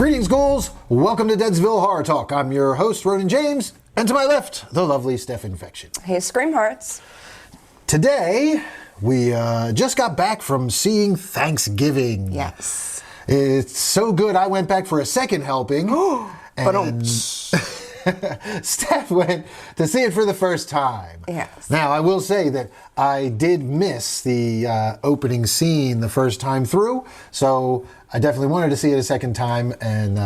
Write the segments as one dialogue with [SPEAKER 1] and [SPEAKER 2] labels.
[SPEAKER 1] Greetings, ghouls. Welcome to Deadsville Horror Talk. I'm your host, Ronin James, and to my left, the lovely Steph Infection.
[SPEAKER 2] Hey, Scream Hearts.
[SPEAKER 1] Today, we just got back from seeing Thanksgiving.
[SPEAKER 2] Yes.
[SPEAKER 1] It's so good, I went back for a second helping. And Steph went to see it for the first time.
[SPEAKER 2] Yes.
[SPEAKER 1] Now, I will say that I did miss the opening scene the first time through, so I definitely wanted to see it a second time, and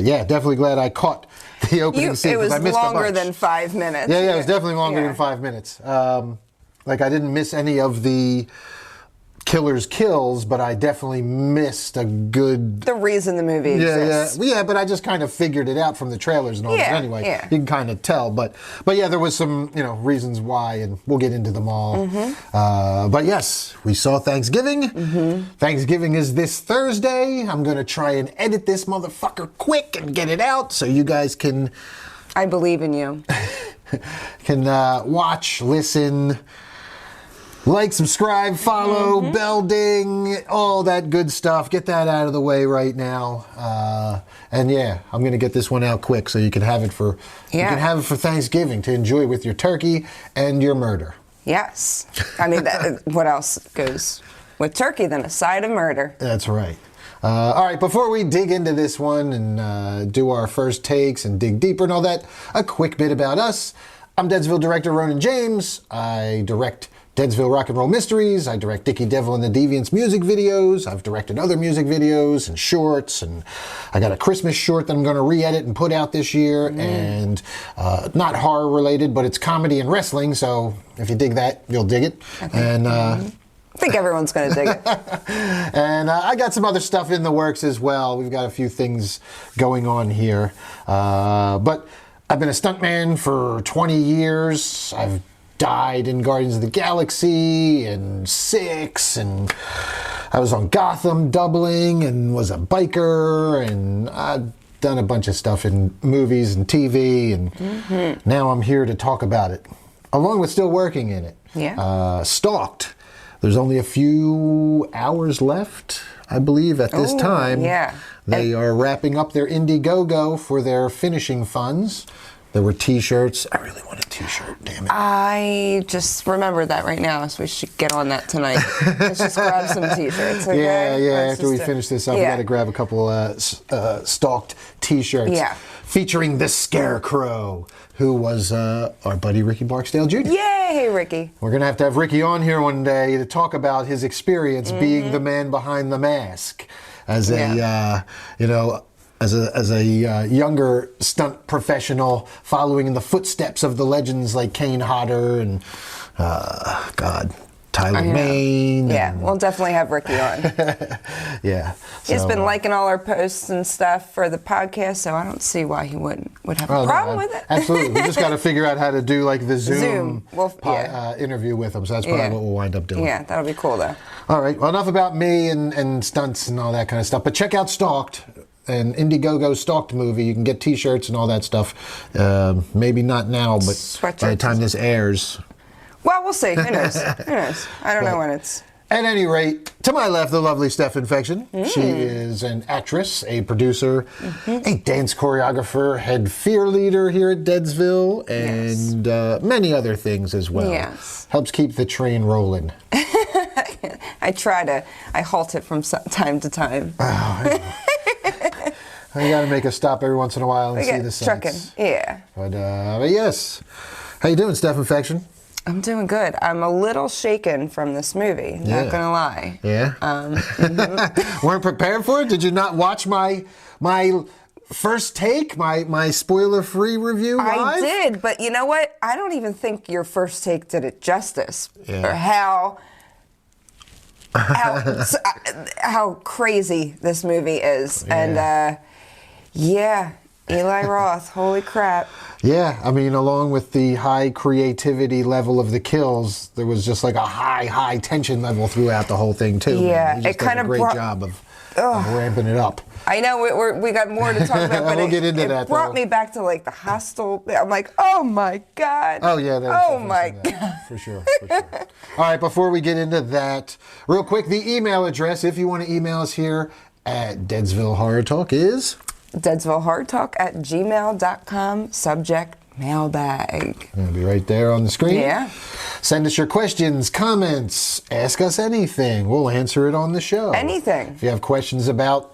[SPEAKER 1] yeah, definitely glad I caught the opening scene.
[SPEAKER 2] It was
[SPEAKER 1] I missed
[SPEAKER 2] longer than 5 minutes.
[SPEAKER 1] Yeah, it was definitely longer than 5 minutes. Like, I didn't miss any of the killer's kills, but I definitely missed a good...
[SPEAKER 2] The reason the movie exists.
[SPEAKER 1] Yeah, but I just kind of figured it out from the trailers and all that anyway. Yeah. You can kind of tell, but yeah, there was some, reasons why, and we'll get into them all. But yes, we saw Thanksgiving. Thanksgiving is this Thursday. I'm going to try and edit this motherfucker quick and get it out so you guys can...
[SPEAKER 2] I believe in you.
[SPEAKER 1] Can watch, listen... Like, subscribe, follow, bell ding, all that good stuff. Get that out of the way right now. And yeah, I'm going to get this one out quick so you can have it for Thanksgiving to enjoy with your turkey and your murder.
[SPEAKER 2] Yes. I mean, what else goes with turkey than a side of murder?
[SPEAKER 1] That's right. All right, before we dig into this one and do our first takes and dig deeper and all that, a quick bit about us. I'm Deadsville director Ronin James. I direct Deadsville Rock and Roll Mysteries. I direct Dickie Devil and the Deviants music videos. I've directed other music videos and shorts, and I got a Christmas short that I'm going to re-edit and put out this year, and not horror related, but it's comedy and wrestling, so if you dig that, you'll dig it. And
[SPEAKER 2] I think everyone's going to dig it.
[SPEAKER 1] And I got some other stuff in the works as well. We've got a few things going on here. But I've been a stuntman for 20 years. I've died in Guardians of the Galaxy and 6, and I was on Gotham doubling and was a biker, and I've done a bunch of stuff in movies and TV, and now I'm here to talk about it, along with still working in it.
[SPEAKER 2] Yeah.
[SPEAKER 1] Stalked. There's only a few hours left, I believe, at this time.
[SPEAKER 2] Yeah.
[SPEAKER 1] They are wrapping up their Indiegogo for their finishing funds. There were t-shirts. I really want a t-shirt, damn it.
[SPEAKER 2] I just remembered that right now, so we should get on that tonight. Let's just grab some t-shirts, okay?
[SPEAKER 1] Yeah, after we finish this up, we got to grab a couple Stalked t-shirts.
[SPEAKER 2] Yeah.
[SPEAKER 1] Featuring the Scarecrow, who was our buddy Ricky Barksdale Jr.
[SPEAKER 2] Yay, Ricky.
[SPEAKER 1] We're going to have Ricky on here one day to talk about his experience being the man behind the mask as a, as a younger stunt professional, following in the footsteps of the legends like Kane Hodder and, Tyler Mane.
[SPEAKER 2] Yeah, we'll definitely have Ricky on.
[SPEAKER 1] Yeah.
[SPEAKER 2] He's been liking all our posts and stuff for the podcast, so I don't see why he would have a problem with it.
[SPEAKER 1] Absolutely. We just got to figure out how to do like the Zoom interview with him, so that's probably what we'll wind up doing.
[SPEAKER 2] Yeah, that'll be cool though.
[SPEAKER 1] All right, well, enough about me and stunts and all that kind of stuff, but check out Stalked. An Indiegogo Stalked movie. You can get t-shirts and all that stuff. Maybe not now, but
[SPEAKER 2] Sweatshirts.
[SPEAKER 1] by the time this airs.
[SPEAKER 2] Well, we'll see. Who knows? Who knows? I don't know when it's...
[SPEAKER 1] At any rate, to my left, the lovely Steph Infection. She is an actress, a producer, a dance choreographer, head fear leader here at Deadsville, and many other things as well.
[SPEAKER 2] Yes.
[SPEAKER 1] Helps keep the train rolling.
[SPEAKER 2] I halt it from time to time.
[SPEAKER 1] I got to make a stop every once in a while and see the sights.
[SPEAKER 2] Trucking, yeah.
[SPEAKER 1] But yes. How you doing, Steph Infection?
[SPEAKER 2] I'm doing good. I'm a little shaken from this movie, not gonna lie.
[SPEAKER 1] Yeah? Weren't prepared for it? Did you not watch my first take, my spoiler-free review live?
[SPEAKER 2] I did, but you know what? I don't even think your first take did it justice. Or how crazy this movie is. And Eli Roth, holy crap.
[SPEAKER 1] Yeah, I mean, along with the high creativity level of the kills, there was just like a high tension level throughout the whole thing too.
[SPEAKER 2] Yeah,
[SPEAKER 1] man. It kind of did a great job of ramping it up.
[SPEAKER 2] I know we got more to talk about, but
[SPEAKER 1] we'll get into that.
[SPEAKER 2] It brought me back to like the hostel. I'm like, oh my god.
[SPEAKER 1] Oh yeah.
[SPEAKER 2] Oh my god.
[SPEAKER 1] For sure. All right, before we get into that, real quick, the email address if you want to email us here at Deadsville Horror Talk is
[SPEAKER 2] DeadsvilleHorrorTalk@gmail.com. Subject mailbag.
[SPEAKER 1] It'll be right there on the screen.
[SPEAKER 2] Yeah.
[SPEAKER 1] Send us your questions, comments, ask us anything. We'll answer it on the show.
[SPEAKER 2] Anything.
[SPEAKER 1] If you have questions about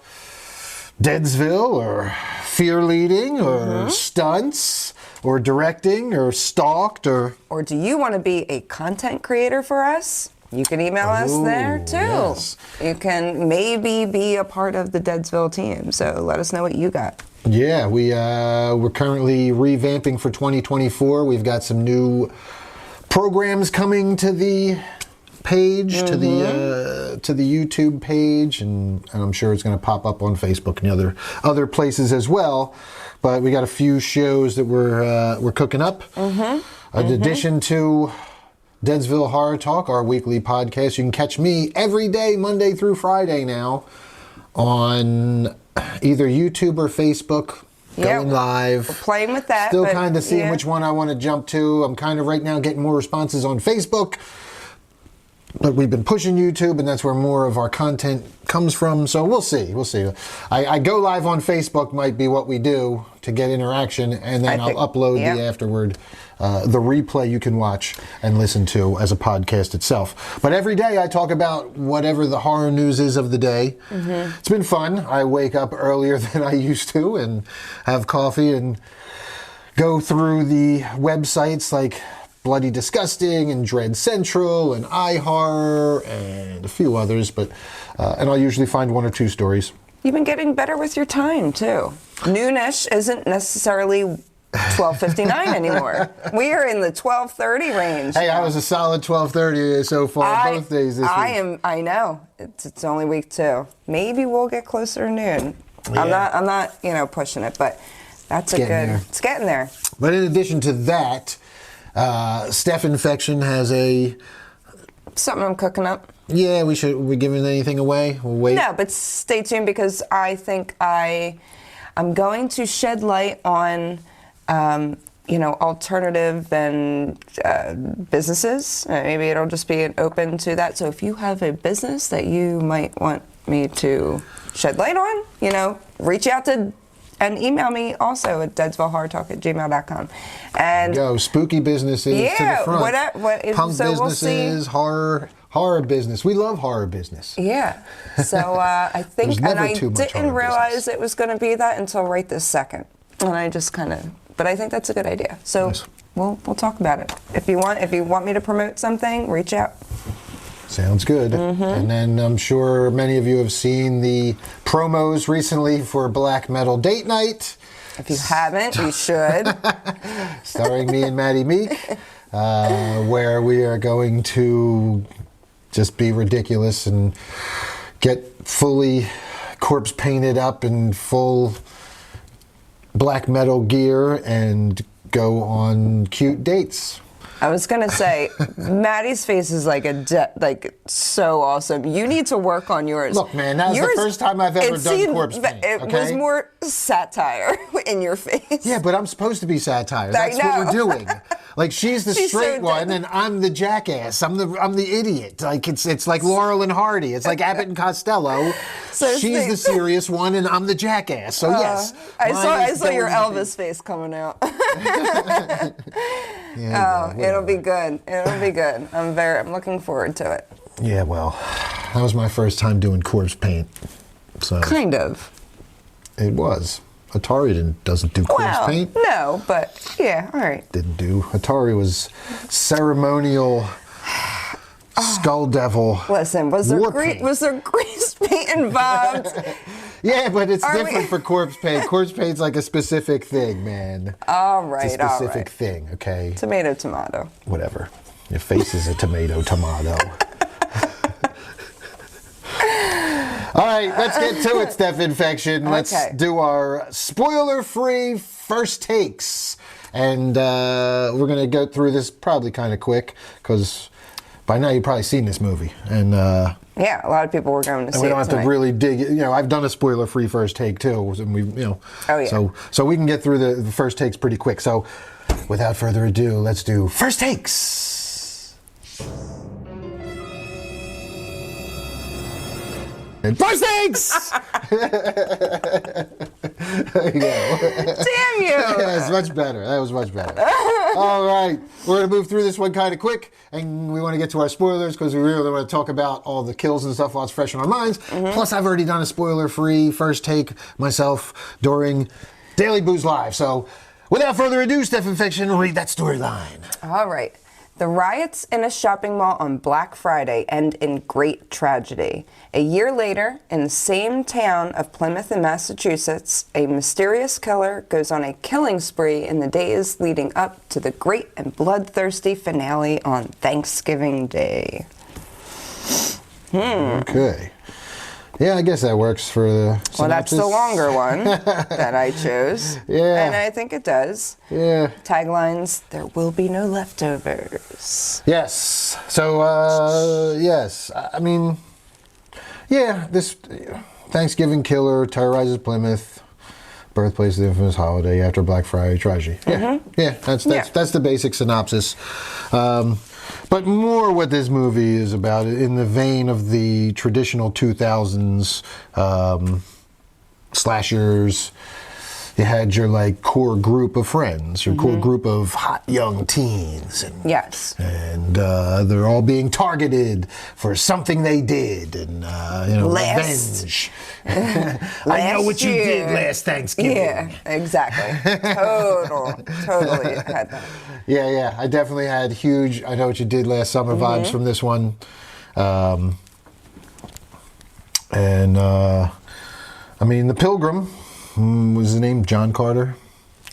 [SPEAKER 1] Deadsville or fear leading or stunts or directing or stalked or
[SPEAKER 2] do you want to be a content creator for us? You can email us there too.
[SPEAKER 1] Yes.
[SPEAKER 2] You can maybe be a part of the Deadsville team. So let us know what you got.
[SPEAKER 1] Yeah, we're currently revamping for 2024. We've got some new programs coming to the page, to the YouTube page, and I'm sure it's going to pop up on Facebook and other places as well. But we got a few shows that we're cooking up. In addition to Deadsville Horror Talk, our weekly podcast, you can catch me every day, Monday through Friday now, on either YouTube or Facebook, going live.
[SPEAKER 2] We're playing with that.
[SPEAKER 1] Still kind of seeing which one I want to jump to. I'm kind of right now getting more responses on Facebook, but we've been pushing YouTube, and that's where more of our content comes from. So we'll see. I go live on Facebook might be what we do to get interaction, and then I'll upload the afterward, the replay you can watch and listen to as a podcast itself. But every day I talk about whatever the horror news is of the day. It's been fun. I wake up earlier than I used to and have coffee and go through the websites like Bloody Disgusting and Dread Central and iHorror and a few others, but and I'll usually find one or two stories.
[SPEAKER 2] You've been getting better with your time too. Noonish isn't necessarily 12:59 anymore. We are in the 12:30 range.
[SPEAKER 1] Hey, I was a solid 12:30 so far both days this week.
[SPEAKER 2] I know. It's only week 2. Maybe we'll get closer to noon.
[SPEAKER 1] Yeah.
[SPEAKER 2] I'm not pushing it, but that's it's getting there.
[SPEAKER 1] But in addition to that, Steph Infection has
[SPEAKER 2] something I'm cooking up.
[SPEAKER 1] Yeah, we giving anything away? We'll wait.
[SPEAKER 2] No, but stay tuned because I think I'm going to shed light on alternative and businesses. Maybe it'll just be open to that. So if you have a business that you might want me to shed light on, reach out to and email me also at deadsvillehorrortalk@gmail.com. And
[SPEAKER 1] go spooky businesses to the front. Punk businesses, horror business. We love horror business.
[SPEAKER 2] Yeah. So I think, and I didn't realize it was going to be that until right this second. And I just but I think that's a good idea. So we'll talk about it. If you want me to promote something, reach out.
[SPEAKER 1] Sounds good. And then I'm sure many of you have seen the promos recently for Black Metal Date Night.
[SPEAKER 2] If you haven't, you should.
[SPEAKER 1] Starring me and Maddie Meek, where we are going to just be ridiculous and get fully corpse painted up in full black metal gear and go on cute dates.
[SPEAKER 2] I was gonna say, Maddie's face is like so awesome. You need to work on yours.
[SPEAKER 1] Look, man, that was the first time I've ever done corpse paint.
[SPEAKER 2] It was more satire in your face.
[SPEAKER 1] Yeah, but I'm supposed to be satire. That's what we're doing. Like she's the straight one, and I'm the jackass. I'm the idiot. Like it's like Laurel and Hardy. It's like Abbott and Costello. So she's the serious one, and I'm the jackass. So yes,
[SPEAKER 2] I saw your Elvis face coming out. It'll be good. It'll be good. I'm looking forward to it.
[SPEAKER 1] Yeah, well, that was my first time doing corpse paint. So
[SPEAKER 2] kind of.
[SPEAKER 1] It was. Atari doesn't do corpse paint.
[SPEAKER 2] No, but yeah, all right.
[SPEAKER 1] Didn't do. Atari was ceremonial skull devil.
[SPEAKER 2] Listen, was there grease paint involved?
[SPEAKER 1] Yeah, but it's different for corpse paint. Corpse paint's like a specific thing, man.
[SPEAKER 2] All right,
[SPEAKER 1] it's a specific thing, okay?
[SPEAKER 2] Tomato.
[SPEAKER 1] Whatever. Your face is a tomato. All right, let's get to it, Steph Infection. Let's do our spoiler-free first takes. And we're going to go through this probably kind of quick, because by now you've probably seen this movie. And
[SPEAKER 2] yeah, a lot of people were going to see it.
[SPEAKER 1] We don't have to really dig. I've done a spoiler-free first take, too. And
[SPEAKER 2] oh, yeah.
[SPEAKER 1] So we can get through the first takes pretty quick. So without further ado, let's do first takes. First takes! There you go.
[SPEAKER 2] Damn you!
[SPEAKER 1] Yeah, it's much better. That was much better. All right. We're going to move through this one kind of quick, and we want to get to our spoilers because we really want to talk about all the kills and stuff while it's fresh in our minds. Plus, I've already done a spoiler-free first take myself during Daily Booze Live. So, without further ado, Steph Infection, read that storyline.
[SPEAKER 2] All right. The riots in a shopping mall on Black Friday end in great tragedy. A year later, in the same town of Plymouth in Massachusetts, a mysterious killer goes on a killing spree in the days leading up to the great and bloodthirsty finale on Thanksgiving Day.
[SPEAKER 1] Okay. Yeah, I guess that works for the synopsis.
[SPEAKER 2] Well, that's the longer one that I chose.
[SPEAKER 1] Yeah.
[SPEAKER 2] And I think it does.
[SPEAKER 1] Yeah.
[SPEAKER 2] Taglines, there will be no leftovers.
[SPEAKER 1] Yes. So, yes. I mean, yeah, this Thanksgiving killer terrorizes Plymouth, birthplace of the infamous holiday after Black Friday tragedy. Yeah. Yeah, that's the basic synopsis. But more what this movie is about, in the vein of the traditional 2000s slashers. You had your like core group of friends, your core group of hot young teens, and they're all being targeted for something they did, and revenge. I know what you did last Thanksgiving.
[SPEAKER 2] Yeah, exactly. Totally had that.
[SPEAKER 1] Yeah, I definitely had huge I know what you did last summer vibes from this one. I mean, the Pilgrim. Was his name John Carter?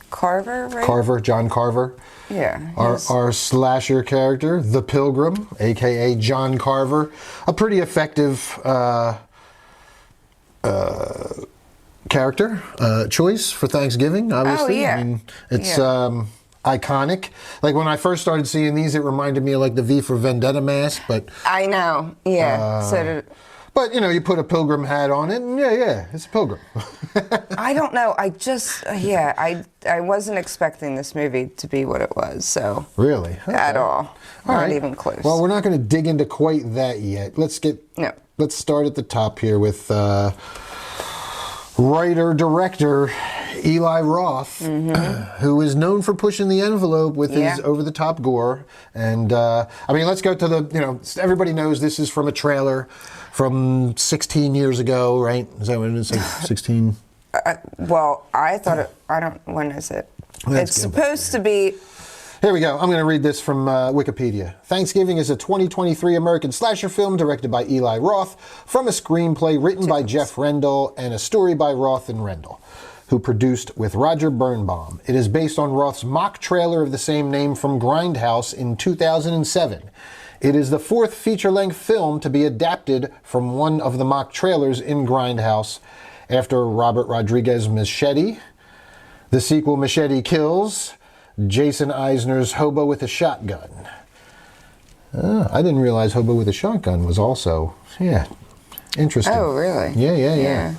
[SPEAKER 2] Carver, right?
[SPEAKER 1] Carver, John Carver.
[SPEAKER 2] Yeah.
[SPEAKER 1] Our slasher character, the Pilgrim, a.k.a. John Carver. A pretty effective character choice for Thanksgiving, obviously.
[SPEAKER 2] Oh, yeah.
[SPEAKER 1] I mean, it's iconic. Like, when I first started seeing these, it reminded me of, like, the V for Vendetta mask, but...
[SPEAKER 2] I know, yeah.
[SPEAKER 1] But, you put a pilgrim hat on it, and yeah, it's a pilgrim.
[SPEAKER 2] I don't know. I just, I wasn't expecting this movie to be what it was, so.
[SPEAKER 1] Really? Okay.
[SPEAKER 2] At all. Not even close.
[SPEAKER 1] Well, we're not going to dig into quite that yet. Let's start at the top here with writer-director Eli Roth, who is known for pushing the envelope with his over-the-top gore. And, let's go to everybody knows this is from a trailer from 16 years ago, right? Is that what it is? Like 16?
[SPEAKER 2] Well, I thought when is it? It's supposed to be...
[SPEAKER 1] Here we go. I'm going to read this from Wikipedia. Thanksgiving is a 2023 American slasher film directed by Eli Roth from a screenplay written by Jeff Rendell and a story by Roth and Rendell, who produced with Roger Birnbaum. It is based on Roth's mock trailer of the same name from Grindhouse in 2007. It is the fourth feature-length film to be adapted from one of the mock trailers in Grindhouse after Robert Rodriguez Machete, the sequel Machete Kills, Jason Eisner's Hobo with a Shotgun. I didn't realize Hobo with a Shotgun was also, interesting.
[SPEAKER 2] Oh, really?
[SPEAKER 1] Yeah.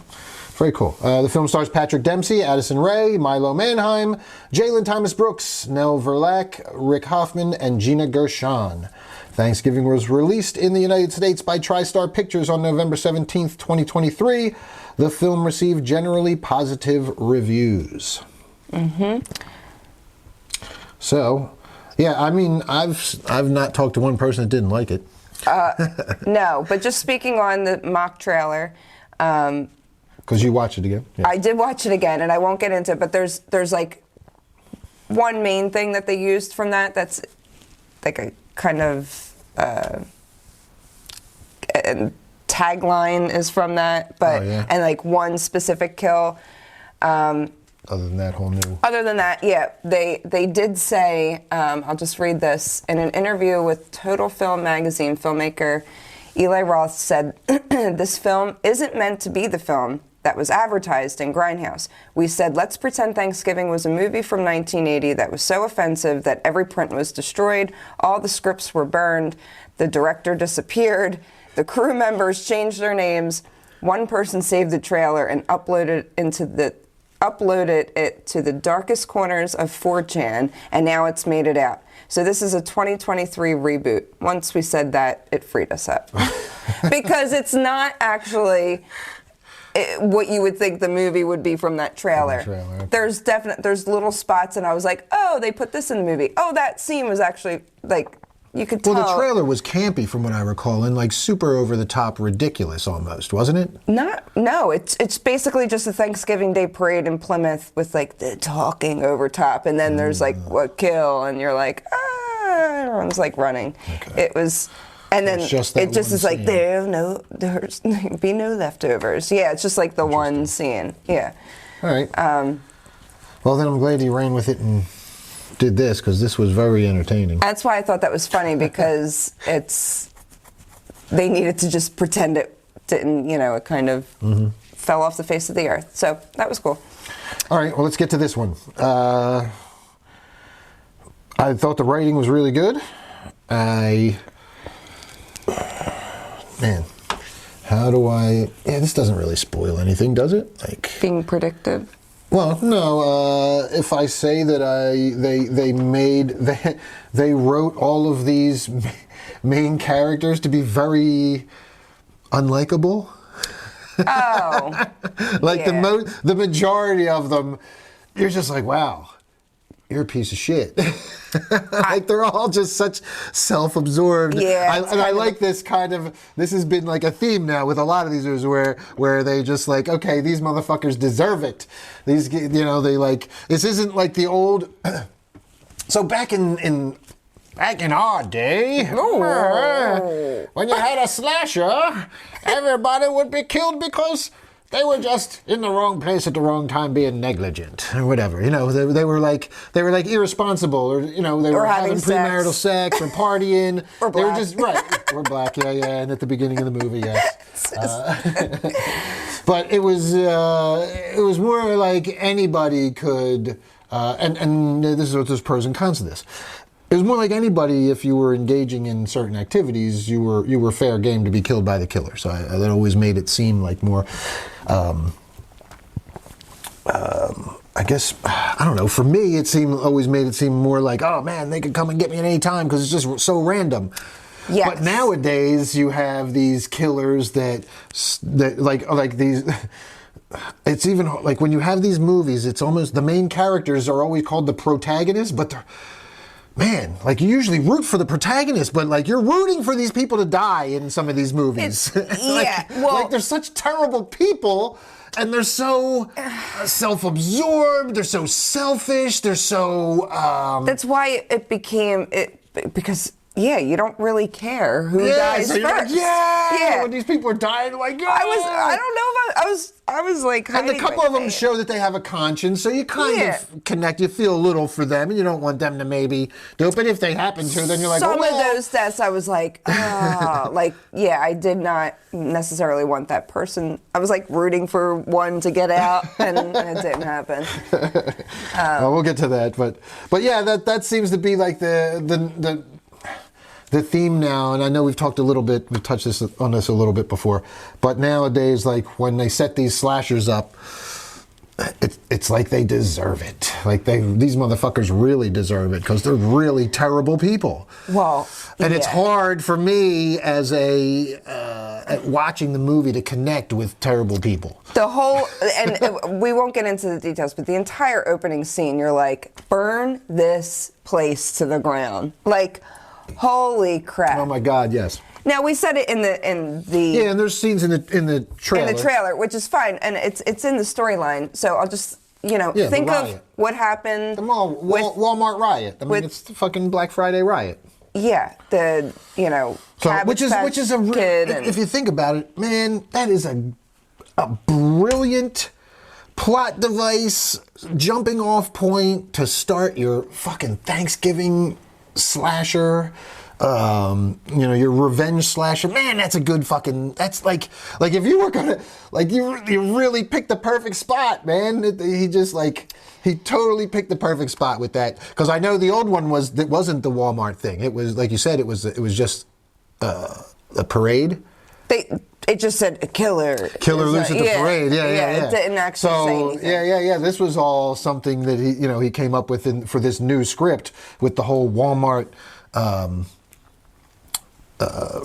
[SPEAKER 1] Very cool. The film stars Patrick Dempsey, Addison Rae, Milo Manheim, Jalen Thomas Brooks, Nell Verlaque, Rick Hoffman, and Gina Gershon. Thanksgiving was released in the United States by TriStar Pictures on November 17th, 2023. The film received generally positive reviews. So, I've not talked to one person that didn't like it.
[SPEAKER 2] No, but just speaking on the mock trailer...
[SPEAKER 1] Because you watched it again?
[SPEAKER 2] Yeah. I did watch it again, and I won't get into it, but there's like one main thing that they used from that's like a kind of tagline is from that, but and like one specific kill.
[SPEAKER 1] Other than that, whole new.
[SPEAKER 2] Other than that, they did say, I'll just read this. In an interview with Total Film magazine, filmmaker Eli Roth said, "This film isn't meant to be the film that was advertised in Grindhouse. We said, let's pretend Thanksgiving was a movie from 1980 that was so offensive that every print was destroyed, all the scripts were burned, the director disappeared, the crew members changed their names, one person saved the trailer and uploaded it to the darkest corners of 4chan, and now it's made it out. So this is a 2023 reboot." Once we said that, it freed us up. Because it's not actually what you would think the movie would be from that trailer.
[SPEAKER 1] Okay.
[SPEAKER 2] There's little spots, and I was like, oh, they put this in the movie. Oh, that scene was actually like you could tell.
[SPEAKER 1] Well, the trailer was campy from what I recall, and like super over the top, ridiculous almost, wasn't it?
[SPEAKER 2] No, it's basically just a Thanksgiving Day parade in Plymouth with like the talking over top, and then there's like what kill, and you're like, everyone's like running. Okay. It was. And then it just is like there's be no leftovers. Yeah, it's just like the one scene. Yeah.
[SPEAKER 1] All right. Well, then I'm glad you ran with it and did this because this was very entertaining.
[SPEAKER 2] That's why I thought that was funny because they needed to just pretend it didn't, it kind of fell off the face of the earth. So that was cool.
[SPEAKER 1] All right. Well, let's get to this one. I thought the writing was really good. Man, how do I... Yeah, this doesn't really spoil anything, does it? Like
[SPEAKER 2] being predictive?
[SPEAKER 1] Well, no. If I say that they wrote all of these main characters to be very unlikable.
[SPEAKER 2] Oh.
[SPEAKER 1] Like the majority of them, you're just like, wow, you're a piece of shit. Like they're all just such self-absorbed.
[SPEAKER 2] Yeah,
[SPEAKER 1] I like this kind of. This has been like a theme now with a lot of these movies where they just like, okay, these motherfuckers deserve it. These, they like. This isn't like the old. So back in our day, when you had a slasher, everybody would be killed because they were just in the wrong place at the wrong time, being negligent or whatever. They were like irresponsible, or they were having premarital sex or partying.
[SPEAKER 2] Or black.
[SPEAKER 1] They were just or black, yeah, and at the beginning of the movie, yes. But it was more like anybody could, and this is what there's pros and cons to this. It was more like anybody, if you were engaging in certain activities, you were fair game to be killed by the killer. So that always made it seem like more, I guess, I don't know. For me, always made it seem more like, oh man, they could come and get me at any time because it's just so random.
[SPEAKER 2] Yes.
[SPEAKER 1] But nowadays, you have these killers that like these. It's even like when you have these movies, it's almost the main characters are always called the protagonists, but they're. Man, like you usually root for the protagonist, but like you're rooting for these people to die in some of these movies. Like they're such terrible people, and they're so self-absorbed. They're so selfish. They're so.
[SPEAKER 2] That's why it became because. Yeah, you don't really care who dies
[SPEAKER 1] so
[SPEAKER 2] first.
[SPEAKER 1] Like, when these people are dying, like,
[SPEAKER 2] I don't know if I was like,
[SPEAKER 1] and a couple of them show that they have a conscience, so you kind of connect. You feel a little for them, and you don't want them to maybe do it. But if they happen to, then you're like,
[SPEAKER 2] some of those deaths, I was like, I did not necessarily want that person. I was like rooting for one to get out, and it didn't happen.
[SPEAKER 1] Well, we'll get to that, but yeah, that seems to be like the theme now, and I know we've touched on this a little bit before, but nowadays, like when they set these slashers up, it's like they deserve it. Like these motherfuckers really deserve it because they're really terrible people.
[SPEAKER 2] Well,
[SPEAKER 1] and it's hard for me as at watching the movie to connect with terrible people.
[SPEAKER 2] The whole, and we won't get into the details, but the entire opening scene, you're like, burn this place to the ground, like. Holy crap!
[SPEAKER 1] Oh my God! Yes.
[SPEAKER 2] Now we said it in the
[SPEAKER 1] and there's scenes in the trailer.
[SPEAKER 2] In the trailer, which is fine, and it's in the storyline. So I'll just think of what happened.
[SPEAKER 1] The Walmart riot. I mean, it's the fucking Black Friday riot.
[SPEAKER 2] Yeah,
[SPEAKER 1] which is a
[SPEAKER 2] kid.
[SPEAKER 1] If you think about it, man, that is a brilliant plot device, jumping off point to start your fucking Thanksgiving slasher, your revenge slasher. Man, that's a good fucking. That's like if you were gonna you really picked the perfect spot, man. He totally picked the perfect spot with that, because I know the old one wasn't the Walmart thing. It was like you said. It was just a parade.
[SPEAKER 2] It just said a killer
[SPEAKER 1] loose at the parade. Yeah.
[SPEAKER 2] It didn't actually say anything.
[SPEAKER 1] Yeah. This was all something that he came up with for this new script with the whole Walmart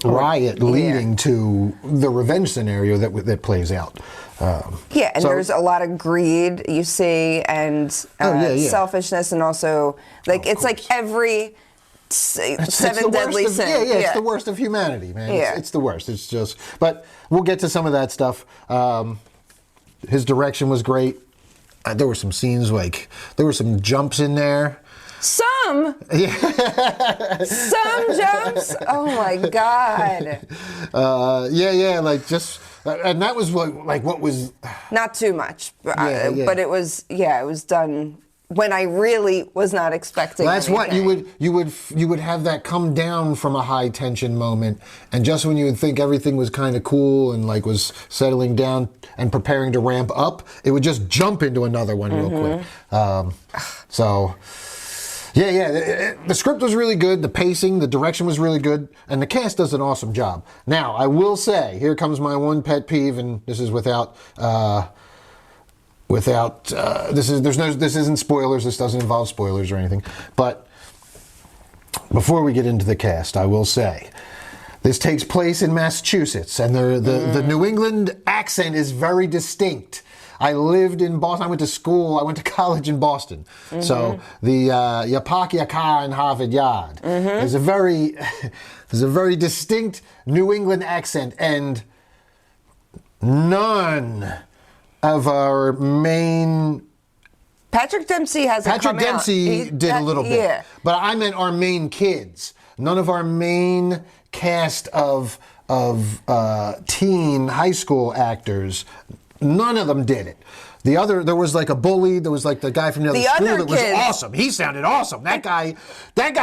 [SPEAKER 1] riot leading to the revenge scenario that plays out.
[SPEAKER 2] Yeah, and there's a lot of greed you see, and selfishness, and also like it's like every seven deadly sins.
[SPEAKER 1] Yeah, it's the worst of humanity, man.
[SPEAKER 2] Yeah.
[SPEAKER 1] It's the worst. It's just, but we'll get to some of that stuff. His direction was great. There were some scenes there were some jumps in there.
[SPEAKER 2] Some jumps. Oh my god.
[SPEAKER 1] And that was what was
[SPEAKER 2] not too much, but it was done when I really was not expecting.
[SPEAKER 1] Well, that's
[SPEAKER 2] anything.
[SPEAKER 1] what you would have that come down from a high tension moment, and just when you would think everything was kind of cool and was settling down and preparing to ramp up, it would just jump into another one real quick. The script was really good, the pacing, the direction was really good, and the cast does an awesome job. Now, I will say, here comes my one pet peeve, and this is this isn't spoilers, this doesn't involve spoilers or anything, but before we get into the cast, I will say, this takes place in Massachusetts, and the New England accent is very distinct. I lived in Boston. I went to college in Boston. So the Yapak Yaka in Harvard Yard is there's a very distinct New England accent, and none of our main
[SPEAKER 2] Patrick Dempsey hasn't come out.
[SPEAKER 1] Patrick Dempsey did a little bit, but I meant our main kids. None of our main cast of teen high school acters. None of them did it. There was a bully. There was the guy from the other school that was awesome. He sounded awesome. That guy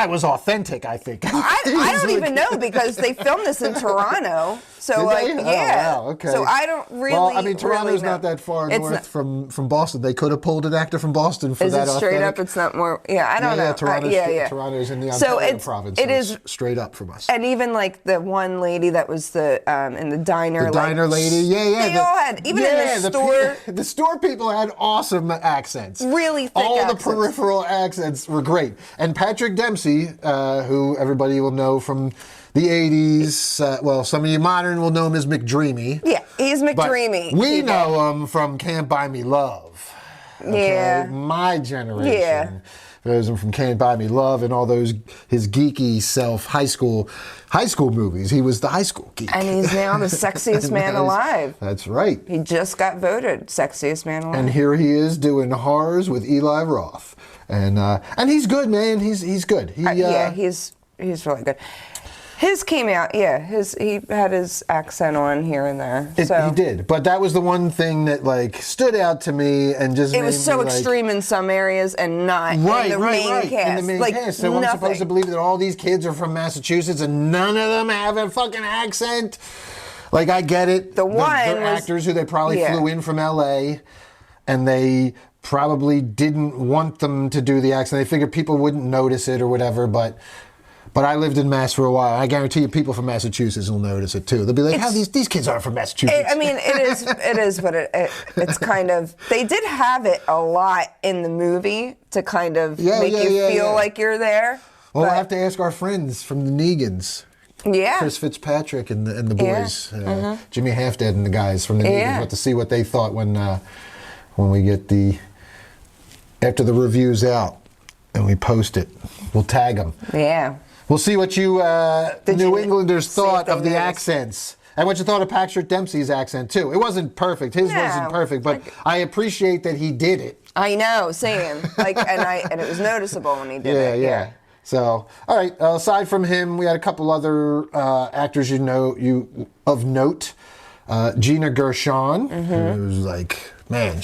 [SPEAKER 1] was authentic, I think.
[SPEAKER 2] I don't even know, because they filmed this in Toronto. So
[SPEAKER 1] yeah. Oh, wow, okay.
[SPEAKER 2] So I don't really.
[SPEAKER 1] Well, I mean, Toronto's
[SPEAKER 2] really
[SPEAKER 1] not that far north from Boston. They could have pulled an actor from Boston for
[SPEAKER 2] is
[SPEAKER 1] that.
[SPEAKER 2] Is it straight
[SPEAKER 1] authentic.
[SPEAKER 2] up? It's not more. Yeah, I don't know.
[SPEAKER 1] Toronto's in the Ontario province.
[SPEAKER 2] It is
[SPEAKER 1] straight up from us.
[SPEAKER 2] And even the one lady that was in the diner.
[SPEAKER 1] The diner lady, yeah.
[SPEAKER 2] They all had, even in the store.
[SPEAKER 1] The store people had awesome accents.
[SPEAKER 2] Really thick
[SPEAKER 1] all
[SPEAKER 2] accents.
[SPEAKER 1] The peripheral accents were great. And Patrick Dempsey, who everybody will know from the 80s, some of you modern will know him as McDreamy.
[SPEAKER 2] Yeah, he's McDreamy.
[SPEAKER 1] But we know him from Can't Buy Me Love. Okay?
[SPEAKER 2] Yeah.
[SPEAKER 1] My generation.
[SPEAKER 2] Yeah.
[SPEAKER 1] Knows him from Can't Buy Me Love and all those his geeky high school movies. He was the high school geek.
[SPEAKER 2] And he's now the sexiest man alive.
[SPEAKER 1] That's right.
[SPEAKER 2] He just got voted sexiest man alive.
[SPEAKER 1] And here he is doing horrors with Eli Roth. And he's good, man. He's good.
[SPEAKER 2] He's really good. His came out, he had his accent on here and there.
[SPEAKER 1] He did, but that was the one thing that stood out to me and just.
[SPEAKER 2] It was so extreme in some areas and not in the main cast.
[SPEAKER 1] In the main cast, so I'm supposed to believe that all these kids are from Massachusetts and none of them have a fucking accent. I get it. They're actors who they probably flew in from L.A. and they probably didn't want them to do the accent. They figured people wouldn't notice it or whatever, but I lived in Mass for a while. I guarantee you people from Massachusetts will notice it too. They'll be like, these kids aren't from Massachusetts.
[SPEAKER 2] It's kind of, they did have it a lot in the movie to kind of make you feel like you're there.
[SPEAKER 1] Well, we'll have to ask our friends from the Negans.
[SPEAKER 2] Yeah.
[SPEAKER 1] Chris Fitzpatrick and the boys. Jimmy Halfdead and the guys from the Negans. We'll have to see what they thought when we get after the review's out and we post it. We'll tag them.
[SPEAKER 2] Yeah.
[SPEAKER 1] We'll see what you New Englanders thought of the accents. And what you thought of Patrick Dempsey's accent, too. It wasn't perfect. His wasn't perfect, but I appreciate that he did it.
[SPEAKER 2] I know, same. And it was noticeable when he did it.
[SPEAKER 1] Yeah. So, all right, aside from him, we had a couple other actors of note. Gina Gershon, who was man,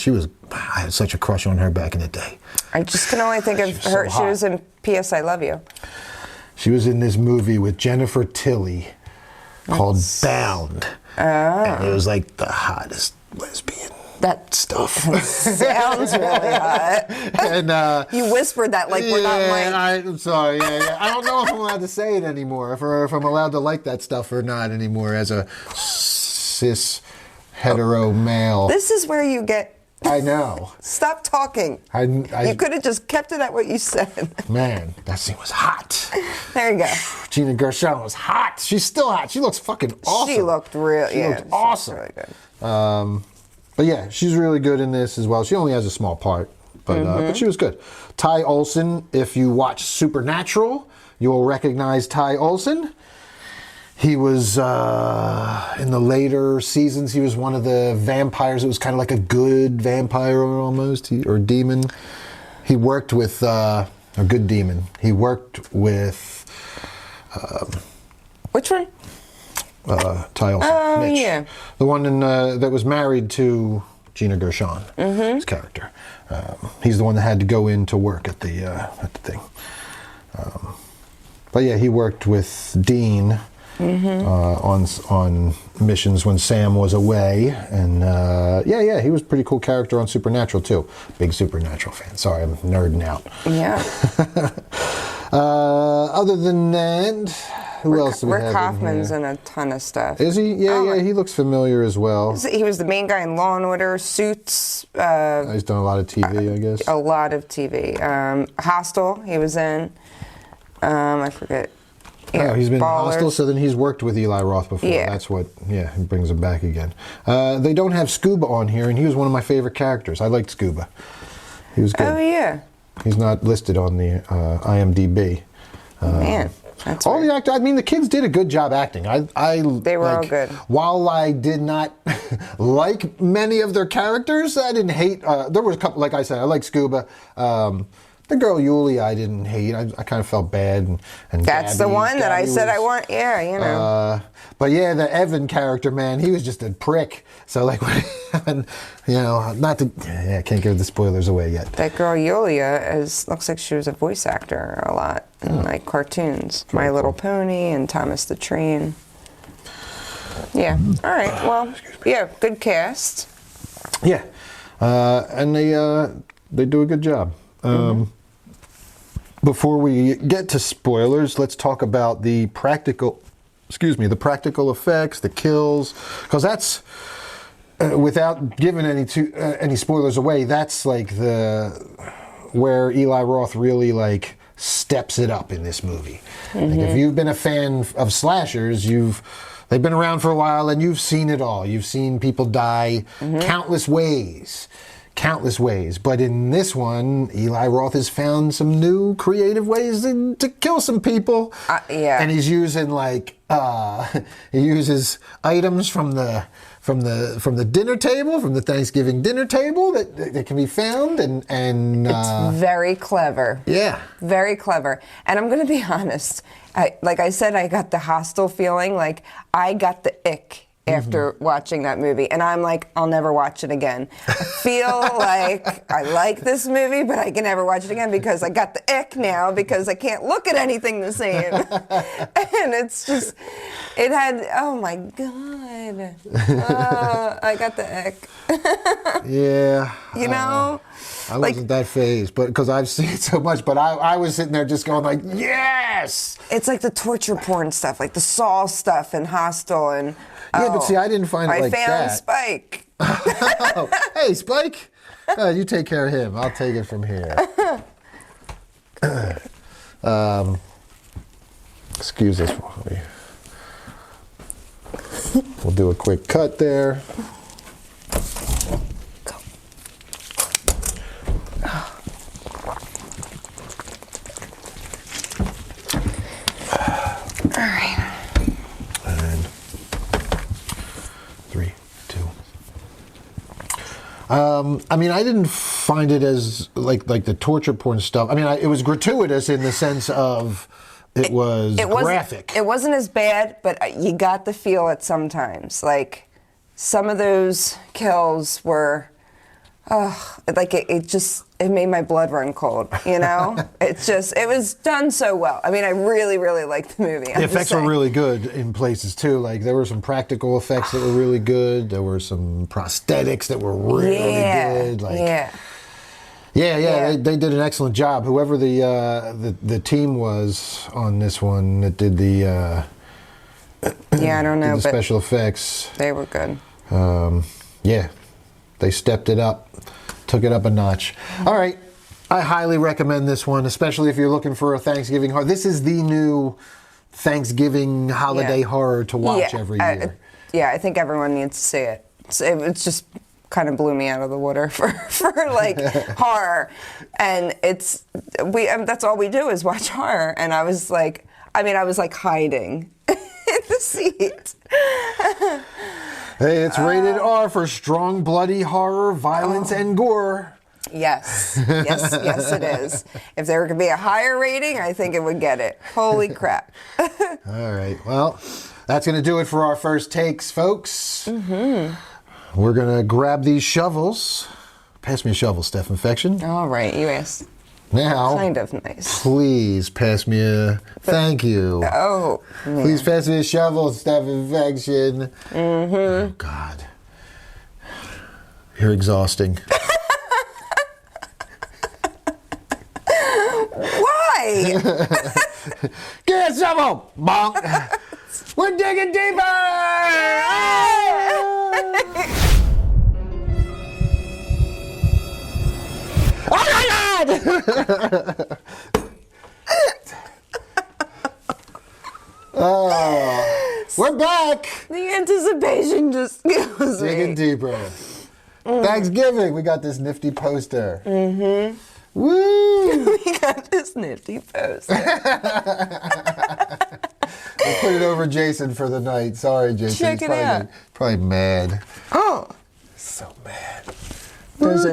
[SPEAKER 1] I had such a crush on her back in the day.
[SPEAKER 2] I just can only think of her. She was in P.S. I Love You.
[SPEAKER 1] She was in this movie with Jennifer Tilly called Bound. And it was the hottest lesbian stuff.
[SPEAKER 2] Sounds really hot.
[SPEAKER 1] And
[SPEAKER 2] you whispered that we're not
[SPEAKER 1] I'm sorry. I don't know if I'm allowed to say it anymore, if I'm allowed to like that stuff or not anymore as a cis hetero male.
[SPEAKER 2] This is where you get
[SPEAKER 1] I know.
[SPEAKER 2] Stop talking. You could have just kept it at what you said.
[SPEAKER 1] Man, that scene was hot.
[SPEAKER 2] There you go.
[SPEAKER 1] Gina Gershon was hot. She's still hot. She looks fucking awesome.
[SPEAKER 2] She looked real.
[SPEAKER 1] She looked awesome.
[SPEAKER 2] Really good.
[SPEAKER 1] But yeah, she's really good in this as well. She only has a small part, but she was good. Ty Olsson, if you watch Supernatural, you will recognize Ty Olsson. He was, in the later seasons, he was one of the vampires. It was kind of like a good vampire almost, or demon. He worked with, a good demon. He worked with...
[SPEAKER 2] Which one?
[SPEAKER 1] Ty Olsson.
[SPEAKER 2] Oh,
[SPEAKER 1] Mitch.
[SPEAKER 2] yeah.
[SPEAKER 1] The one that was married to Gina Gershon, his character. He's the one that had to go in to work at the thing. But yeah, he worked with Dean on missions when Sam was away, and he was a pretty cool character on Supernatural too. Big Supernatural fan. Sorry, I'm nerding out.
[SPEAKER 2] Yeah.
[SPEAKER 1] Other than that, who else do we have
[SPEAKER 2] Rick Hoffman's
[SPEAKER 1] in here?
[SPEAKER 2] in a ton of stuff.
[SPEAKER 1] Is he? Yeah, he looks familiar as well.
[SPEAKER 2] He was the main guy in Law and Order, Suits.
[SPEAKER 1] He's done a lot of TV, I guess.
[SPEAKER 2] A lot of TV. Hostel, he was in. I forget.
[SPEAKER 1] Yeah, he's been
[SPEAKER 2] Ballers.
[SPEAKER 1] Hostile, so then he's worked with Eli Roth before.
[SPEAKER 2] Yeah.
[SPEAKER 1] That's what, it brings him back again. They don't have Scuba on here, and he was one of my favorite characters. I liked Scuba. He was good.
[SPEAKER 2] Oh, yeah.
[SPEAKER 1] He's not listed on the IMDb.
[SPEAKER 2] Man, that's
[SPEAKER 1] all
[SPEAKER 2] weird.
[SPEAKER 1] the actors. I mean, the kids did a good job acting.
[SPEAKER 2] They were all good.
[SPEAKER 1] While I did not like many of their characters, I didn't hate. There was a couple. Like I said, I like Scuba. The girl Yuli, I didn't hate. I kind of felt bad. And
[SPEAKER 2] That's the one that I said I want. Yeah, you know.
[SPEAKER 1] But yeah, the Evan character, man, he was just a prick. So like, not to. Yeah, I can't give the spoilers away yet.
[SPEAKER 2] That girl Yulia looks like she was a voice actor a lot in like cartoons. My Little Pony and Thomas the Train. Yeah. All right. Well, yeah, good cast.
[SPEAKER 1] Yeah, and they do a good job. Before we get to spoilers, let's talk about the practical effects, the kills, because that's without giving any spoilers away. That's like where Eli Roth really like steps it up in this movie. Like if you've been a fan of slashers, they've been around for a while and you've seen it all. You've seen people die countless ways. But in this one, Eli Roth has found some new creative ways to kill some people.
[SPEAKER 2] Yeah.
[SPEAKER 1] And he's using he uses items from the dinner table, from the Thanksgiving dinner table that can be found, and
[SPEAKER 2] it's very clever.
[SPEAKER 1] Yeah.
[SPEAKER 2] Very clever. And I'm going to be honest. Like I said, I got the hostile feeling. Like I got the ick after watching that movie, and I'm like, I'll never watch it again. I feel like I like this movie, but I can never watch it again because I got the ick now because I can't look at anything the same. And it's just, it had, oh my God. I got the ick.
[SPEAKER 1] Yeah.
[SPEAKER 2] You know?
[SPEAKER 1] I wasn't that phased, but because I've seen so much, but I was sitting there just going like, yes!
[SPEAKER 2] It's like the torture porn stuff, like the Saw stuff and Hostel and...
[SPEAKER 1] Yeah, but see, I didn't find it like that.
[SPEAKER 2] I found Spike.
[SPEAKER 1] Oh, hey, Spike. You take care of him. I'll take it from here. Excuse us. We'll do a quick cut there.
[SPEAKER 2] Go. All right.
[SPEAKER 1] And 3, 2. I mean, I didn't find it as like the torture porn stuff. I mean, it was gratuitous in the sense of it was graphic.
[SPEAKER 2] It wasn't as bad, but you got the feel it sometimes. Like some of those kills were, like it made my blood run cold. You know, it was done so well. I mean, I really, really liked the movie.
[SPEAKER 1] The effects were really good in places too. Like there were some practical effects that were really good. There were some prosthetics that were really good. Like, yeah. They did an excellent job. Whoever the team was on this one that did the
[SPEAKER 2] I don't know,
[SPEAKER 1] the
[SPEAKER 2] but
[SPEAKER 1] special effects.
[SPEAKER 2] they were good.
[SPEAKER 1] Yeah, They stepped it up, took it up a notch. All right. I highly recommend this one, especially if you're looking for a Thanksgiving horror. This is the new Thanksgiving holiday horror to watch every year.
[SPEAKER 2] I think everyone needs to see it. It's just kind of blew me out of the water for like horror, and that's all we do is watch horror. And I was like hiding in the seat.
[SPEAKER 1] Hey, it's rated R for strong, bloody horror, violence, and gore.
[SPEAKER 2] Yes, it is. If there could be a higher rating, I think it would get it. Holy crap.
[SPEAKER 1] All right, well, that's going to do it for our first takes, folks. Mm-hmm. We're going to grab these shovels. Pass me a shovel, Steph Infection.
[SPEAKER 2] All right, you asked.
[SPEAKER 1] Now,
[SPEAKER 2] kind of nice.
[SPEAKER 1] Please pass me a thank you.
[SPEAKER 2] Oh, man.
[SPEAKER 1] Please pass me a shovel, Steph Infection.
[SPEAKER 2] Mm-hmm.
[SPEAKER 1] Oh, God. You're exhausting.
[SPEAKER 2] Why?
[SPEAKER 1] Get a shovel! Bonk! We're digging deeper! Oh my God! Oh, we're back!
[SPEAKER 2] The anticipation just kills me.
[SPEAKER 1] Digging deeper. Thanksgiving, we got this nifty poster. Mm-hmm. Woo!
[SPEAKER 2] We got this nifty poster.
[SPEAKER 1] We'll put it over Jason for the night. Sorry, Jason.
[SPEAKER 2] Check it out.
[SPEAKER 1] Probably mad.
[SPEAKER 2] Oh,
[SPEAKER 1] so mad.
[SPEAKER 2] there's a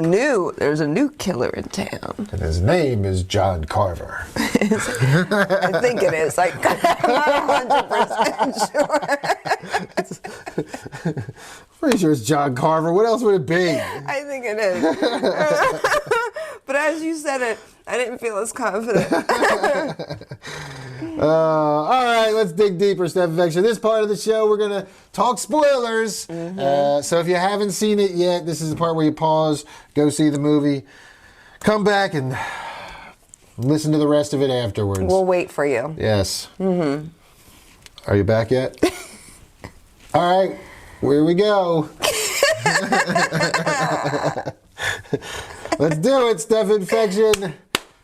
[SPEAKER 2] new killer in town.
[SPEAKER 1] And his name is John Carver.
[SPEAKER 2] I think it is. I'm not 100% sure.
[SPEAKER 1] Pretty sure it's John Carver. What else would it be?
[SPEAKER 2] I think it is. But as you said it, I didn't feel as confident.
[SPEAKER 1] All right, let's dig deeper, Steph Infection. This part of the show, we're going to talk spoilers. Mm-hmm. So if you haven't seen it yet, this is the part where you pause, go see the movie, come back and listen to the rest of it afterwards.
[SPEAKER 2] We'll wait for you.
[SPEAKER 1] Yes. Mm-hmm. Are you back yet? All right, here we go. Let's do it, Steph Infection.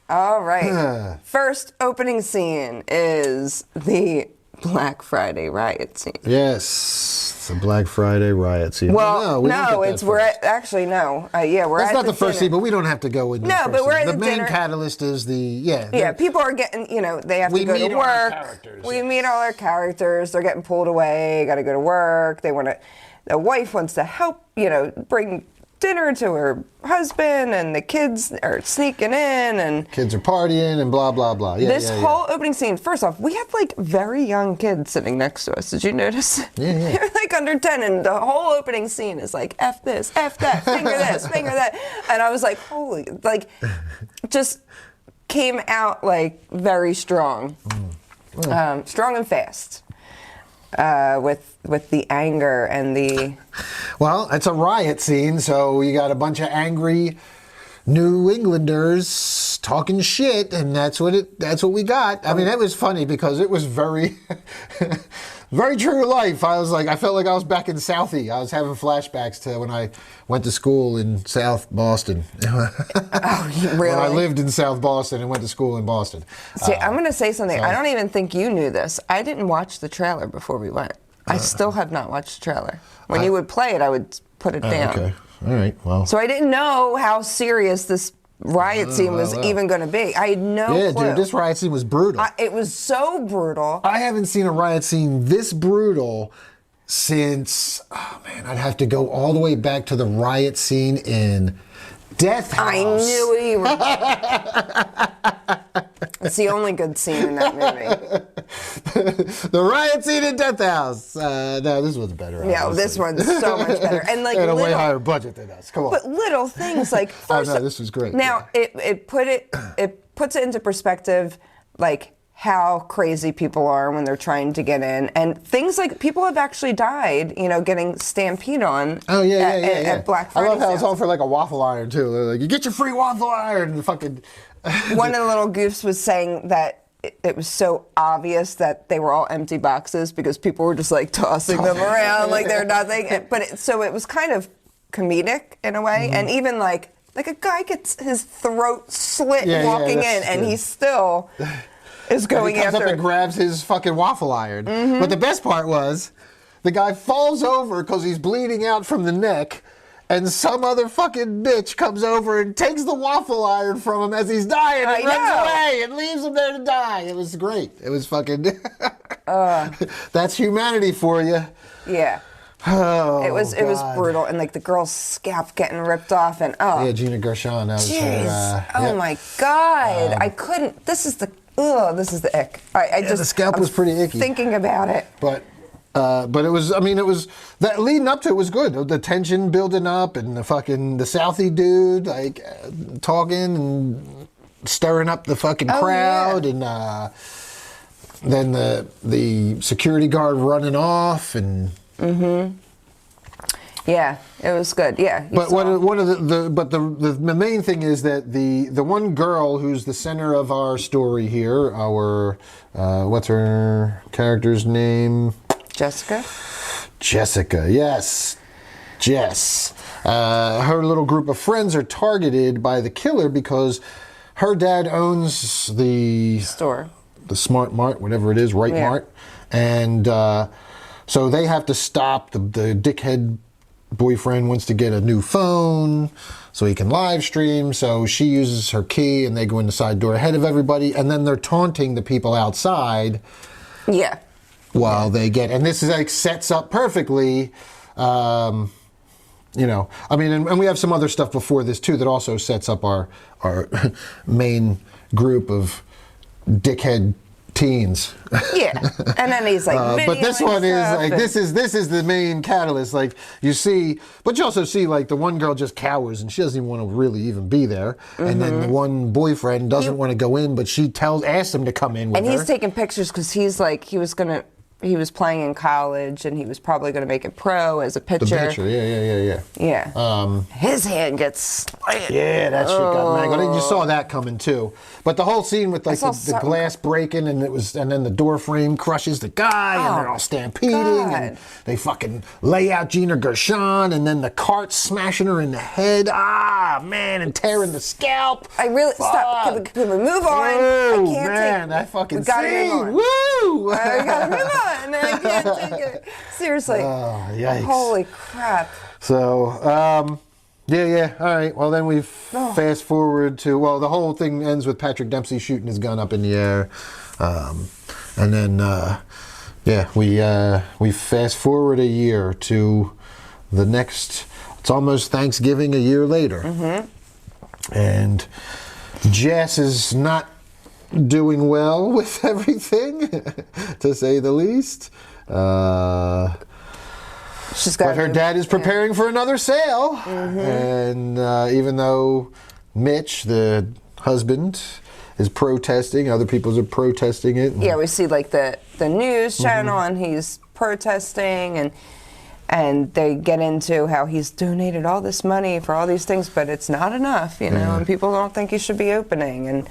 [SPEAKER 2] All right. First opening scene is the Black Friday riot scene.
[SPEAKER 1] Yes, it's a Black Friday riot scene.
[SPEAKER 2] Well,
[SPEAKER 1] we're
[SPEAKER 2] at
[SPEAKER 1] That's
[SPEAKER 2] That's
[SPEAKER 1] not the first scene, but we don't have to go into the first
[SPEAKER 2] but we're
[SPEAKER 1] scene.
[SPEAKER 2] at
[SPEAKER 1] The
[SPEAKER 2] the
[SPEAKER 1] main
[SPEAKER 2] dinner.
[SPEAKER 1] catalyst is
[SPEAKER 2] People are getting, they have to go to work. We meet all our characters. They're getting pulled away, got to go to work. The wife wants to help, bring dinner to her husband, and the kids are sneaking in, and
[SPEAKER 1] kids are partying and blah blah blah.
[SPEAKER 2] This whole opening scene, first off, we have very young kids sitting next to us. Did you notice?
[SPEAKER 1] Yeah.
[SPEAKER 2] They're under 10, and the whole opening scene is like F this, F that, finger this, finger that, and I was like, holy, just came out very strong, strong and fast. With the anger and the...
[SPEAKER 1] Well, it's a riot scene, so you got a bunch of angry New Englanders talking shit, and that's what we got. I mean, that was funny because it was very, very true to life. I felt like I was back in Southie. I was having flashbacks to when I went to school in South Boston.
[SPEAKER 2] Oh, really?
[SPEAKER 1] When I lived in South Boston and went to school in Boston.
[SPEAKER 2] See, I'm going to say something. I don't even think you knew this. I didn't watch the trailer before we went. I still have not watched the trailer. When you would play it, I would put it down.
[SPEAKER 1] Okay. All right. Well.
[SPEAKER 2] So I didn't know how serious this riot scene was even going to be. I had no clue.
[SPEAKER 1] Yeah, dude, this riot scene was brutal.
[SPEAKER 2] It was so brutal.
[SPEAKER 1] I haven't seen a riot scene this brutal since, I'd have to go all the way back to the riot scene in Death House.
[SPEAKER 2] I knew you were. It's the only good scene in that movie.
[SPEAKER 1] The riot scene in Death House. No, this one's better.
[SPEAKER 2] Yeah, this one's so much better, and
[SPEAKER 1] a way higher budget than us. Come on.
[SPEAKER 2] But little things first.
[SPEAKER 1] This was great.
[SPEAKER 2] Now it puts it into perspective, how crazy people are when they're trying to get in, and things people have actually died, getting stampede on.
[SPEAKER 1] Oh yeah,
[SPEAKER 2] at Black Friday.
[SPEAKER 1] I love how it's all for a waffle iron too. They're like, you get your free waffle iron, and fucking.
[SPEAKER 2] One of the little goofs was saying that it was so obvious that they were all empty boxes because people were just tossing them around like they're nothing. But it was kind of comedic in a way, and even like a guy gets his throat slit walking in, and he still is going
[SPEAKER 1] and he comes
[SPEAKER 2] after
[SPEAKER 1] up and grabs his fucking waffle iron. But the best part was, the guy falls over because he's bleeding out from the neck, and some other fucking bitch comes over and takes the waffle iron from him as he's dying and runs away and leaves him there to die. It was great. It was fucking... That's humanity for you.
[SPEAKER 2] Yeah.
[SPEAKER 1] Oh,
[SPEAKER 2] it was brutal, and like the girl's scalp getting ripped off, and
[SPEAKER 1] yeah, Gina Gershon. That was her.
[SPEAKER 2] My God, I couldn't. This is the ick. I just
[SPEAKER 1] the scalp was pretty icky.
[SPEAKER 2] Thinking about it,
[SPEAKER 1] but it was. I mean, it was that leading up to it was good. The tension building up, and the Southie dude like talking and stirring up the fucking crowd, and then the security guard running off and.
[SPEAKER 2] Yeah, it was good. Yeah,
[SPEAKER 1] but the main thing is that the one girl who's the center of our story here, our what's her character's name?
[SPEAKER 2] Jessica,
[SPEAKER 1] yes, Jess. Her little group of friends are targeted by the killer because her dad owns the
[SPEAKER 2] store,
[SPEAKER 1] the Smart Mart, whatever it is, Mart, and. So they have to stop. The dickhead boyfriend wants to get a new phone so he can live stream. So she uses her key and they go in the side door ahead of everybody. And then they're taunting the people outside.
[SPEAKER 2] Yeah.
[SPEAKER 1] While they get, and this is like sets up perfectly, I mean, and we have some other stuff before this too that also sets up our main group of dickhead teens.
[SPEAKER 2] Yeah, and then he's like,
[SPEAKER 1] but this one is like this is the main catalyst. Like you see, but you also see like the one girl just cowers and she doesn't even want to really even be there, and then the one boyfriend doesn't want to go in, but she asks him to come in with her.
[SPEAKER 2] And he's taking pictures because he's like he was playing in college and he was probably going to make it pro as a pitcher.
[SPEAKER 1] The pitcher, yeah.
[SPEAKER 2] Yeah. His hand gets slammed.
[SPEAKER 1] Yeah, that shit got mangled. You saw that coming too. But the whole scene with like the glass breaking and then the door frame crushes the guy and they're all stampeding and they fucking lay out Gina Gershon and then the cart smashing her in the head. And tearing the scalp.
[SPEAKER 2] I really stop. Can we move on?
[SPEAKER 1] Oh,
[SPEAKER 2] I can't
[SPEAKER 1] man,
[SPEAKER 2] take.
[SPEAKER 1] that fucking
[SPEAKER 2] scene.
[SPEAKER 1] Woo!
[SPEAKER 2] I gotta move on. I can't take it. Seriously.
[SPEAKER 1] Oh, yikes.
[SPEAKER 2] Holy crap.
[SPEAKER 1] So, yeah. All right. Well, then we fast forward to, the whole thing ends with Patrick Dempsey shooting his gun up in the air. And then, we fast forward a year to the next, it's almost Thanksgiving a year later. And Jess is not doing well with everything, to say the least. But her dad is preparing for another sale. And even though Mitch, the husband, is protesting, other people are protesting it.
[SPEAKER 2] Yeah, we see like the news channel and he's protesting and they get into how he's donated all this money for all these things, but it's not enough, and people don't think he should be opening. And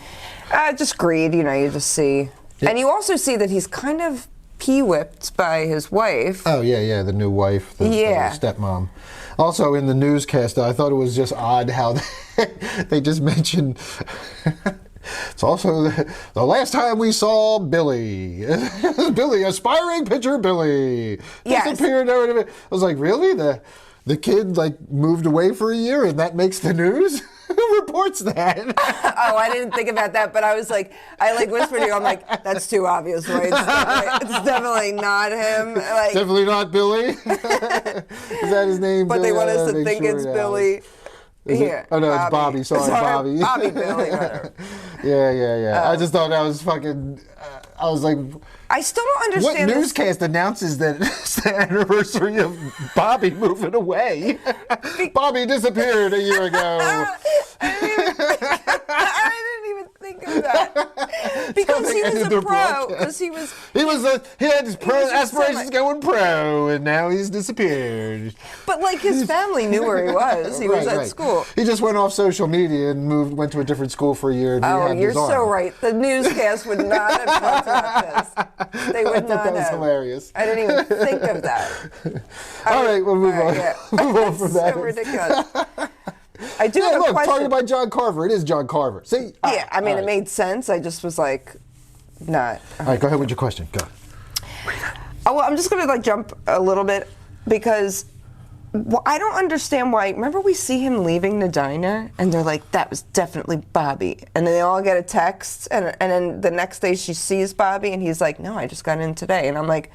[SPEAKER 2] just greed, you just see. Yeah. And you also see that he's kind of pee-whipped by his wife.
[SPEAKER 1] Oh, yeah, the new wife, the stepmom. Also, in the newscast, I thought it was just odd how they just mentioned... It's also the last time we saw Billy. Billy, aspiring pitcher Billy. Disappeared. I was like, really? The kid moved away for a year and that makes the news? Who reports that?
[SPEAKER 2] I didn't think about that, but I was like, whispered to you, I'm like, that's too obvious, right? It's definitely not him.
[SPEAKER 1] Definitely not Billy. Is that his name?
[SPEAKER 2] But
[SPEAKER 1] Billy?
[SPEAKER 2] they want us to think it's Billy.
[SPEAKER 1] Here, oh no, Bobby. It's Bobby. Sorry, Bobby.
[SPEAKER 2] Bobby Billy.
[SPEAKER 1] Yeah. I just thought that was fucking. I was like,
[SPEAKER 2] I still don't understand.
[SPEAKER 1] What newscast announces that it's the anniversary of Bobby moving away? Bobby disappeared a year ago.
[SPEAKER 2] I didn't even think of that. Because he was a pro. Because he had his pro aspirations going pro, and now he's disappeared. But his family knew where he was. He was at school.
[SPEAKER 1] He just went off social media and went to a different school for a year. And
[SPEAKER 2] you're so right. The newscast would not have talked about this. They would
[SPEAKER 1] I thought
[SPEAKER 2] not
[SPEAKER 1] that was
[SPEAKER 2] have.
[SPEAKER 1] hilarious.
[SPEAKER 2] I didn't even think of that.
[SPEAKER 1] All right, we'll move on.
[SPEAKER 2] Yeah.
[SPEAKER 1] Move on from that.
[SPEAKER 2] So ridiculous. I do
[SPEAKER 1] Yeah,
[SPEAKER 2] have a
[SPEAKER 1] look,
[SPEAKER 2] question.
[SPEAKER 1] targeted by John Carver. It is John Carver. See?
[SPEAKER 2] Yeah, I mean,
[SPEAKER 1] all
[SPEAKER 2] it made sense. I just was like, not.
[SPEAKER 1] All right, go ahead with your question. Go.
[SPEAKER 2] Oh, well, I'm just going to jump a little bit because I don't understand why. Remember we see him leaving the diner and they're like, that was definitely Bobby. And then they all get a text and then the next day she sees Bobby and he's like, no, I just got in today. And I'm like,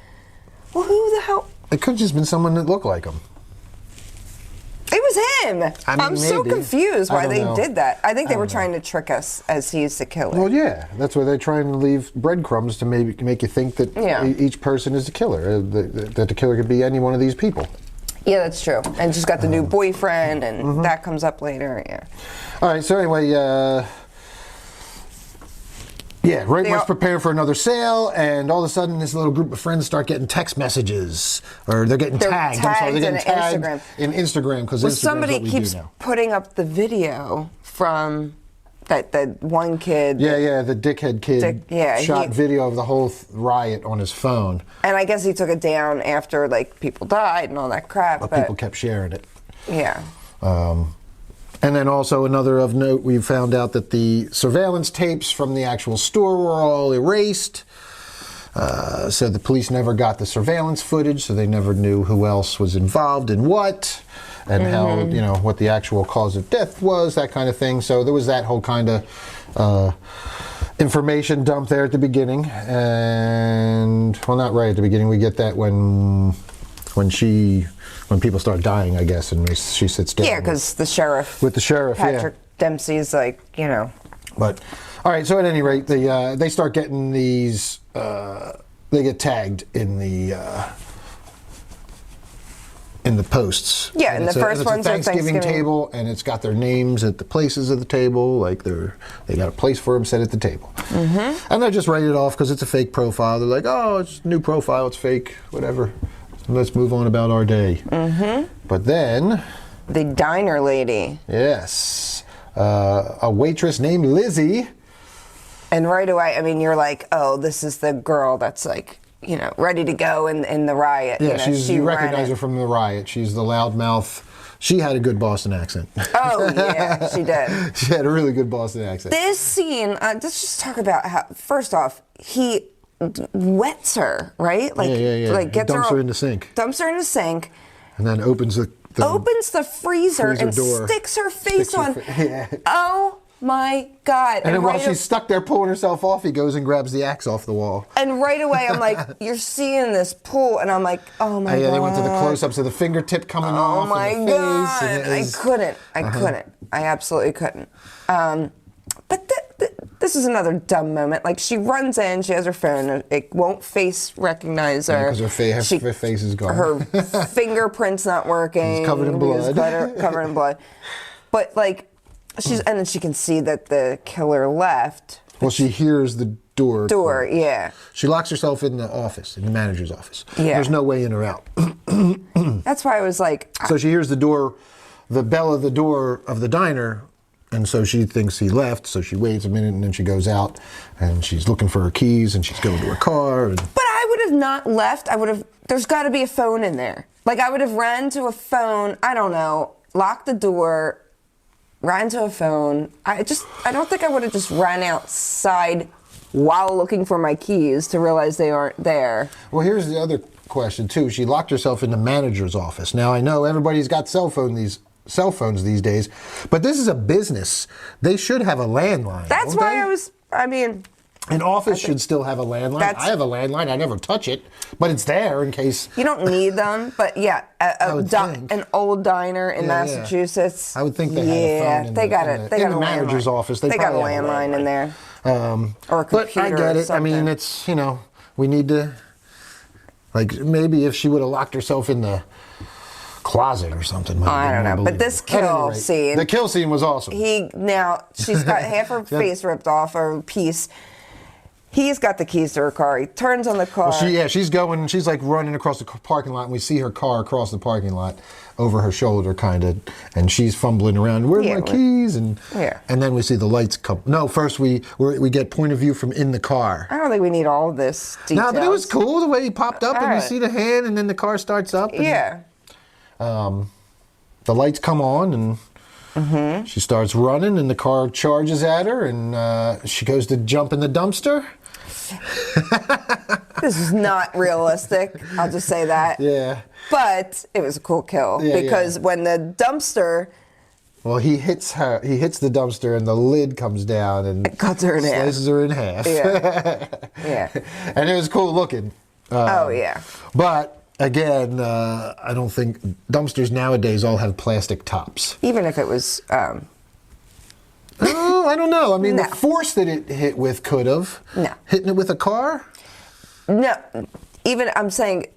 [SPEAKER 2] well, who the hell?
[SPEAKER 1] It could have just been someone that looked like him.
[SPEAKER 2] It was him.
[SPEAKER 1] I mean,
[SPEAKER 2] I'm so
[SPEAKER 1] maybe.
[SPEAKER 2] confused
[SPEAKER 1] I
[SPEAKER 2] why
[SPEAKER 1] don't
[SPEAKER 2] they
[SPEAKER 1] know.
[SPEAKER 2] did that. I think they were
[SPEAKER 1] don't know.
[SPEAKER 2] trying to trick us as he's the killer.
[SPEAKER 1] Well, yeah, that's why they're trying to leave breadcrumbs to maybe make you think that each person is the killer, that the killer could be any one of these people.
[SPEAKER 2] Yeah, that's true. And she's got the new boyfriend, and that comes up later. Yeah.
[SPEAKER 1] All right, so anyway, Raymond's preparing for another sale, and all of a sudden this little group of friends start getting text messages, or they're getting tagged. I'm sorry, they're getting tagged in Instagram because
[SPEAKER 2] somebody keeps putting up the video from that one kid.
[SPEAKER 1] Yeah, the dickhead kid shot video of the whole riot on his phone.
[SPEAKER 2] And I guess he took it down after people died and all that crap.
[SPEAKER 1] But people kept sharing it.
[SPEAKER 2] Yeah.
[SPEAKER 1] And then also another of note, we found out that the surveillance tapes from the actual store were all erased. So the police never got the surveillance footage, so they never knew who else was involved in what, and how, what the actual cause of death was, that kind of thing. So there was that whole kind of information dump there at the beginning. And, well, not right at the beginning. We get that when people start dying, I guess, and she sits down.
[SPEAKER 2] Yeah, because the sheriff.
[SPEAKER 1] With the sheriff,
[SPEAKER 2] Patrick Dempsey's
[SPEAKER 1] But, all right, so at any rate, they start getting these, they get tagged in the posts.
[SPEAKER 2] Yeah, and the first one's
[SPEAKER 1] a Thanksgiving table, and it's got their names at the places of the table, like they got a place for them set at the table. Mm-hmm. And they're just write it off because it's a fake profile. They're like, oh, it's a new profile, it's fake, whatever. Let's move on about our day. Mm-hmm. But then...
[SPEAKER 2] the diner lady.
[SPEAKER 1] Yes. A waitress named Lizzie.
[SPEAKER 2] And right away, I mean, you're like, oh, this is the girl that's ready to go in the riot.
[SPEAKER 1] Yeah, you recognize her from the riot. She's the loudmouth. She had a good Boston accent.
[SPEAKER 2] Oh, yeah, she did.
[SPEAKER 1] She had a really good Boston accent.
[SPEAKER 2] This scene, let's just talk about how, first off, he wets her, right?
[SPEAKER 1] Dumps her in the sink.
[SPEAKER 2] Dumps her in the sink.
[SPEAKER 1] And then opens the
[SPEAKER 2] freezer and
[SPEAKER 1] door.
[SPEAKER 2] sticks her face on.
[SPEAKER 1] Yeah.
[SPEAKER 2] Oh my God.
[SPEAKER 1] And then while she's stuck there pulling herself off, he goes and grabs the axe off the wall.
[SPEAKER 2] And right away, I'm like, you're seeing this pull, and I'm like, oh my God.
[SPEAKER 1] Yeah, they went to the close-ups of the fingertip coming off.
[SPEAKER 2] Oh my
[SPEAKER 1] and the
[SPEAKER 2] God.
[SPEAKER 1] face,
[SPEAKER 2] I couldn't. I absolutely couldn't. But this is another dumb moment. She runs in, she has her phone, it won't face recognize her.
[SPEAKER 1] Because her face is gone.
[SPEAKER 2] Her fingerprint's not working.
[SPEAKER 1] It's covered in blood.
[SPEAKER 2] Covered in blood. But and then she can see that the killer left.
[SPEAKER 1] Well, she hears the door.
[SPEAKER 2] Yeah.
[SPEAKER 1] She locks herself in the office, in the manager's office.
[SPEAKER 2] Yeah.
[SPEAKER 1] There's no way in or out.
[SPEAKER 2] That's why I was like...
[SPEAKER 1] So she hears the bell of the door of the diner, and so she thinks he left, so she waits a minute, and then she goes out, and she's looking for her keys, and she's going to her car. But
[SPEAKER 2] I would have not left. There's got to be a phone in there. I would have ran to a phone, I don't know, locked the door, ran to a phone. I don't think I would have just ran outside while looking for my keys to realize they aren't there.
[SPEAKER 1] Well, here's the other question, too. She locked herself in the manager's office. Now, I know everybody's got cell phones these days, but this is a business. They should have a landline.
[SPEAKER 2] That's why
[SPEAKER 1] an office should still have a landline. I have a landline. I never touch it, but it's there in case.
[SPEAKER 2] You don't need them, but yeah, an old diner in Massachusetts.
[SPEAKER 1] I would think they had a phone
[SPEAKER 2] they got
[SPEAKER 1] the manager's office.
[SPEAKER 2] They got a landline in there. Or a computer.
[SPEAKER 1] But I get it. I mean, it's, we need to, maybe if she would have locked herself in the closet or something.
[SPEAKER 2] I don't know. But this kill scene.
[SPEAKER 1] The kill scene was awesome.
[SPEAKER 2] She's got half her face ripped off, or a piece. He's got the keys to her car. He turns on the car.
[SPEAKER 1] Well, she's like running across the parking lot, and we see her car across the parking lot over her shoulder, kind of, and she's fumbling around. Where are my keys? And then we see the lights come. No, first we get point of view from in the car.
[SPEAKER 2] I don't think we need all of this details.
[SPEAKER 1] No, but it was cool the way he popped up, and we see the hand, and then the car starts up. And, the lights come on, and she starts running, and the car charges at her, and she goes to jump in the dumpster.
[SPEAKER 2] This is not realistic. I'll just say that.
[SPEAKER 1] Yeah.
[SPEAKER 2] But it was a cool kill because when the dumpster.
[SPEAKER 1] Well, he hits the dumpster, and the lid comes down and
[SPEAKER 2] it cuts her in half.
[SPEAKER 1] Slices her in half.
[SPEAKER 2] Yeah.
[SPEAKER 1] And it was cool looking. But again, I don't think dumpsters nowadays all have plastic tops.
[SPEAKER 2] Even if it was.
[SPEAKER 1] Oh, I don't know. I mean, the force that it hit with could have.
[SPEAKER 2] No.
[SPEAKER 1] Hitting it with a car?
[SPEAKER 2] No. Even, I'm saying...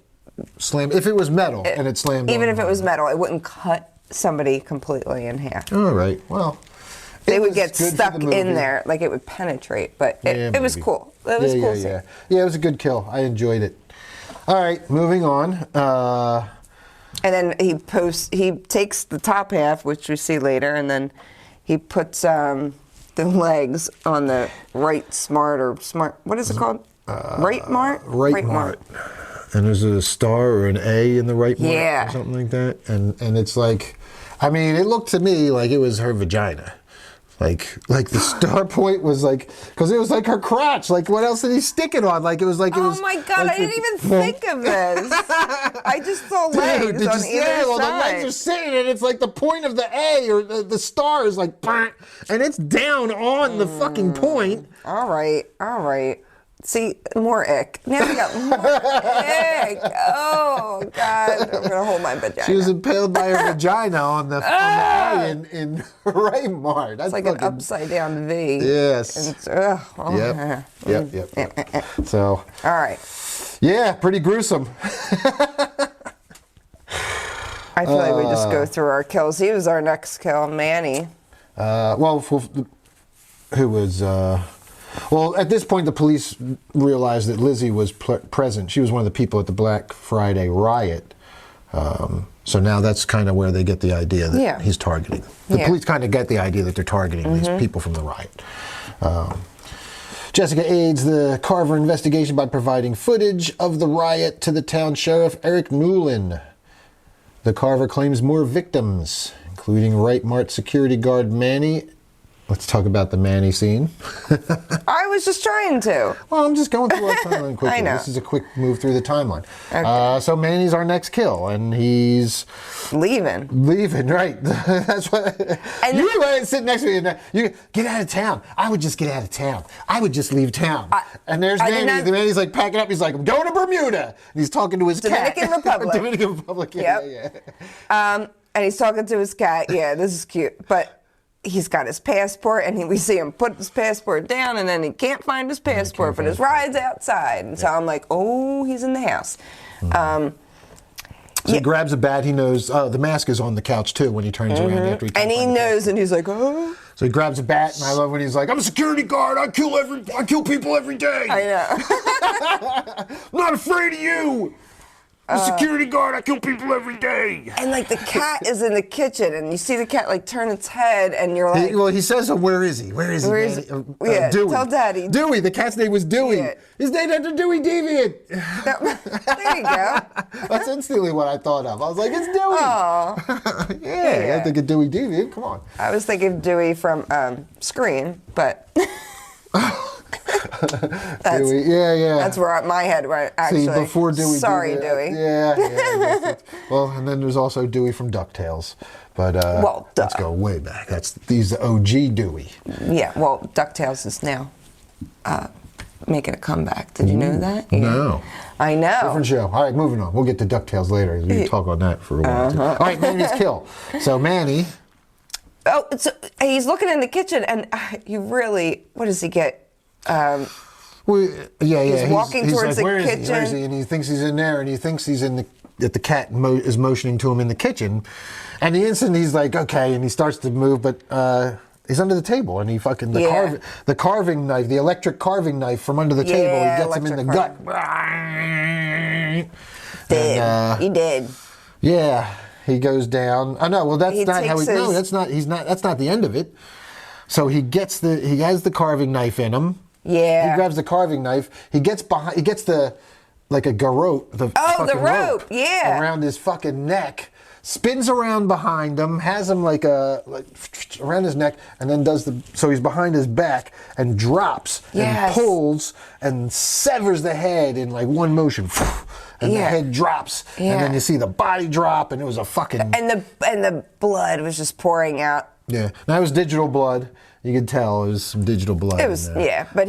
[SPEAKER 1] Slam. If it was metal and it slammed
[SPEAKER 2] even if it was metal, it wouldn't cut somebody completely in half.
[SPEAKER 1] All right. Well...
[SPEAKER 2] They would get stuck in there. Like, it would penetrate. But it was cool. It was cool.
[SPEAKER 1] Yeah, it was a good kill. I enjoyed it. All right, moving on.
[SPEAKER 2] And then he takes the top half, which we see later, and then... He puts the legs on the right smart. What is it called? Right mart?
[SPEAKER 1] Right mart. And there's a star or an A in the right mart or something like that. And it's like, I mean, it looked to me like it was her vagina. Like the star point was like, because it was like her crotch. Like, what else did he stick it on? Like, it was like it was.
[SPEAKER 2] Oh my God! I didn't even think of this. I just saw legs on either side.
[SPEAKER 1] Well, the legs are sitting, and it's like the point of the A or the star is like, and it's down on the fucking point.
[SPEAKER 2] All right. See, more ick. Now we got more ick. Oh, God. I'm going to hold my vagina.
[SPEAKER 1] She was impaled by her vagina on the A in right mart.
[SPEAKER 2] It's like an upside down V.
[SPEAKER 1] Yes.
[SPEAKER 2] And
[SPEAKER 1] Yep. So.
[SPEAKER 2] All right.
[SPEAKER 1] Yeah, pretty gruesome.
[SPEAKER 2] I feel like we just go through our kills. He was our next kill, Manny.
[SPEAKER 1] Who was... Well, at this point, the police realized that Lizzie was present. She was one of the people at the Black Friday riot. So now that's kind of where they get the idea that he's targeting. The police kind of get the idea that they're targeting these people from the riot. Jessica aids the Carver investigation by providing footage of the riot to the town sheriff, Eric Newlin. The Carver claims more victims, including Right Mart security guard Manny. Let's talk about the Manny scene.
[SPEAKER 2] I was just trying to.
[SPEAKER 1] Well, I'm just going through our timeline quickly.
[SPEAKER 2] I know.
[SPEAKER 1] This is a quick move through the timeline.
[SPEAKER 2] Okay.
[SPEAKER 1] So Manny's our next kill, and he's...
[SPEAKER 2] Leaving,
[SPEAKER 1] right. That's what... And you were sitting next to me, and you get out of town. I would just get out of town. I would just leave town. And there's Manny. The Manny's like packing up. He's like, I'm going to Bermuda. And he's talking to his
[SPEAKER 2] Dominican
[SPEAKER 1] cat.
[SPEAKER 2] Republic.
[SPEAKER 1] Dominican Republic, yeah.
[SPEAKER 2] And he's talking to his cat. Yeah, this is cute. But... He's got his passport, and we see him put his passport down, and then he can't find his passport, but his ride's outside. And so I'm like, oh, he's in the house.
[SPEAKER 1] So he grabs a bat. He knows the mask is on the couch, too, when he turns around after he
[SPEAKER 2] and he knows, and he's like, oh.
[SPEAKER 1] So he grabs a bat, and I love when he's like, I'm a security guard. I kill people every day.
[SPEAKER 2] I know.
[SPEAKER 1] I'm not afraid of you. I'm a security guard, I kill people every day.
[SPEAKER 2] And like the cat is in the kitchen, and you see the cat like turn its head, and you're like,
[SPEAKER 1] he says, where is he? Where is he? Dewey.
[SPEAKER 2] Tell Daddy.
[SPEAKER 1] Dewey. The cat's name was Dewey.
[SPEAKER 2] Yeah.
[SPEAKER 1] His name after Dewey Deviant.
[SPEAKER 2] There you go.
[SPEAKER 1] That's instantly what I thought of. I was like, it's Dewey.
[SPEAKER 2] Oh.
[SPEAKER 1] Yeah, I think of Dewey Deviant. Come on.
[SPEAKER 2] I was thinking of Dewey from Scream, but.
[SPEAKER 1] Dewey, yeah.
[SPEAKER 2] That's where my head went, actually.
[SPEAKER 1] See, before Dewey.
[SPEAKER 2] Sorry, Dewey.
[SPEAKER 1] Yeah. Well, and then there's also Dewey from DuckTales. But let's go way back. He's the OG Dewey.
[SPEAKER 2] Yeah, well, DuckTales is now making a comeback. Did you know that? Yeah.
[SPEAKER 1] No.
[SPEAKER 2] I know.
[SPEAKER 1] Different show. All right, moving on. We'll get to DuckTales later. We can talk on that for a while, too. All right, Manny's kill. So Manny...
[SPEAKER 2] Oh, so he's looking in the kitchen, and he really... What does he get?
[SPEAKER 1] He's
[SPEAKER 2] walking towards
[SPEAKER 1] like,
[SPEAKER 2] the kitchen.
[SPEAKER 1] Where is he? And he thinks he's in there, and he thinks he's in that the cat is motioning to him in the kitchen. And the instant he's like, okay, and he starts to move, but He's under the table, and he fucking
[SPEAKER 2] Yeah.
[SPEAKER 1] the carving knife, the electric carving knife from under the table. He gets him in the gut.
[SPEAKER 2] He did.
[SPEAKER 1] Yeah, he goes down. Oh no, well that's
[SPEAKER 2] He
[SPEAKER 1] not how he.
[SPEAKER 2] takes
[SPEAKER 1] No,
[SPEAKER 2] his-
[SPEAKER 1] that's not. He's not. That's not the end of it. So he has the carving knife in him.
[SPEAKER 2] Yeah.
[SPEAKER 1] He grabs the carving knife. He gets behind. He gets like a garrote. The fucking
[SPEAKER 2] rope, yeah.
[SPEAKER 1] around his fucking neck. Spins around behind him, has him like around his neck, and then so he's behind his back and drops and pulls and severs the head in like one motion, and the head drops, and then you see the body drop, and it was a fucking
[SPEAKER 2] And the blood was just pouring out.
[SPEAKER 1] yeah. Now it was digital blood. You could tell it was some digital blood.
[SPEAKER 2] It was
[SPEAKER 1] but
[SPEAKER 2] but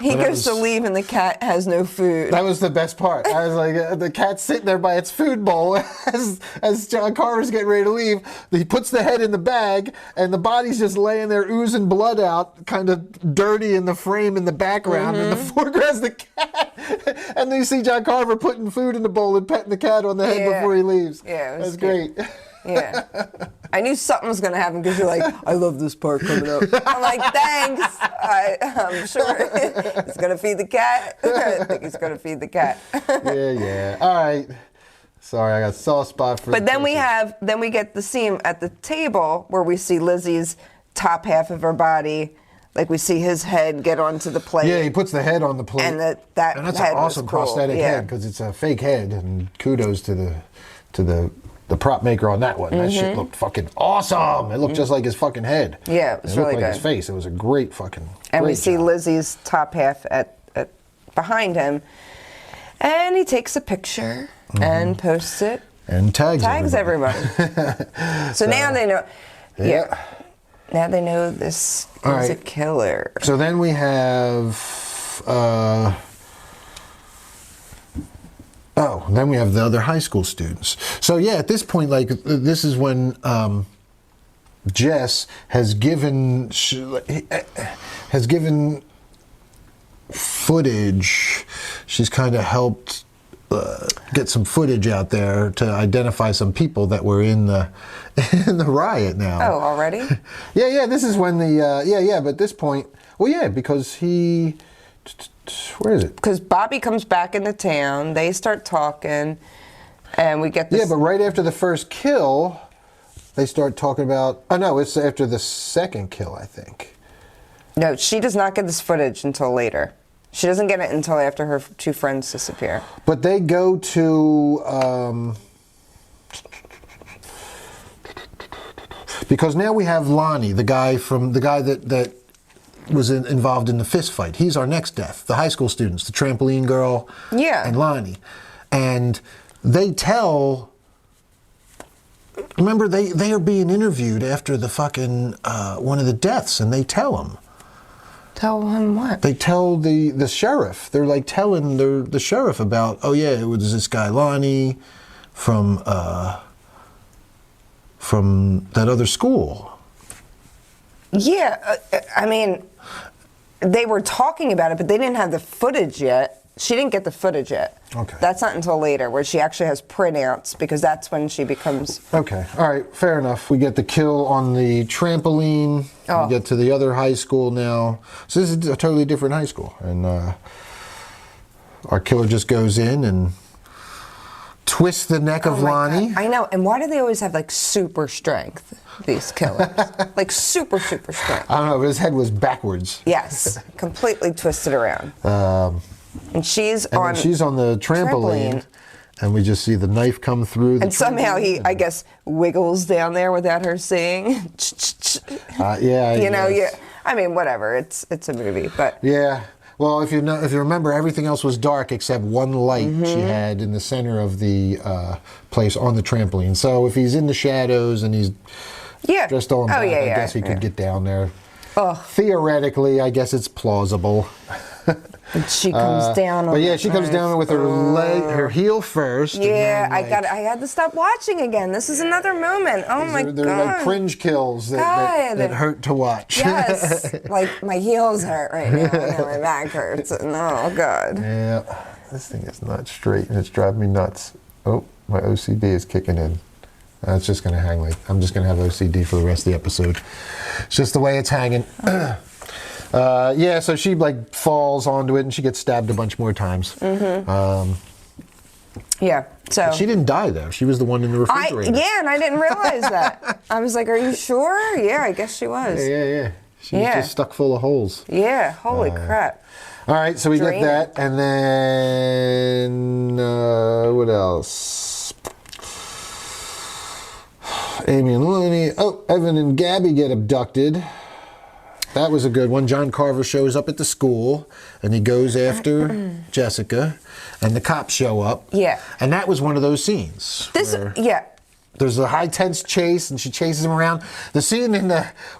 [SPEAKER 2] he goes to leave and the cat has no food.
[SPEAKER 1] That was the best part. I was like, the cat's sitting there by its food bowl as John Carver's getting ready to leave. He puts the head in the bag, and the body's just laying there oozing blood out, kind of dirty in the frame in the background. And the foreground's the cat. And then you see John Carver putting food in the bowl and petting the cat on the head before he leaves.
[SPEAKER 2] Yeah, it was
[SPEAKER 1] That's great.
[SPEAKER 2] Yeah. I knew something was going to happen because you're like, I love this part coming up. I'm like, thanks. I'm sure he's going to feed the cat. I think he's going to feed the cat.
[SPEAKER 1] Yeah. All right. Sorry, I got a soft spot for.
[SPEAKER 2] But then we get the scene at the table where we see Lizzie's top half of her body. Like we see his head get onto the plate.
[SPEAKER 1] Yeah, he puts the head on the plate.
[SPEAKER 2] And that's
[SPEAKER 1] an
[SPEAKER 2] head
[SPEAKER 1] awesome
[SPEAKER 2] was cool.
[SPEAKER 1] prosthetic head because it's a fake head. And kudos to the prop maker on that one. That shit looked fucking awesome. It looked just like his fucking head.
[SPEAKER 2] Yeah, it was
[SPEAKER 1] looked
[SPEAKER 2] really
[SPEAKER 1] like
[SPEAKER 2] good.
[SPEAKER 1] his face. It was a great fucking.
[SPEAKER 2] And we
[SPEAKER 1] great
[SPEAKER 2] see
[SPEAKER 1] job.
[SPEAKER 2] Lizzie's top half at behind him, and he takes a picture and posts it.
[SPEAKER 1] And tags
[SPEAKER 2] everybody. So now they know.
[SPEAKER 1] Yeah.
[SPEAKER 2] Now they know this is a killer.
[SPEAKER 1] So then we have. Then we have the other high school students. So yeah, at this point, like this is when Jess has given footage. She's kind of helped get some footage out there to identify some people that were in the riot now.
[SPEAKER 2] Oh, already?
[SPEAKER 1] Yeah. This is when the But at this point, well, yeah, because he. Where is it?
[SPEAKER 2] Because Bobby comes back into town. They start talking, and we get this.
[SPEAKER 1] Yeah, but right after the first kill, they start talking about. Oh no, it's after the second kill, I think.
[SPEAKER 2] No, she does not get this footage until later. She doesn't get it until after her two friends disappear.
[SPEAKER 1] But they go to. Because now we have Lonnie, the guy that was involved in the fist fight. He's our next death. The high school students, the trampoline girl, and Lonnie, and they tell. Remember, they are being interviewed after the fucking one of the deaths, and they tell him.
[SPEAKER 2] Tell him what?
[SPEAKER 1] They tell the sheriff. They're like telling the sheriff about. Oh yeah, it was this guy Lonnie from that other school.
[SPEAKER 2] Yeah, I mean, they were talking about it, but they didn't have the footage yet. She didn't get the footage yet.
[SPEAKER 1] Okay.
[SPEAKER 2] That's not until later, where she actually has printouts, because that's when she becomes...
[SPEAKER 1] Okay, all right, fair enough. We get the kill on the trampoline.
[SPEAKER 2] Oh.
[SPEAKER 1] We get to the other high school now. So this is a totally different high school. And our killer just goes in and twists the neck of Lonnie.
[SPEAKER 2] God. I know, and why do they always have, like, super strength, these killers? Like, super strength.
[SPEAKER 1] I don't know, but his head was backwards.
[SPEAKER 2] Yes, completely twisted around. And she's on
[SPEAKER 1] the trampoline, and we just see the knife come through.
[SPEAKER 2] And somehow he, I guess, wiggles down there without her seeing.
[SPEAKER 1] Yeah.
[SPEAKER 2] You know, yeah. I mean, whatever. It's a movie, but
[SPEAKER 1] yeah. Well, if you remember, everything else was dark except one light she had in the center of the place on the trampoline. So if he's in the shadows and he's dressed all in black, I guess he could get down there.
[SPEAKER 2] Oh.
[SPEAKER 1] Theoretically, I guess it's plausible.
[SPEAKER 2] And she comes down.
[SPEAKER 1] But yeah, she comes down with her leg, her heel first.
[SPEAKER 2] Yeah,
[SPEAKER 1] and then,
[SPEAKER 2] I had to stop watching again. This is another moment. Oh my God.
[SPEAKER 1] They're like cringe kills that hurt to watch.
[SPEAKER 2] Yes, like my heels hurt right now. And my back hurts. And, oh God.
[SPEAKER 1] Yeah, this thing is not straight and it's driving me nuts. Oh, my OCD is kicking in. It's just going to hang like, I'm just going to have OCD for the rest of the episode. It's just the way it's hanging. Yeah, so she like falls onto it and she gets stabbed a bunch more times.
[SPEAKER 2] Yeah, so.
[SPEAKER 1] She didn't die though. She was the one in the refrigerator.
[SPEAKER 2] Yeah, and I didn't realize that. I was like, are you sure? Yeah, I guess she was.
[SPEAKER 1] Yeah. She was just stuck full of holes.
[SPEAKER 2] Yeah, holy crap.
[SPEAKER 1] All right, so we
[SPEAKER 2] Draining.
[SPEAKER 1] get that. And then, what else? Amy and Lenny. Oh, Evan and Gabby get abducted. That was a good one. John Carver shows up at the school, and he goes after Jessica, and the cops show up.
[SPEAKER 2] Yeah.
[SPEAKER 1] And that was one of those scenes. There's a high tense chase, and she chases him around. The scene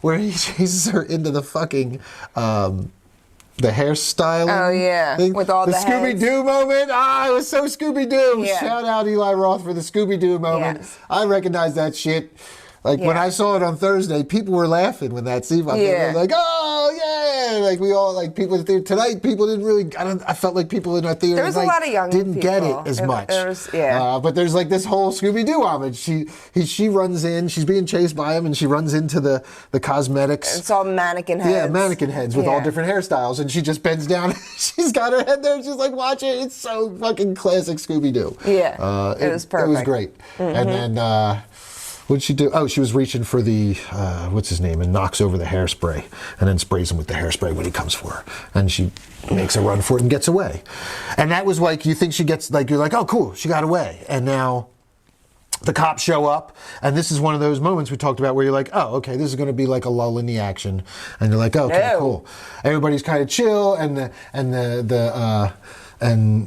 [SPEAKER 1] where he chases her into the fucking the hairstyling.
[SPEAKER 2] Oh yeah,
[SPEAKER 1] thing.
[SPEAKER 2] with all the
[SPEAKER 1] Scooby Doo moment. It was so Scooby Doo.
[SPEAKER 2] Yeah.
[SPEAKER 1] Shout out Eli Roth for the Scooby Doo moment.
[SPEAKER 2] Yes.
[SPEAKER 1] I recognize that shit. Like when I saw it on Thursday, people were laughing when that scene popped up. They were like, "Oh yeah!" Like we all like people tonight. People didn't really. I felt like people in our theater.
[SPEAKER 2] There was a lot of young
[SPEAKER 1] didn't
[SPEAKER 2] people.
[SPEAKER 1] get it as much. But there's like this whole Scooby Doo homage. She runs in. She's being chased by him, and she runs into the cosmetics.
[SPEAKER 2] It's all mannequin heads.
[SPEAKER 1] Yeah, mannequin heads with all different hairstyles, and she just bends down. She's got her head there. And she's like, "Watch it." It's so fucking classic Scooby Doo.
[SPEAKER 2] Yeah, it was perfect.
[SPEAKER 1] It was great. And then. What did she do? Oh, she was reaching for the, what's his name, and knocks over the hairspray, and then sprays him with the hairspray when he comes for her. And she makes a run for it and gets away. And that was like, you think she gets, like, you're like, oh, cool, she got away. And now the cops show up, and this is one of those moments we talked about where you're like, oh, okay, this is going to be like a lull in the action. And you're like, okay, cool. Everybody's kind of chill, and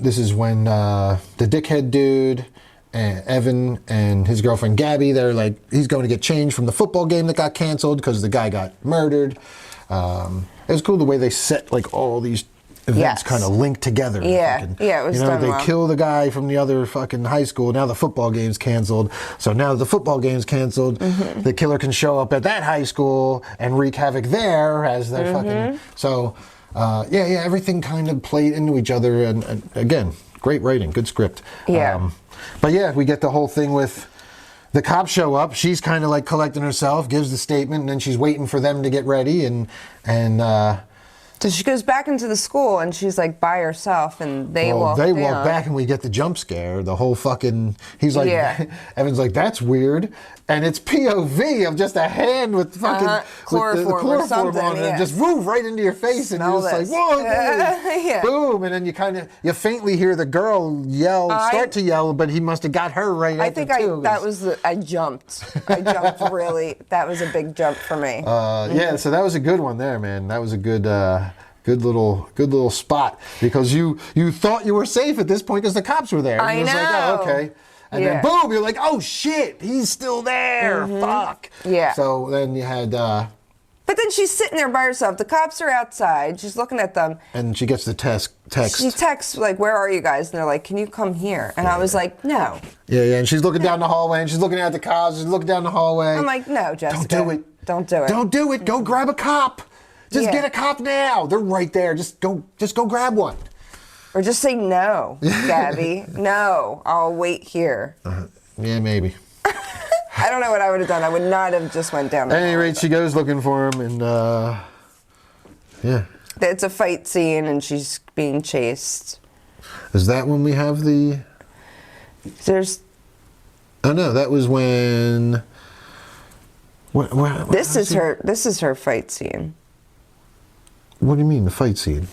[SPEAKER 1] this is when the dickhead dude, Evan and his girlfriend Gabby, they're like, he's going to get changed from the football game that got canceled because the guy got murdered. It was cool the way they set like all these events kind of linked together.
[SPEAKER 2] Yeah, it was done
[SPEAKER 1] they
[SPEAKER 2] well.
[SPEAKER 1] kill the guy from the other fucking high school. Now the football game's canceled. So now the football game's canceled. The killer can show up at that high school and wreak havoc there as their fucking. So everything kind of played into each other, and again, great writing, good script.
[SPEAKER 2] Yeah.
[SPEAKER 1] But yeah, we get the whole thing with the cops show up. She's kind of like collecting herself, gives the statement, and then she's waiting for them to get ready.
[SPEAKER 2] So she goes back into the school, and she's like by herself, and they walk
[SPEAKER 1] back, and we get the jump scare. The whole fucking, he's like, Evan's like, that's weird. And it's POV of just a hand with fucking
[SPEAKER 2] chloroform or something,
[SPEAKER 1] on it, and just move right into your face, and you're just like, whoa, boom, and then you faintly hear the girl start to yell, but he must have got her right. I
[SPEAKER 2] jumped. I jumped really. That was a big jump for me.
[SPEAKER 1] Yeah, so that was a good one there, man. That was a good little spot, because you thought you were safe at this point because the cops were there.
[SPEAKER 2] I know.
[SPEAKER 1] Like, oh, okay. And then boom, you're like, oh shit, he's still there. Fuck.
[SPEAKER 2] Yeah.
[SPEAKER 1] So then you had.
[SPEAKER 2] But then she's sitting there by herself. The cops are outside. She's looking at them.
[SPEAKER 1] And she gets the text.
[SPEAKER 2] She texts like, "Where are you guys?" And they're like, "Can you come here?" And I was like, "No."
[SPEAKER 1] Yeah. And she's looking down the hallway, and she's looking at the cops. She's looking down the hallway.
[SPEAKER 2] I'm like, "No, Jessica.
[SPEAKER 1] Don't do it.
[SPEAKER 2] Don't do it.
[SPEAKER 1] Don't do it. Go grab a cop. Just get a cop now. They're right there. Just go grab one.
[SPEAKER 2] Or just say no, Gabby. No, I'll wait here.
[SPEAKER 1] Yeah, maybe.
[SPEAKER 2] I don't know what I would have done. I would not have just went down.
[SPEAKER 1] At any rate, she goes looking for him, and
[SPEAKER 2] it's a fight scene, and she's being chased.
[SPEAKER 1] Is that when we have the?
[SPEAKER 2] There's.
[SPEAKER 1] Oh no, that was when.
[SPEAKER 2] This is her fight scene.
[SPEAKER 1] What do you mean, the fight scene?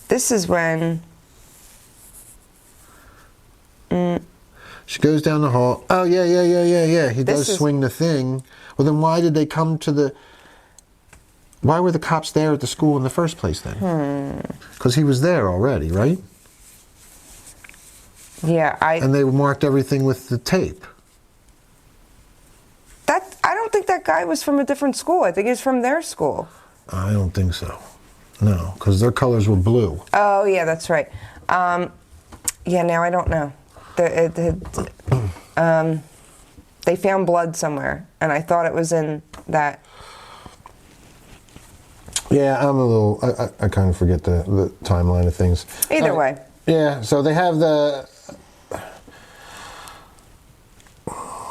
[SPEAKER 2] This is when.
[SPEAKER 1] She goes down the hall. Oh, yeah. He does swing the thing. Well, then why did they come to the... Why were the cops there at the school in the first place then? Because he was there already, right?
[SPEAKER 2] Yeah,
[SPEAKER 1] And they marked everything with the tape.
[SPEAKER 2] I don't think that guy was from a different school. I think he's from their school.
[SPEAKER 1] I don't think so. No, because their colors were blue.
[SPEAKER 2] Oh, yeah, that's right. Now I don't know. They found blood somewhere, and I thought it was in that.
[SPEAKER 1] Yeah, I'm a little. I kind of forget the timeline of things.
[SPEAKER 2] Either way.
[SPEAKER 1] Yeah, so they have the.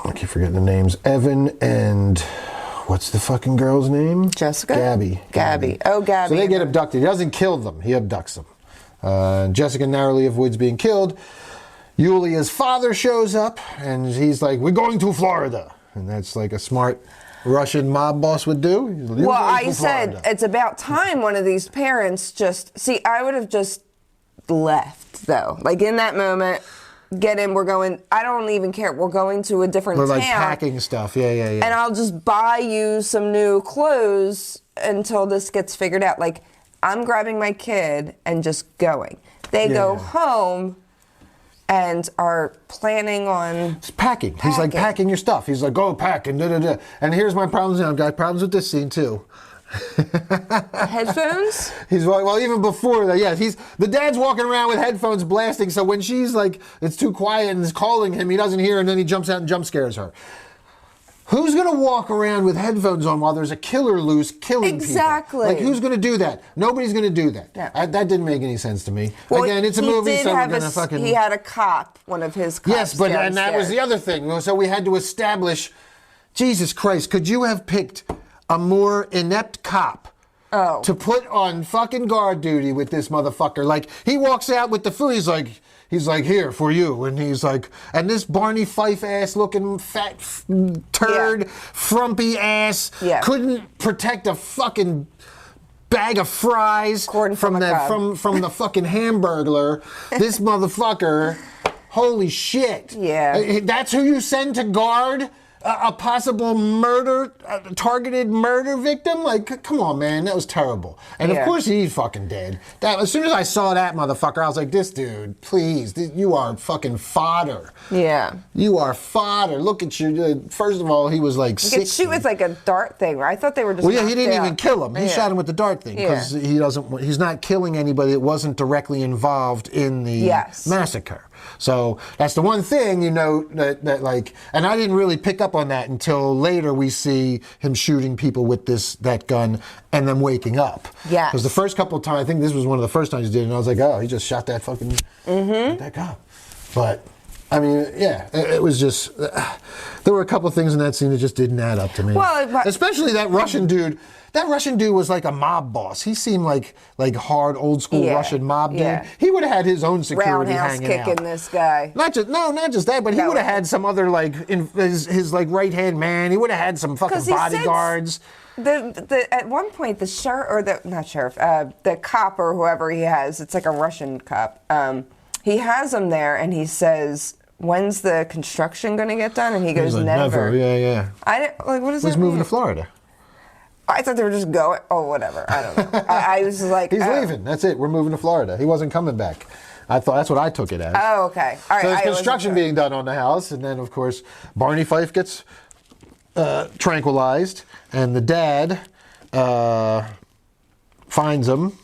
[SPEAKER 1] I can't keep forgetting the names. Evan and what's the fucking girl's name?
[SPEAKER 2] Jessica?
[SPEAKER 1] Gabby.
[SPEAKER 2] Oh, Gabby.
[SPEAKER 1] So they get abducted. He doesn't kill them. He abducts them. Jessica narrowly avoids being killed. Yulia's father shows up, and he's like, we're going to Florida. And that's like a smart Russian mob boss would do.
[SPEAKER 2] Well, I said, it's about time one of these parents just... See, I would have just left, though. Like, in that moment, get in, we're going... I don't even care. We're going to a different town.
[SPEAKER 1] We're like packing stuff. Yeah.
[SPEAKER 2] And I'll just buy you some new clothes until this gets figured out. Like, I'm grabbing my kid and just going. They go home and are planning on...
[SPEAKER 1] It's packing. He's like, packing your stuff. He's like, go pack and da-da-da. And here's my problems now. I've got problems with this scene, too.
[SPEAKER 2] Headphones?
[SPEAKER 1] He's well, even before that, yeah. The dad's walking around with headphones blasting, so when she's like, it's too quiet and is calling him, he doesn't hear, and then he jumps out and jump scares her. Who's going to walk around with headphones on while there's a killer loose killing people?
[SPEAKER 2] Exactly.
[SPEAKER 1] Like, who's going to do that? Nobody's going to do that.
[SPEAKER 2] No.
[SPEAKER 1] That didn't make any sense to me.
[SPEAKER 2] Well,
[SPEAKER 1] again, it's a movie, so we're going to fucking...
[SPEAKER 2] He had a cop, one of his cops.
[SPEAKER 1] Yes, but and that was the other thing. So we had to establish, Jesus Christ, could you have picked a more inept cop to put on fucking guard duty with this motherfucker? Like, he walks out with the food, he's like, here, for you. And he's like, and this Barney Fife ass looking fat turd, frumpy ass, couldn't protect a fucking bag of fries from the fucking Hamburglar. This motherfucker, holy shit.
[SPEAKER 2] Yeah.
[SPEAKER 1] That's who you send to guard a possible targeted murder victim? Like, come on, man, that was terrible. And of course he's fucking dead. As soon as I saw that motherfucker, I was like, this dude, please, you are fucking fodder.
[SPEAKER 2] Yeah.
[SPEAKER 1] You are fodder. Look at you. First of all, he was like 60.
[SPEAKER 2] You could shoot with like a dart thing. I thought they were just...
[SPEAKER 1] Well, yeah, he didn't even kill him. He shot him with the dart thing because he's not killing anybody that wasn't directly involved in the massacre. So that's the one thing, that like, and I didn't really pick up on that until later we see him shooting people with that gun and then waking up. Yeah. Because the first couple of times, I think this was one of the first times he did it, and I was like, oh, he just shot that fucking, that cop. But, I mean, yeah, it was just, there were a couple of things in that scene that just didn't add up to me. Well, especially that Russian dude. That Russian dude was like a mob boss. He seemed like hard, old school Russian mob dude. He would have had his own security hanging out.
[SPEAKER 2] Kicking this guy.
[SPEAKER 1] Not just that, but he would have had some other his right hand man. He would have had some fucking bodyguards.
[SPEAKER 2] At one point, the sheriff or the cop or whoever he has, it's like a Russian cop. He has him there, and he says, "When's the construction going to get done?" And he goes,
[SPEAKER 1] like,
[SPEAKER 2] "Never."
[SPEAKER 1] Yeah.
[SPEAKER 2] I didn't like. What does that mean?
[SPEAKER 1] He's moving to Florida.
[SPEAKER 2] I thought they were just going. Oh, whatever. I don't know. I was like,
[SPEAKER 1] he's leaving. That's it. We're moving to Florida. He wasn't coming back. I thought that's what I took it as.
[SPEAKER 2] Oh, okay. All right.
[SPEAKER 1] So there's construction being done on the house, and then of course Barney Fife gets tranquilized, and the dad finds him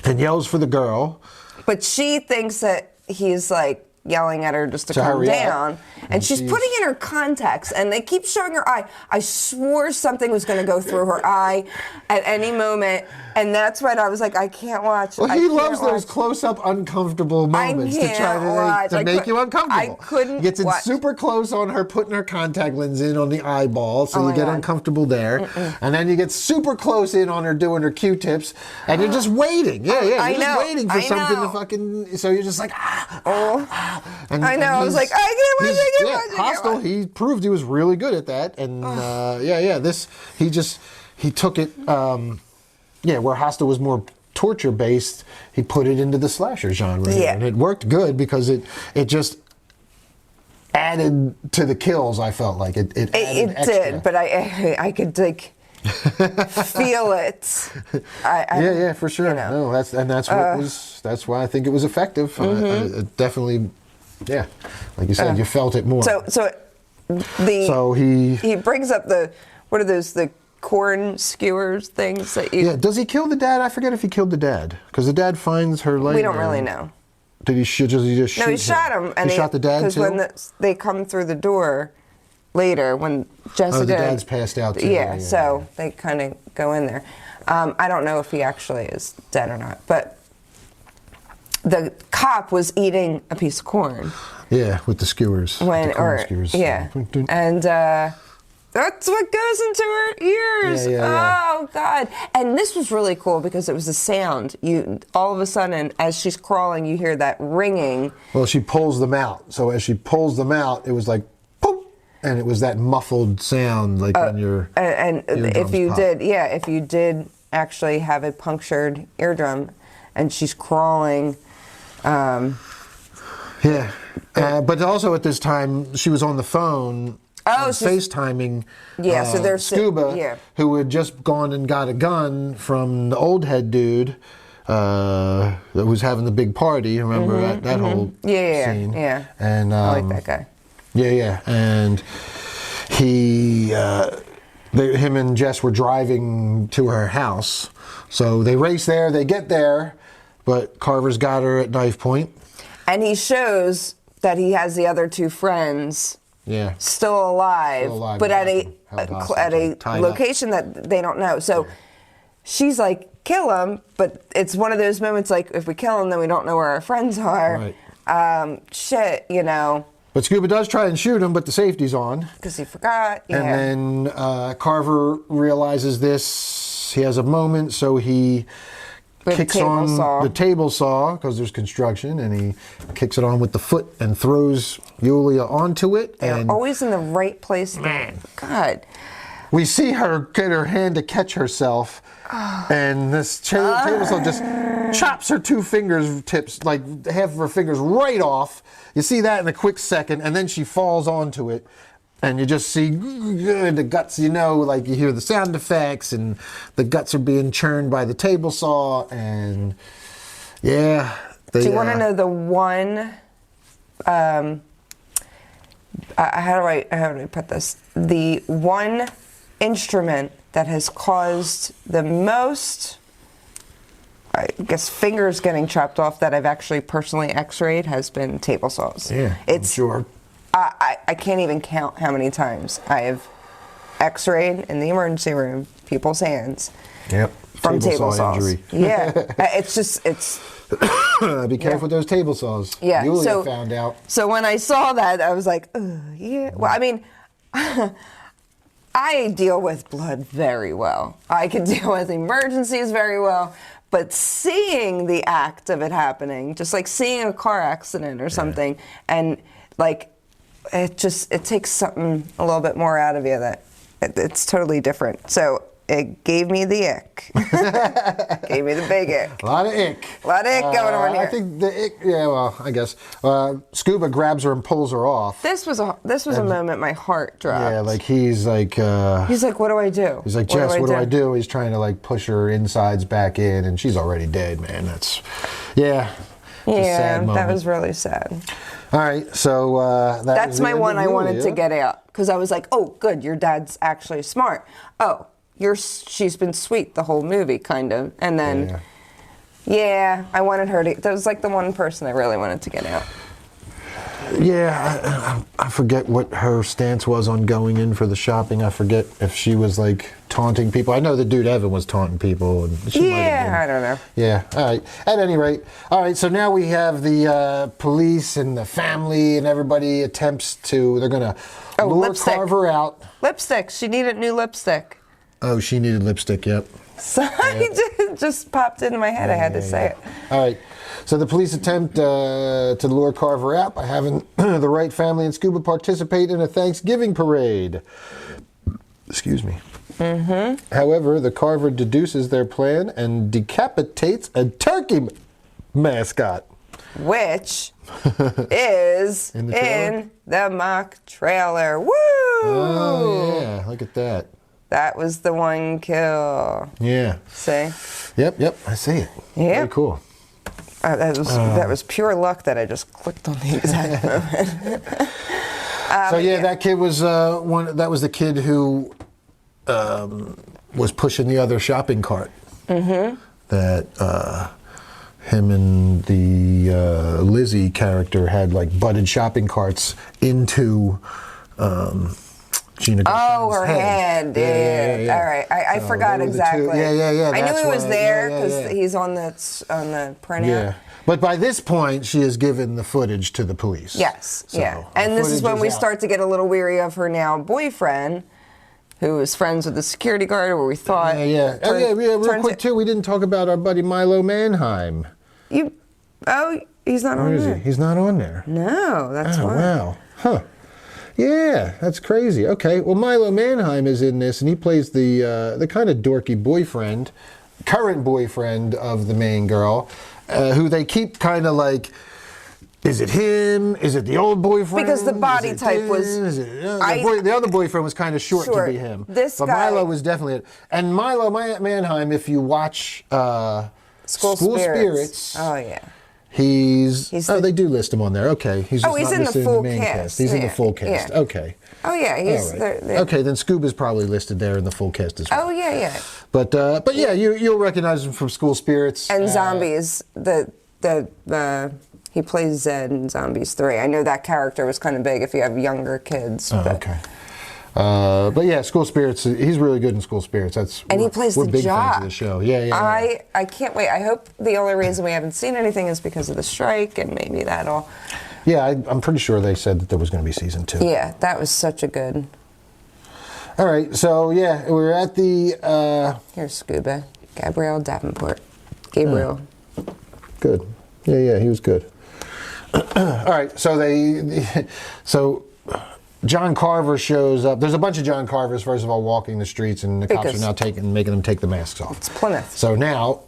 [SPEAKER 1] and yells for the girl.
[SPEAKER 2] But she thinks that he's like yelling at her just to calm down. And she's putting in her contacts, and they keep showing her eye. I swore something was going to go through her eye at any moment, and that's when I was like, I can't watch.
[SPEAKER 1] Well, he loves those close-up, uncomfortable moments to try to make you uncomfortable.
[SPEAKER 2] I couldn't
[SPEAKER 1] Gets it super close on her, putting her contact lens in on the eyeball, so you get uncomfortable there. And then you get super close in on her doing her Q-tips, and you're just waiting. You're just waiting for something to fucking... So you're just like, And,
[SPEAKER 2] I know. I was like, I can't watch.
[SPEAKER 1] Hostel. He proved he was really good at that, and he took it. Where Hostel was more torture based, he put it into the slasher genre, and it worked good because it just added to the kills. I felt like it
[SPEAKER 2] did, but I could like feel it.
[SPEAKER 1] For sure. No, that's why I think it was effective. Definitely. Yeah, like you said, you felt it more.
[SPEAKER 2] So he brings up what are those, the corn skewers things that you...
[SPEAKER 1] Yeah, does he kill the dad? I forget if he killed the dad, because the dad finds her later.
[SPEAKER 2] We don't really know.
[SPEAKER 1] Did he shoot? Does he just shoot?
[SPEAKER 2] No, he shot him. And
[SPEAKER 1] he shot the dad too?
[SPEAKER 2] Because when they come through the door later, when Jessica...
[SPEAKER 1] Oh, the dad's passed out too.
[SPEAKER 2] Yeah, so they kind of go in there. I don't know if he actually is dead or not, but... The cop was eating a piece of corn.
[SPEAKER 1] Yeah, with the skewers.
[SPEAKER 2] When
[SPEAKER 1] the corn
[SPEAKER 2] or
[SPEAKER 1] skewers.
[SPEAKER 2] yeah, and that's what goes into her ears.
[SPEAKER 1] Yeah.
[SPEAKER 2] Oh God! And this was really cool because it was a sound. You all of a sudden, as she's crawling, you hear that ringing.
[SPEAKER 1] Well, she pulls them out. So as she pulls them out, it was like, poof, and it was that muffled sound, like when you're.
[SPEAKER 2] And if you if you did actually have a punctured eardrum, and she's crawling.
[SPEAKER 1] Yeah, but also at this time she was on the phone. FaceTiming.
[SPEAKER 2] Yeah, so there's
[SPEAKER 1] Scuba, who had just gone and got a gun from the old head dude that was having the big party. Remember that whole scene?
[SPEAKER 2] Yeah.
[SPEAKER 1] And
[SPEAKER 2] I like that guy.
[SPEAKER 1] Yeah, and him and Jess were driving to her house, so they race there. They get there, but Carver's got her at knife point.
[SPEAKER 2] And he shows that he has the other two friends still alive, but at a location that they don't know. So she's like, kill him, but it's one of those moments like, if we kill him, then we don't know where our friends are. Right. Shit, you know.
[SPEAKER 1] But Scuba does try and shoot him, but the safety's on.
[SPEAKER 2] Because he forgot. Yeah.
[SPEAKER 1] And then Carver realizes this. He has a moment, so he kicks on the table saw because there's construction, and he kicks it on with the foot and throws Yulia onto it.
[SPEAKER 2] And always in the right place. Man, God.
[SPEAKER 1] We see her get her hand to catch herself, and this table saw just chops her two fingers tips, like half of her fingers right off. You see that in a quick second, and then she falls onto it. And you just see the guts, like you hear the sound effects, and the guts are being churned by the table saw, and yeah.
[SPEAKER 2] Do you want to know the one? How do I put this? The one instrument that has caused the most, I guess, fingers getting chopped off that I've actually personally X-rayed has been table saws.
[SPEAKER 1] Yeah, I'm sure.
[SPEAKER 2] I can't even count how many times I have X-rayed in the emergency room people's hands.
[SPEAKER 1] Yep.
[SPEAKER 2] From table saws.
[SPEAKER 1] Injury.
[SPEAKER 2] Yeah. it's.
[SPEAKER 1] Be careful with those table saws.
[SPEAKER 2] Yeah.
[SPEAKER 1] Yulia found out.
[SPEAKER 2] So when I saw that, I was like, yeah. Well, I mean, I deal with blood very well. I can deal with emergencies very well. But seeing the act of it happening, just like seeing a car accident or something, and like, it takes something a little bit more out of you that it's totally different. So it gave me the ick. Gave me the big ick.
[SPEAKER 1] A lot of ick.
[SPEAKER 2] A lot of ick going on here.
[SPEAKER 1] I think the ick, I guess. Scuba grabs her and pulls her off.
[SPEAKER 2] This was a moment my heart dropped.
[SPEAKER 1] Yeah, like he's like,
[SPEAKER 2] what do I do?
[SPEAKER 1] He's like, Jess, what do I do? He's trying to like push her insides back in, and she's already dead, man. That's, yeah.
[SPEAKER 2] Yeah, that was really sad.
[SPEAKER 1] All right, so
[SPEAKER 2] that's my one I wanted to get out, because I was like, oh, good, your dad's actually smart. Oh, she's been sweet the whole movie, kind of. And then, I wanted her to. That was like the one person I really wanted to get out.
[SPEAKER 1] Yeah, I forget what her stance was on going in for the shopping. I forget if she was like taunting people. I know the dude Evan was taunting people. And she might have been.
[SPEAKER 2] I don't know.
[SPEAKER 1] Yeah, all right. At any rate, all right, so now we have the police and the family, and everybody attempts to, they're going to lure
[SPEAKER 2] lipstick.
[SPEAKER 1] Carver out.
[SPEAKER 2] Lipstick. She needed new lipstick.
[SPEAKER 1] Oh, she needed lipstick, yep.
[SPEAKER 2] So it just popped into my head. I had to say it.
[SPEAKER 1] All right. So the police attempt to lure Carver out by having the Wright family and Scuba participate in a Thanksgiving parade. Excuse me. Mm-hmm. However, the Carver deduces their plan and decapitates a turkey mascot.
[SPEAKER 2] Which is in the mock trailer. Woo!
[SPEAKER 1] Oh, yeah. Look at that.
[SPEAKER 2] That was the one kill.
[SPEAKER 1] Yeah.
[SPEAKER 2] See?
[SPEAKER 1] Yep. I see it.
[SPEAKER 2] Yeah.
[SPEAKER 1] Very cool.
[SPEAKER 2] That was pure luck that I just clicked on the exact moment.
[SPEAKER 1] That kid was that was the kid who was pushing the other shopping cart. Mm-hmm. That him and the Lizzie character had like butted shopping carts into Gina
[SPEAKER 2] Oh,
[SPEAKER 1] Gershon's
[SPEAKER 2] her hand. Yeah. All right. I
[SPEAKER 1] So
[SPEAKER 2] forgot
[SPEAKER 1] they were the
[SPEAKER 2] exactly.
[SPEAKER 1] two- Yeah.
[SPEAKER 2] I knew
[SPEAKER 1] That's
[SPEAKER 2] he was
[SPEAKER 1] why-
[SPEAKER 2] there because
[SPEAKER 1] yeah.
[SPEAKER 2] he's on the printout.
[SPEAKER 1] Yeah. But by this point, she has given the footage to the police.
[SPEAKER 2] Yes.
[SPEAKER 1] So
[SPEAKER 2] yeah.
[SPEAKER 1] the
[SPEAKER 2] And this is
[SPEAKER 1] footage
[SPEAKER 2] when we
[SPEAKER 1] out.
[SPEAKER 2] start to get a little weary of her now boyfriend, who is friends with the security guard, where we thought.
[SPEAKER 1] Yeah. Oh, yeah. Real
[SPEAKER 2] turned
[SPEAKER 1] quick, too, we didn't talk about our buddy Milo Manheim.
[SPEAKER 2] He's not
[SPEAKER 1] Where
[SPEAKER 2] on
[SPEAKER 1] is
[SPEAKER 2] there.
[SPEAKER 1] he? He's not on there.
[SPEAKER 2] No, that's
[SPEAKER 1] Oh,
[SPEAKER 2] why.
[SPEAKER 1] wow. Huh. Yeah, that's crazy. Okay, well, Milo Manheim is in this, and he plays the kind of dorky boyfriend, current boyfriend of the main girl, who they keep kind of like, is it him? Is it the old boyfriend?
[SPEAKER 2] Because the body
[SPEAKER 1] Is it
[SPEAKER 2] type
[SPEAKER 1] him?
[SPEAKER 2] was-
[SPEAKER 1] Is it, the other boyfriend was kind of short to be him.
[SPEAKER 2] This
[SPEAKER 1] but
[SPEAKER 2] guy-
[SPEAKER 1] Milo was definitely it. And Milo Manheim, if you watch
[SPEAKER 2] School Spirits. Oh yeah.
[SPEAKER 1] He's
[SPEAKER 2] the-
[SPEAKER 1] they do list him on there. Okay, he's just
[SPEAKER 2] he's
[SPEAKER 1] not
[SPEAKER 2] in the
[SPEAKER 1] listed
[SPEAKER 2] full
[SPEAKER 1] in the main
[SPEAKER 2] cast.
[SPEAKER 1] cast. He's in the
[SPEAKER 2] Yeah,
[SPEAKER 1] full cast.
[SPEAKER 2] yeah.
[SPEAKER 1] Okay.
[SPEAKER 2] Oh yeah, he's
[SPEAKER 1] All right.
[SPEAKER 2] there.
[SPEAKER 1] Okay, then Scuba's probably listed there in the full cast as well.
[SPEAKER 2] Oh yeah.
[SPEAKER 1] But yeah, you'll recognize him from School Spirits.
[SPEAKER 2] And Zombies, he plays Zed in Zombies 3. I know that character was kind of big if you have younger kids.
[SPEAKER 1] Oh,
[SPEAKER 2] but-
[SPEAKER 1] okay. But yeah, School Spirits. He's really good in School Spirits.
[SPEAKER 2] And he plays
[SPEAKER 1] we're
[SPEAKER 2] the
[SPEAKER 1] big fans
[SPEAKER 2] jock.
[SPEAKER 1] of the show. Yeah.
[SPEAKER 2] I can't wait. I hope the only reason we haven't seen anything is because of the strike, and maybe that'll.
[SPEAKER 1] Yeah, I'm pretty sure they said that there was going to be season 2.
[SPEAKER 2] Yeah, that was such a good.
[SPEAKER 1] All right, so yeah, we're at the.
[SPEAKER 2] Here's Scuba, Gabrielle Davenport, Gabriel.
[SPEAKER 1] Good. Yeah, he was good. All right, so John Carver shows up. There's a bunch of John Carvers, first of all, walking the streets, and the cops are now making them take the masks off.
[SPEAKER 2] It's Plymouth.
[SPEAKER 1] So now,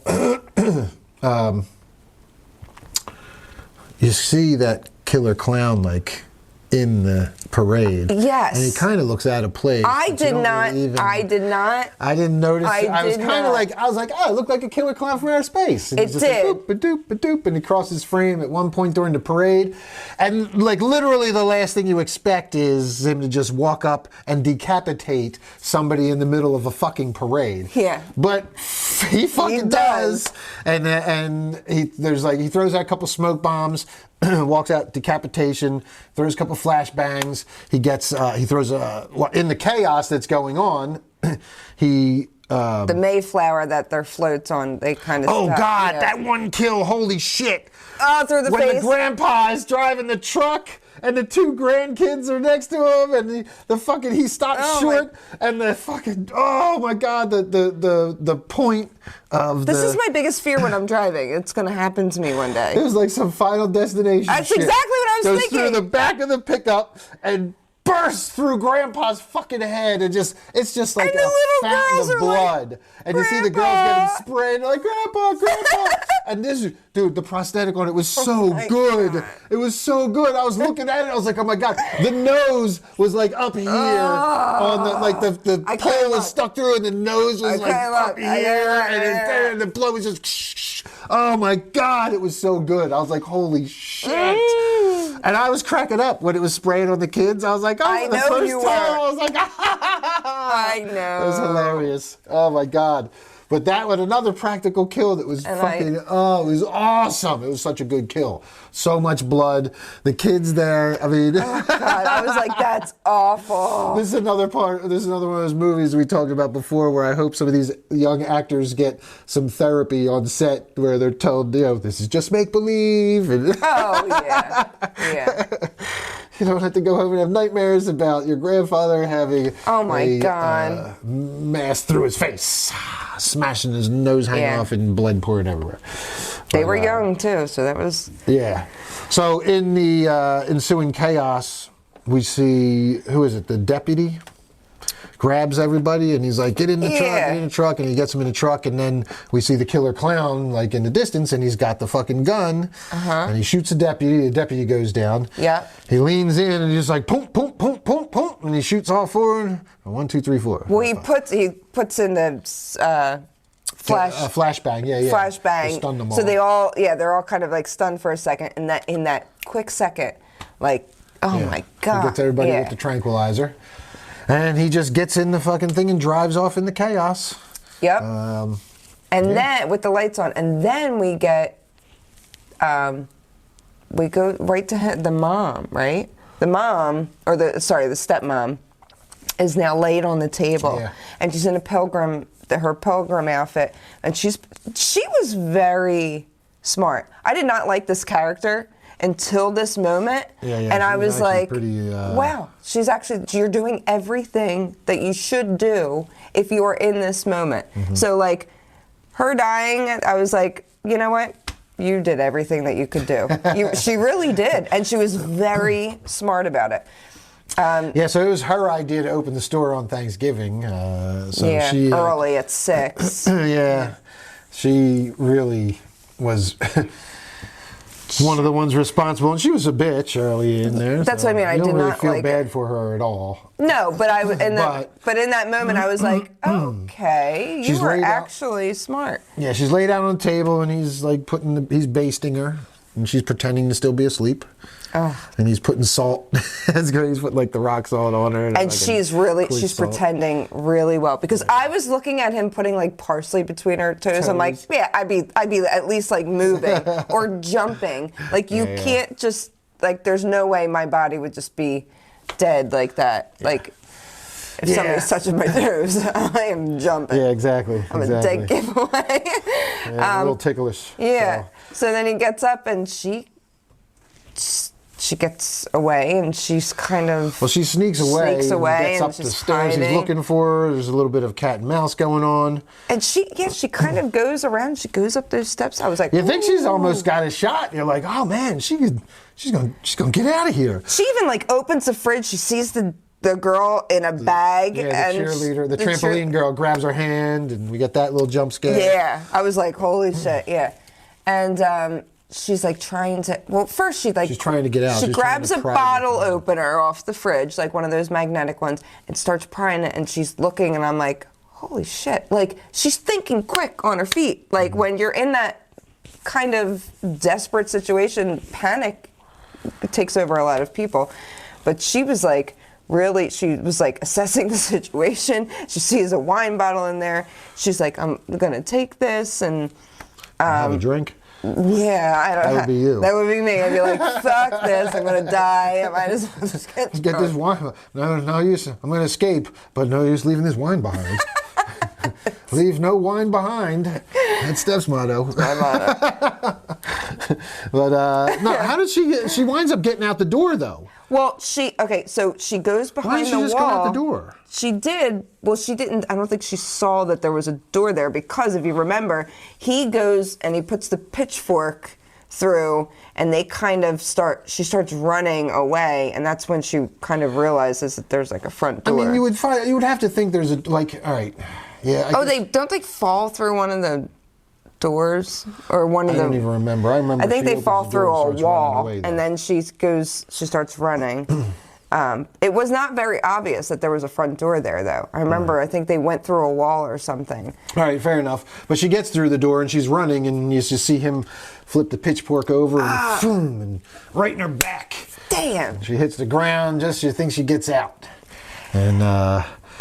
[SPEAKER 1] you see that killer clown like in the parade.
[SPEAKER 2] Yes.
[SPEAKER 1] And he kind of looks out of place.
[SPEAKER 2] I
[SPEAKER 1] but you
[SPEAKER 2] did
[SPEAKER 1] don't
[SPEAKER 2] not.
[SPEAKER 1] really even-
[SPEAKER 2] I did not.
[SPEAKER 1] I didn't notice. I was
[SPEAKER 2] did
[SPEAKER 1] kind
[SPEAKER 2] not.
[SPEAKER 1] of like, oh, it looked like a killer clown from outer space. And
[SPEAKER 2] It
[SPEAKER 1] he's just
[SPEAKER 2] did.
[SPEAKER 1] Like, boop, ba-doop, and he crosses frame at one point during the parade. And like literally the last thing you expect is him to just walk up and decapitate somebody in the middle of a fucking parade.
[SPEAKER 2] Yeah.
[SPEAKER 1] But he fucking does. And he throws out a couple smoke bombs. Walks out, decapitation, throws a couple flashbangs. He throws in the chaos that's going on.
[SPEAKER 2] The Mayflower that their floats on, they kind of.
[SPEAKER 1] Oh God, that one kill! Holy shit!
[SPEAKER 2] Oh, through the
[SPEAKER 1] when
[SPEAKER 2] face.
[SPEAKER 1] the grandpa is driving the truck and the two grandkids are next to him, and he stops short, and the fucking oh my God, the point of
[SPEAKER 2] This is my biggest fear when I'm driving. It's going to happen to me one day.
[SPEAKER 1] It was like some Final Destination.
[SPEAKER 2] That's
[SPEAKER 1] shit.
[SPEAKER 2] exactly what I was
[SPEAKER 1] Goes
[SPEAKER 2] thinking.
[SPEAKER 1] through the back of the pickup and bursts through Grandpa's fucking head, and it's just like
[SPEAKER 2] And the
[SPEAKER 1] a
[SPEAKER 2] little
[SPEAKER 1] fountain
[SPEAKER 2] girls
[SPEAKER 1] of
[SPEAKER 2] are
[SPEAKER 1] blood.
[SPEAKER 2] like,
[SPEAKER 1] And you see the girls
[SPEAKER 2] "Grandpa!"
[SPEAKER 1] getting sprayed, like Grandpa. And this dude, the prosthetic on it was so
[SPEAKER 2] my
[SPEAKER 1] good.
[SPEAKER 2] God.
[SPEAKER 1] It was so good. I was looking at it, I was like, oh my God. The nose was like up here on the
[SPEAKER 2] I
[SPEAKER 1] pole
[SPEAKER 2] can't
[SPEAKER 1] was
[SPEAKER 2] look.
[SPEAKER 1] stuck through, and the nose was
[SPEAKER 2] I
[SPEAKER 1] like
[SPEAKER 2] can't
[SPEAKER 1] up
[SPEAKER 2] look.
[SPEAKER 1] here,
[SPEAKER 2] I
[SPEAKER 1] and the blood was just. Oh my God, it was so good. I was like, holy shit. And I was cracking up when it was spraying on the kids. I was like,
[SPEAKER 2] I
[SPEAKER 1] for the
[SPEAKER 2] know
[SPEAKER 1] first
[SPEAKER 2] you
[SPEAKER 1] time,
[SPEAKER 2] were.
[SPEAKER 1] I was like,
[SPEAKER 2] I know.
[SPEAKER 1] It was hilarious. Oh my God. But that was another practical kill that was it was awesome. It was such a good kill. So much blood. The kids there, I mean.
[SPEAKER 2] God, I was like, that's awful.
[SPEAKER 1] This is another one of those movies we talked about before where I hope some of these young actors get some therapy on set where they're told, this is just make-believe.
[SPEAKER 2] Oh, yeah.
[SPEAKER 1] You don't have to go home and have nightmares about your grandfather having
[SPEAKER 2] God.
[SPEAKER 1] mask through his face, smashing his nose hanging off and blood pouring everywhere.
[SPEAKER 2] They were young, too, so that was...
[SPEAKER 1] Yeah. So in the ensuing chaos, we see, who is it, the deputy? Grabs everybody and he's like, get in the truck, and he gets them in the truck, and then we see the killer clown like in the distance, and he's got the fucking gun, and he shoots the deputy goes down.
[SPEAKER 2] Yeah.
[SPEAKER 1] He leans in and he's just like, boom, boom, boom, boom, boom, and he shoots all four. 1, 2, 3, 4.
[SPEAKER 2] Well, he puts in the
[SPEAKER 1] flashbang, yeah.
[SPEAKER 2] Flashbang.
[SPEAKER 1] To stun them all.
[SPEAKER 2] So they're all kind of like stunned for a second, and that in that quick second, like, my God.
[SPEAKER 1] He gets everybody with the tranquilizer. And he just gets in the fucking thing and drives off in the chaos.
[SPEAKER 2] Yep. Then with the lights on, and then we get, we go right to the mom, right? The mom, the stepmom, is now laid on the table,
[SPEAKER 1] Yeah.
[SPEAKER 2] and she's in her pilgrim outfit, and she was very smart. I did not like this character until this moment, and I was like,
[SPEAKER 1] pretty,
[SPEAKER 2] wow, you're doing everything that you should do if you are in this moment. So like, her dying, I was like, you know what? You did everything that you could do. She really did, and she was very smart about it.
[SPEAKER 1] Yeah, so it was her idea to open the store on Thanksgiving. She
[SPEAKER 2] early at 6.
[SPEAKER 1] yeah, she really was one of the ones responsible, and she was a bitch early in there.
[SPEAKER 2] That's what I mean. I did
[SPEAKER 1] don't really
[SPEAKER 2] not
[SPEAKER 1] feel
[SPEAKER 2] like
[SPEAKER 1] bad for her at all.
[SPEAKER 2] No, but but in that moment, I was like, okay, you were actually smart.
[SPEAKER 1] Yeah, she's laid out on the table, and he's like he's basting her, and she's pretending to still be asleep. And he's putting salt. He's putting like the rock salt on her.
[SPEAKER 2] And
[SPEAKER 1] like
[SPEAKER 2] she's pretending really well, because I was looking at him putting like parsley between her toes. I'm like, yeah, I'd be at least like moving or jumping. Like you can't just like, there's no way my body would just be dead like that. Yeah. Like if somebody's touching my toes, I am jumping.
[SPEAKER 1] Yeah, exactly.
[SPEAKER 2] I'm a dead giveaway.
[SPEAKER 1] A little ticklish.
[SPEAKER 2] Yeah. So then he gets up and she gets away, and she's kind of...
[SPEAKER 1] Well, she sneaks away
[SPEAKER 2] gets
[SPEAKER 1] up the stairs. He's looking for her. There's a little bit of cat and mouse going on.
[SPEAKER 2] And she kind of goes around. She goes up those steps. I was like,
[SPEAKER 1] you think she's almost got a shot. You're like, oh man, she's gonna get out of here.
[SPEAKER 2] She even like opens the fridge. She sees the girl in a bag.
[SPEAKER 1] Yeah, the cheerleader, the trampoline girl grabs her hand, and we get that little jump scare.
[SPEAKER 2] Yeah, I was like, holy shit, yeah. And she's like trying to, well, first she's
[SPEAKER 1] trying to get out.
[SPEAKER 2] She grabs a bottle opener off the fridge, like one of those magnetic ones, and starts prying it, and she's looking, and I'm like, holy shit. Like, she's thinking quick on her feet. Like, when you're in that kind of desperate situation, panic takes over a lot of people. But she was like, she was like assessing the situation. She sees a wine bottle in there. She's like, I'm gonna take this and
[SPEAKER 1] have a drink.
[SPEAKER 2] Yeah, I don't know.
[SPEAKER 1] That would be you.
[SPEAKER 2] That would be me. I'd be like, fuck this, I'm gonna die. I might as well just get
[SPEAKER 1] this wine. No use. I'm gonna escape, but no use leaving this wine behind. Leave no wine behind. That's Steph's motto.
[SPEAKER 2] That's my motto.
[SPEAKER 1] But no, how did she winds up getting out the door though?
[SPEAKER 2] Well, so she goes behind the wall.
[SPEAKER 1] Why did she just go out the door?
[SPEAKER 2] She did. Well, she didn't. I don't think she saw that there was a door there, because if you remember, he goes and he puts the pitchfork through, and they kind of she starts running away, and that's when she kind of realizes that there's like a front door.
[SPEAKER 1] I mean, you would have to think there's all right. Yeah.
[SPEAKER 2] Don't they fall through one of the doors or one of them?
[SPEAKER 1] I don't even remember. I think
[SPEAKER 2] they fall through a wall, and then she starts running. It was not very obvious that there was a front door there, though. I remember, I think they went through a wall or something.
[SPEAKER 1] All right, fair enough. But she gets through the door, and she's running, and you just see him flip the pitchfork over, and boom, and right in her back.
[SPEAKER 2] Damn.
[SPEAKER 1] She hits the ground, you think she gets out.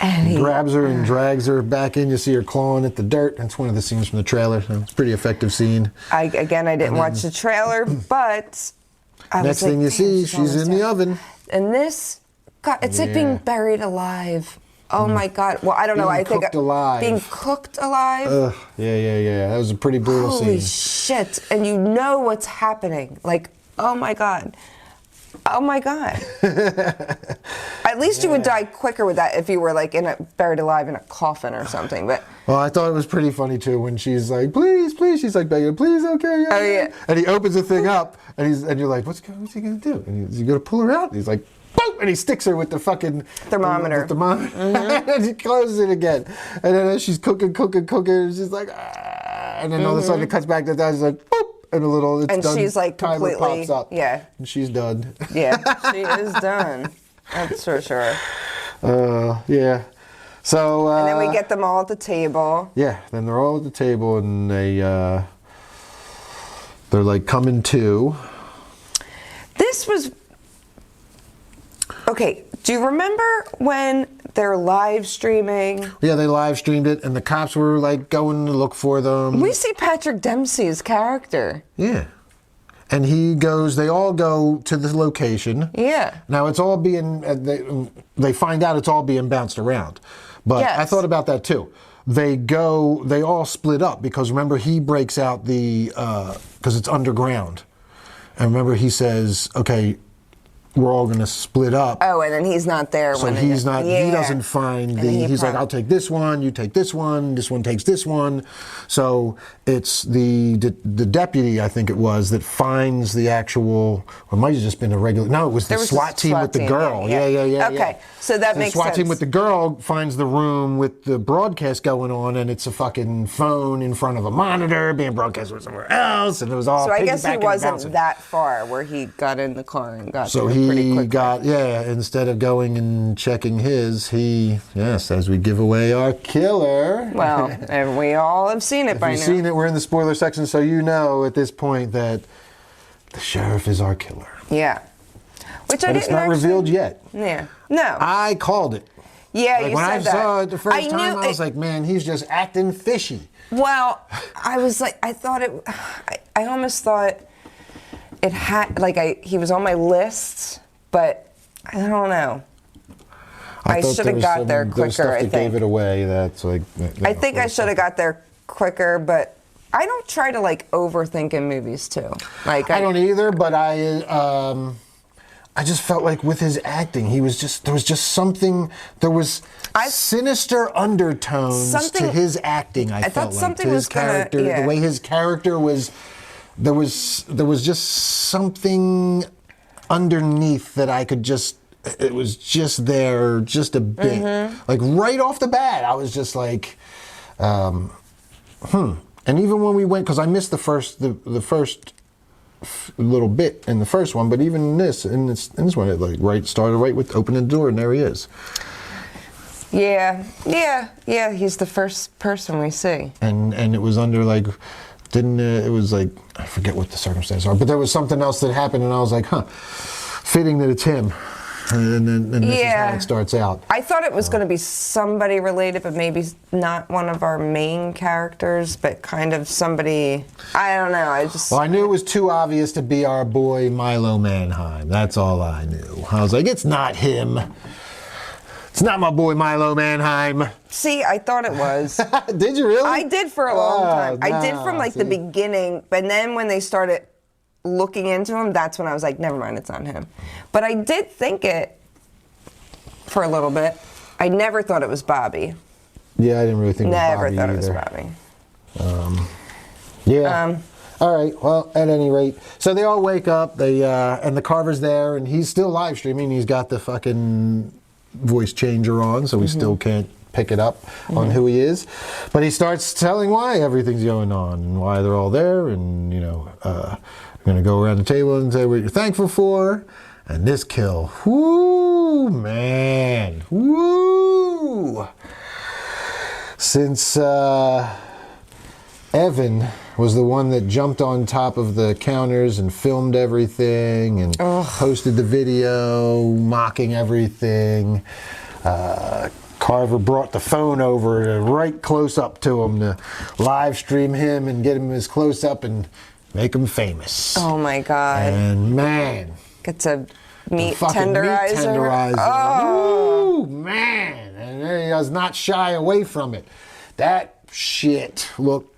[SPEAKER 1] And he grabs her and drags her back in. You see her clawing at the dirt. That's one of the scenes from the trailer. So it's a pretty effective scene.
[SPEAKER 2] I didn't watch the trailer, but
[SPEAKER 1] next thing you see, she's in the oven.
[SPEAKER 2] And this, God, it's like being buried alive. Oh my God. Well, I don't know. I think being cooked alive.
[SPEAKER 1] Ugh. Yeah. That was a pretty brutal scene.
[SPEAKER 2] Holy shit. And you know what's happening. Like, oh my God. Oh my God. At least you would die quicker with that if you were like buried alive in a coffin or something. But
[SPEAKER 1] well, I thought it was pretty funny too when she's like, please, she's like begging, please, okay.
[SPEAKER 2] Oh yeah.
[SPEAKER 1] And he opens the thing up, and you're like, what's he gonna do? And he's gonna pull her out. And he's like, boom, and he sticks her with the fucking
[SPEAKER 2] thermometer.
[SPEAKER 1] And he closes it again. And then as she's cooking, she's like, and then all of a sudden it cuts back to that. She's like, boop. And done.
[SPEAKER 2] She's like
[SPEAKER 1] Timer
[SPEAKER 2] completely,
[SPEAKER 1] pops up.
[SPEAKER 2] Yeah.
[SPEAKER 1] And she's done.
[SPEAKER 2] Yeah, she is done. That's for sure.
[SPEAKER 1] Yeah. So.
[SPEAKER 2] And then we get them all at the table.
[SPEAKER 1] Yeah. Then they're all at the table, and they're like coming to.
[SPEAKER 2] This was. Okay. Do you remember when they're live streaming?
[SPEAKER 1] Yeah, they live streamed it, and the cops were like going to look for them.
[SPEAKER 2] We see Patrick Dempsey's character.
[SPEAKER 1] Yeah. and he goes. They all go to the location.
[SPEAKER 2] Yeah.
[SPEAKER 1] Now it's all being. They find out it's all being bounced around, but
[SPEAKER 2] Yes.
[SPEAKER 1] I thought about that too. They go. They all split up because remember he breaks out the because it's underground, and remember he says, "Okay, we're all going to split up."
[SPEAKER 2] Oh, and then he's not there.
[SPEAKER 1] So
[SPEAKER 2] when
[SPEAKER 1] he's not.
[SPEAKER 2] Yeah.
[SPEAKER 1] He doesn't find the. He's like, I'll take this one. You take this one. This one takes this one. So it's the deputy, I think it was, that finds the actual. Or it might have just been a regular. No, it was the SWAT team with the girl. Yeah.
[SPEAKER 2] Okay, so that makes sense.
[SPEAKER 1] The SWAT team with the girl finds the room with the broadcast going on, and it's a fucking phone in front of a monitor being broadcast with somewhere else, and it was all.
[SPEAKER 2] So I guess he
[SPEAKER 1] piggybacking and
[SPEAKER 2] wasn't
[SPEAKER 1] bouncing.
[SPEAKER 2] that far where he got in the car and got
[SPEAKER 1] So
[SPEAKER 2] there pretty
[SPEAKER 1] he
[SPEAKER 2] quickly.
[SPEAKER 1] got, instead of going and checking his, he says we give away our killer.
[SPEAKER 2] Well, and we all have seen it
[SPEAKER 1] If
[SPEAKER 2] by
[SPEAKER 1] you've
[SPEAKER 2] now.
[SPEAKER 1] seen it, we're in the spoiler section, so you know at this point that the sheriff is our killer.
[SPEAKER 2] Yeah. Which I
[SPEAKER 1] But
[SPEAKER 2] didn't
[SPEAKER 1] it's not
[SPEAKER 2] actually,
[SPEAKER 1] revealed yet.
[SPEAKER 2] Yeah. No.
[SPEAKER 1] I called it.
[SPEAKER 2] Yeah,
[SPEAKER 1] Like
[SPEAKER 2] you
[SPEAKER 1] when
[SPEAKER 2] said
[SPEAKER 1] I
[SPEAKER 2] that.
[SPEAKER 1] saw it the first
[SPEAKER 2] knew
[SPEAKER 1] time, I was like, man, he's just acting fishy.
[SPEAKER 2] Well, I was like, I thought it. I almost thought it had he was on my list, but I don't know. I
[SPEAKER 1] thought
[SPEAKER 2] should
[SPEAKER 1] there
[SPEAKER 2] have
[SPEAKER 1] was
[SPEAKER 2] got
[SPEAKER 1] some-
[SPEAKER 2] there
[SPEAKER 1] was
[SPEAKER 2] quicker.
[SPEAKER 1] stuff
[SPEAKER 2] I
[SPEAKER 1] that
[SPEAKER 2] think.
[SPEAKER 1] gave it away. That's like.
[SPEAKER 2] I think I should have got there quicker, but I don't try to overthink in movies too.
[SPEAKER 1] I don't either, but I just felt like with his acting, there was just something. There was sinister undertones to his acting. I
[SPEAKER 2] thought
[SPEAKER 1] felt like
[SPEAKER 2] something
[SPEAKER 1] to his
[SPEAKER 2] was gonna-
[SPEAKER 1] character,
[SPEAKER 2] yeah.
[SPEAKER 1] the way his character was. There was just something underneath that I could just. It was just there, just a bit.
[SPEAKER 2] Mm-hmm.
[SPEAKER 1] Like right off the bat, I was just like, And even when we went, because I missed the first little bit in the first one, but even in this one, it started right with opening the door, and there he is.
[SPEAKER 2] Yeah. He's the first person we see.
[SPEAKER 1] And it was under it was like, I forget what the circumstances are, but there was something else that happened, and I was like, fitting that it's him. And this is how it starts out.
[SPEAKER 2] I thought it was going to be somebody related, but maybe not one of our main characters, but kind of somebody. I don't know.
[SPEAKER 1] Well, I knew it was too obvious to be our boy Milo Manheim. That's all I knew. I was like, it's not him. It's not my boy Milo Manheim.
[SPEAKER 2] See, I thought it was.
[SPEAKER 1] Did you really?
[SPEAKER 2] I did for a long time. I did from the
[SPEAKER 1] see.
[SPEAKER 2] beginning, but then when they started looking into him, that's when I was like, never mind, it's not him. But I did think it for a little bit. I never thought it was Bobby.
[SPEAKER 1] Yeah, I didn't really think
[SPEAKER 2] Never
[SPEAKER 1] it was Bobby
[SPEAKER 2] thought
[SPEAKER 1] either.
[SPEAKER 2] it was Bobby.
[SPEAKER 1] Yeah. All right. Well, at any rate, so they all wake up. They and the Carver's there, and he's still live streaming. He's got the fucking voice changer on, so we still can't pick it up on who he is. But he starts telling why everything's going on and why they're all there, and we're gonna go around the table and say what you're thankful for. And this kill, whoo, man, whoo. Since Evan was the one that jumped on top of the counters and filmed everything and posted the video, mocking everything. Carver brought the phone over to right close up to him to live stream him and get him as close up and make him famous.
[SPEAKER 2] Oh my God.
[SPEAKER 1] And man,
[SPEAKER 2] It's a meat
[SPEAKER 1] fucking
[SPEAKER 2] tenderizer.
[SPEAKER 1] meat tenderizer.
[SPEAKER 2] Oh.
[SPEAKER 1] Ooh, man. And he does not shy away from it. That shit looked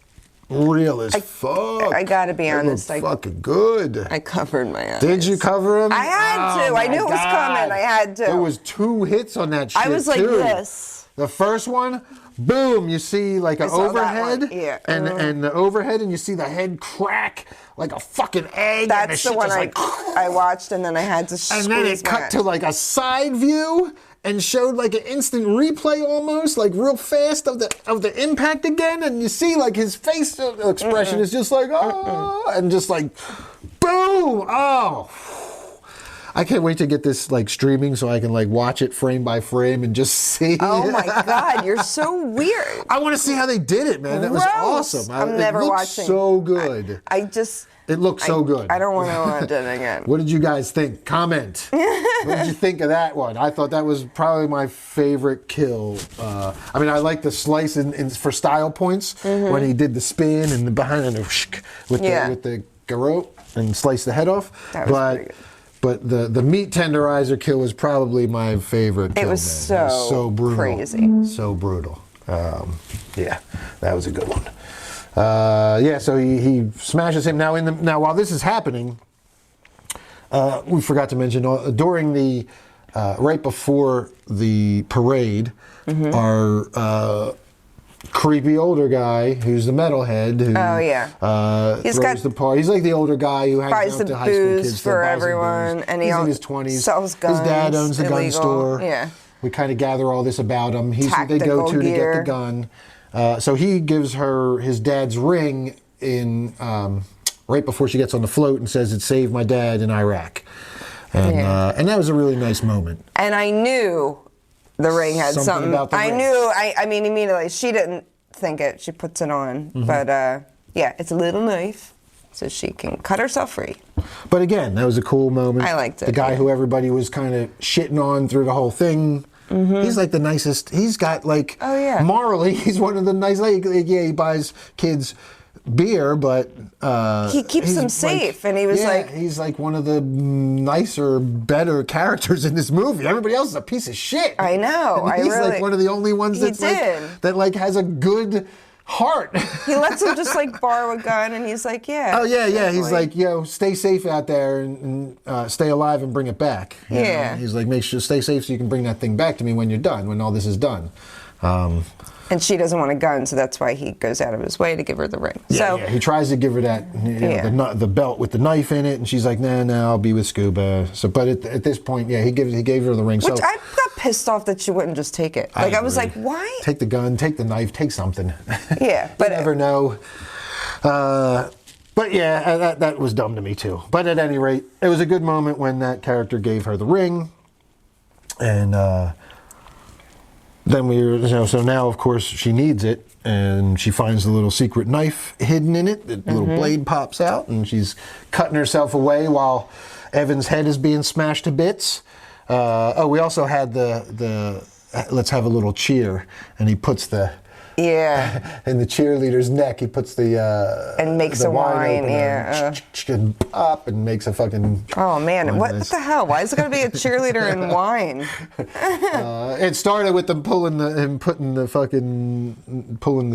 [SPEAKER 1] real as fuck.
[SPEAKER 2] I gotta be honest,
[SPEAKER 1] It looked fucking good.
[SPEAKER 2] I covered my eyes.
[SPEAKER 1] Did you cover him?
[SPEAKER 2] I had to. I knew it was coming. I had to.
[SPEAKER 1] There was 2 hits on that shit,
[SPEAKER 2] I was like
[SPEAKER 1] too.
[SPEAKER 2] this.
[SPEAKER 1] The first one, boom, you see like an
[SPEAKER 2] saw that
[SPEAKER 1] overhead.
[SPEAKER 2] one, yeah.
[SPEAKER 1] And the overhead, and you see the head crack like a fucking egg.
[SPEAKER 2] That's
[SPEAKER 1] and
[SPEAKER 2] the one
[SPEAKER 1] just
[SPEAKER 2] I watched, and then I had to
[SPEAKER 1] And then it
[SPEAKER 2] squeeze my
[SPEAKER 1] cut
[SPEAKER 2] eyes.
[SPEAKER 1] to like a side view and showed like an instant replay almost, like real fast of the impact again, and you see like his face expression is just like and just like boom, I can't wait to get this like streaming so I can like watch it frame by frame and just see.
[SPEAKER 2] Oh my God, you're so weird.
[SPEAKER 1] I want to see how they did it, man. That was
[SPEAKER 2] Gross.
[SPEAKER 1] awesome.
[SPEAKER 2] I'm never
[SPEAKER 1] it looked
[SPEAKER 2] watching.
[SPEAKER 1] so good.
[SPEAKER 2] It
[SPEAKER 1] looked so good.
[SPEAKER 2] I don't want to watch it again.
[SPEAKER 1] What did you guys think? Comment. What did you think of that one? I thought that was probably my favorite kill. I mean, I like the slice for style points when he did the spin and the behind and the with garrote and slice the head off.
[SPEAKER 2] That was pretty good.
[SPEAKER 1] But the meat tenderizer kill was probably my favorite kill.
[SPEAKER 2] It was so
[SPEAKER 1] brutal.
[SPEAKER 2] crazy.
[SPEAKER 1] So brutal. Yeah, that was a good one. Yeah, so he smashes him. Now while this is happening, we forgot to mention during the right before the parade, our creepy older guy who's the metalhead who throws the party. He's like the older guy who hangs out to high school kids
[SPEAKER 2] for everyone, and
[SPEAKER 1] he's in his 20s.
[SPEAKER 2] Sells guns.
[SPEAKER 1] His dad owns a gun
[SPEAKER 2] illegal.
[SPEAKER 1] store.
[SPEAKER 2] Yeah.
[SPEAKER 1] We kind of gather all this about him. He's who they go to
[SPEAKER 2] gear.
[SPEAKER 1] get the gun. So he gives her his dad's ring in right before she gets on the float and says, "It saved my dad in Iraq." And that was a really nice moment.
[SPEAKER 2] And I knew the ring had something.
[SPEAKER 1] About the ring.
[SPEAKER 2] I mean, immediately. She didn't think it. She puts it on. But, yeah, it's a little knife, so she can cut herself free.
[SPEAKER 1] But again, that was a cool moment.
[SPEAKER 2] I liked it.
[SPEAKER 1] The guy who everybody was kind of shitting on through the whole thing. He's like the nicest. He's got like, morally, he's one of the nice, he buys kids beer, but
[SPEAKER 2] he keeps them safe, and he was
[SPEAKER 1] he's like one of the nicer, better characters in this movie. Everybody else is a piece of shit.
[SPEAKER 2] I know.
[SPEAKER 1] And he's like one of the only ones that has a good heart.
[SPEAKER 2] He lets him just like borrow a gun, and he's like,
[SPEAKER 1] He's like, stay safe out there and stay alive and bring it back. You know? He's like, make sure stay safe so you can bring that thing back to me when you're done, when all this is done.
[SPEAKER 2] And she doesn't want a gun, so that's why he goes out of his way to give her the ring.
[SPEAKER 1] He tries to give her that, the belt with the knife in it, and she's like, nah, I'll be with Scuba. So, but at this point, he gave her the ring.
[SPEAKER 2] Which I got pissed off that she wouldn't just take it. I was like, why?
[SPEAKER 1] Take the gun, take the knife, take something.
[SPEAKER 2] Yeah,
[SPEAKER 1] but you never know. But yeah, that was dumb to me too. But at any rate, it was a good moment when that character gave her the ring, and then so now of course she needs it, and she finds the little secret knife hidden in it. The little blade pops out, and she's cutting herself away while Evan's head is being smashed to bits. We also had the let's have a little cheer, and he puts the in the cheerleader's neck. He puts the
[SPEAKER 2] and makes
[SPEAKER 1] the
[SPEAKER 2] a wine,
[SPEAKER 1] and pop, and makes a fucking.
[SPEAKER 2] Oh man, what the hell? Why is it going to be a cheerleader and wine?
[SPEAKER 1] It started with them pulling the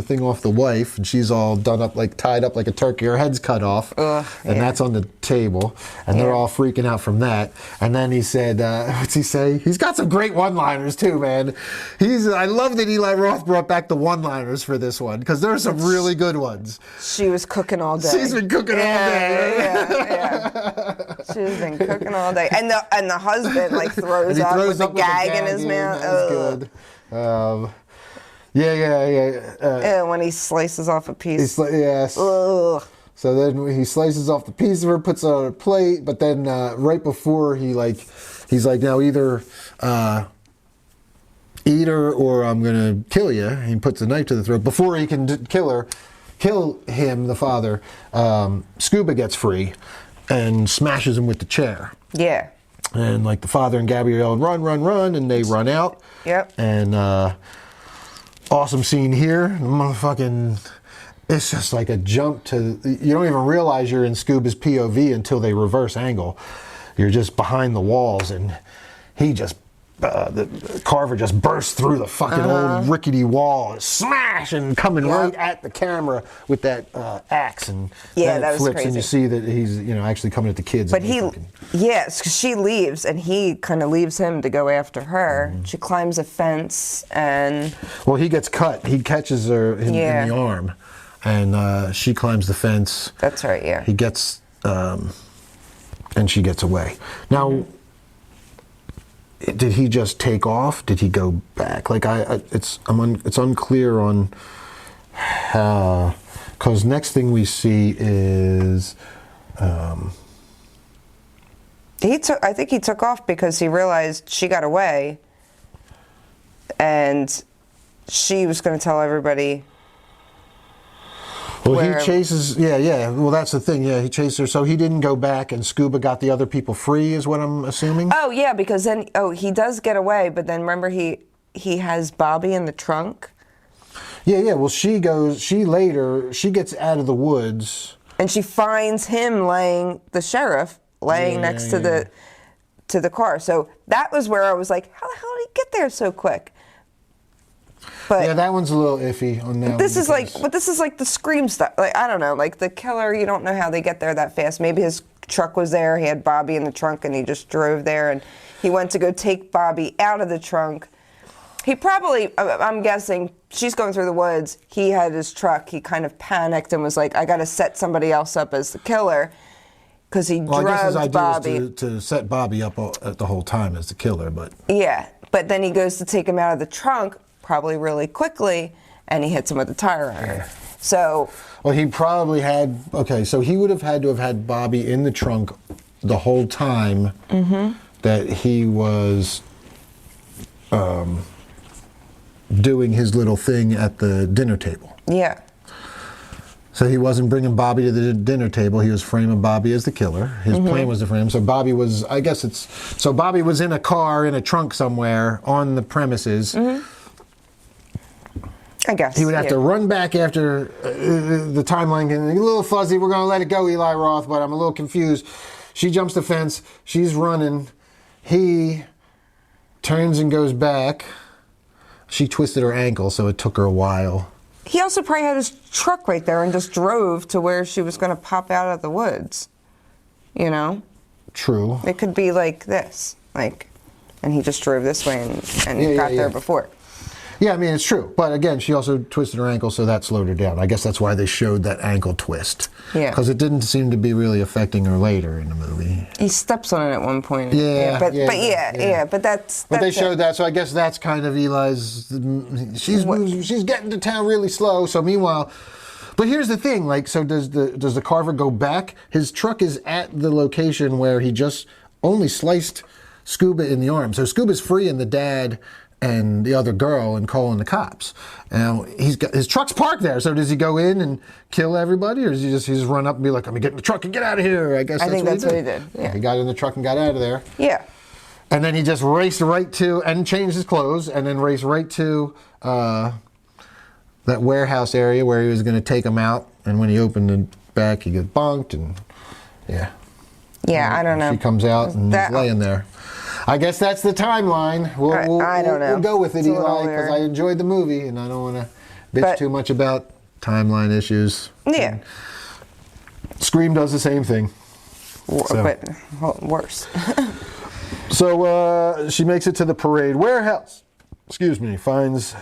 [SPEAKER 1] thing off the wife, and she's all done up tied up like a turkey. Her head's cut off, and that's on the table, and they're all freaking out from that. And then he said, "What's he say?" He's got some great one-liners too, man. I love that Eli Roth brought back the one-liners for this one, because there are some really good ones.
[SPEAKER 2] She was cooking all day.
[SPEAKER 1] She's been cooking all day.
[SPEAKER 2] Yeah. She's been cooking all day, and the husband throws up with a gag in his mouth.
[SPEAKER 1] That was good.
[SPEAKER 2] When he slices off a piece.
[SPEAKER 1] Yes.
[SPEAKER 2] Ugh.
[SPEAKER 1] So then he slices off the piece of her, puts it on a plate, but then right before he's like, now either eat her or I'm gonna kill you. He puts a knife to the throat. Before he can kill him, the father, Scuba gets free and smashes him with the chair. Yeah. And the father and Gabrielle run, and they run out. Yep. And awesome scene here. Motherfucking, it's just like a jump to, you don't even realize you're in Scuba's POV until they reverse angle. You're just behind the walls, and he just, the Carver just bursts through the fucking old rickety wall, and smash, and coming right at the camera with that axe, and then it flips, crazy. And you see that he's actually coming at the kids.
[SPEAKER 2] But she leaves, and he kind of leaves him to go after her. Mm-hmm. She climbs a fence, and
[SPEAKER 1] he gets cut. He catches her in the arm, and she climbs the fence.
[SPEAKER 2] That's right. Yeah.
[SPEAKER 1] He gets, and she gets away. Now. Did he just take off? Did he go back? It's unclear on how, because next thing we see is
[SPEAKER 2] I think he took off because he realized she got away, and she was going to tell everybody.
[SPEAKER 1] Well, he chases, well, that's the thing, he chased her, so he didn't go back, and Scuba got the other people free, is what I'm assuming?
[SPEAKER 2] Oh, yeah, because then, he does get away, but then remember he has Bobby in the trunk?
[SPEAKER 1] Yeah, well, she gets out of the woods,
[SPEAKER 2] And she finds him the sheriff laying next to the car. So that was where I was like, how the hell did he get there so quick? But
[SPEAKER 1] yeah, that one's a little iffy on that.
[SPEAKER 2] This is like the Scream stuff. Like, I don't know, like the killer, you don't know how they get there that fast. Maybe his truck was there, he had Bobby in the trunk, and he just drove there, and he went to go take Bobby out of the trunk. He probably, I'm guessing, she's going through the woods, he had his truck, he kind of panicked and was like, I gotta set somebody else up as the killer, because he drugged
[SPEAKER 1] I guess his idea
[SPEAKER 2] Bobby.
[SPEAKER 1] was to set Bobby up the whole time as the killer, but...
[SPEAKER 2] Yeah, but then he goes to take him out of the trunk, probably really quickly, and he hits him with a tire iron.
[SPEAKER 1] Yeah.
[SPEAKER 2] So...
[SPEAKER 1] Well, he probably had... Okay, so he would have had to have had Bobby in the trunk the whole time that he was doing his little thing at the dinner table.
[SPEAKER 2] Yeah.
[SPEAKER 1] So he wasn't bringing Bobby to the dinner table. He was framing Bobby as the killer. His plan was to frame him. So Bobby was... So Bobby was in a car, in a trunk somewhere on the premises.
[SPEAKER 2] I guess.
[SPEAKER 1] He would have to run back after the timeline getting a little fuzzy. We're going to let it go, Eli Roth, but I'm a little confused. She jumps the fence. She's running. He turns and goes back. She twisted her ankle, so it took her a while.
[SPEAKER 2] He also probably had his truck right there and just drove to where she was going to pop out of the woods. You know?
[SPEAKER 1] True.
[SPEAKER 2] It could be like this. And he just drove this way and got there before.
[SPEAKER 1] Yeah, I mean, it's true. But again, she also twisted her ankle, so that slowed her down. I guess that's why they showed that ankle twist.
[SPEAKER 2] Yeah.
[SPEAKER 1] Because it didn't seem to be really affecting her later in the movie.
[SPEAKER 2] He steps on it at one point.
[SPEAKER 1] But they showed that, so I guess that's kind of Eli's... She's getting to town really slow, so meanwhile... But here's the thing, so does the Carver go back? His truck is at the location where he just only sliced Scuba in the arm. So Scuba's freeing the dad and the other girl and calling the cops. Now his truck's parked there. So does he go in and kill everybody, or does he just run up and be like, "I'm gonna get in the truck and get out of here"? I think that's what he did.
[SPEAKER 2] Yeah,
[SPEAKER 1] he got in the truck and got out of there.
[SPEAKER 2] Yeah.
[SPEAKER 1] And then he just raced right to and changed his clothes and then raced right to that warehouse area where he was going to take him out. And when he opened the back, he gets bonked and
[SPEAKER 2] I don't know.
[SPEAKER 1] She comes out and he's laying there. I guess that's the timeline.
[SPEAKER 2] I don't know.
[SPEAKER 1] We'll go with it, Eli, because I enjoyed the movie and I don't want to bitch too much about timeline issues.
[SPEAKER 2] Yeah.
[SPEAKER 1] And Scream does the same thing.
[SPEAKER 2] But worse.
[SPEAKER 1] So she makes it to the parade warehouse. Finds...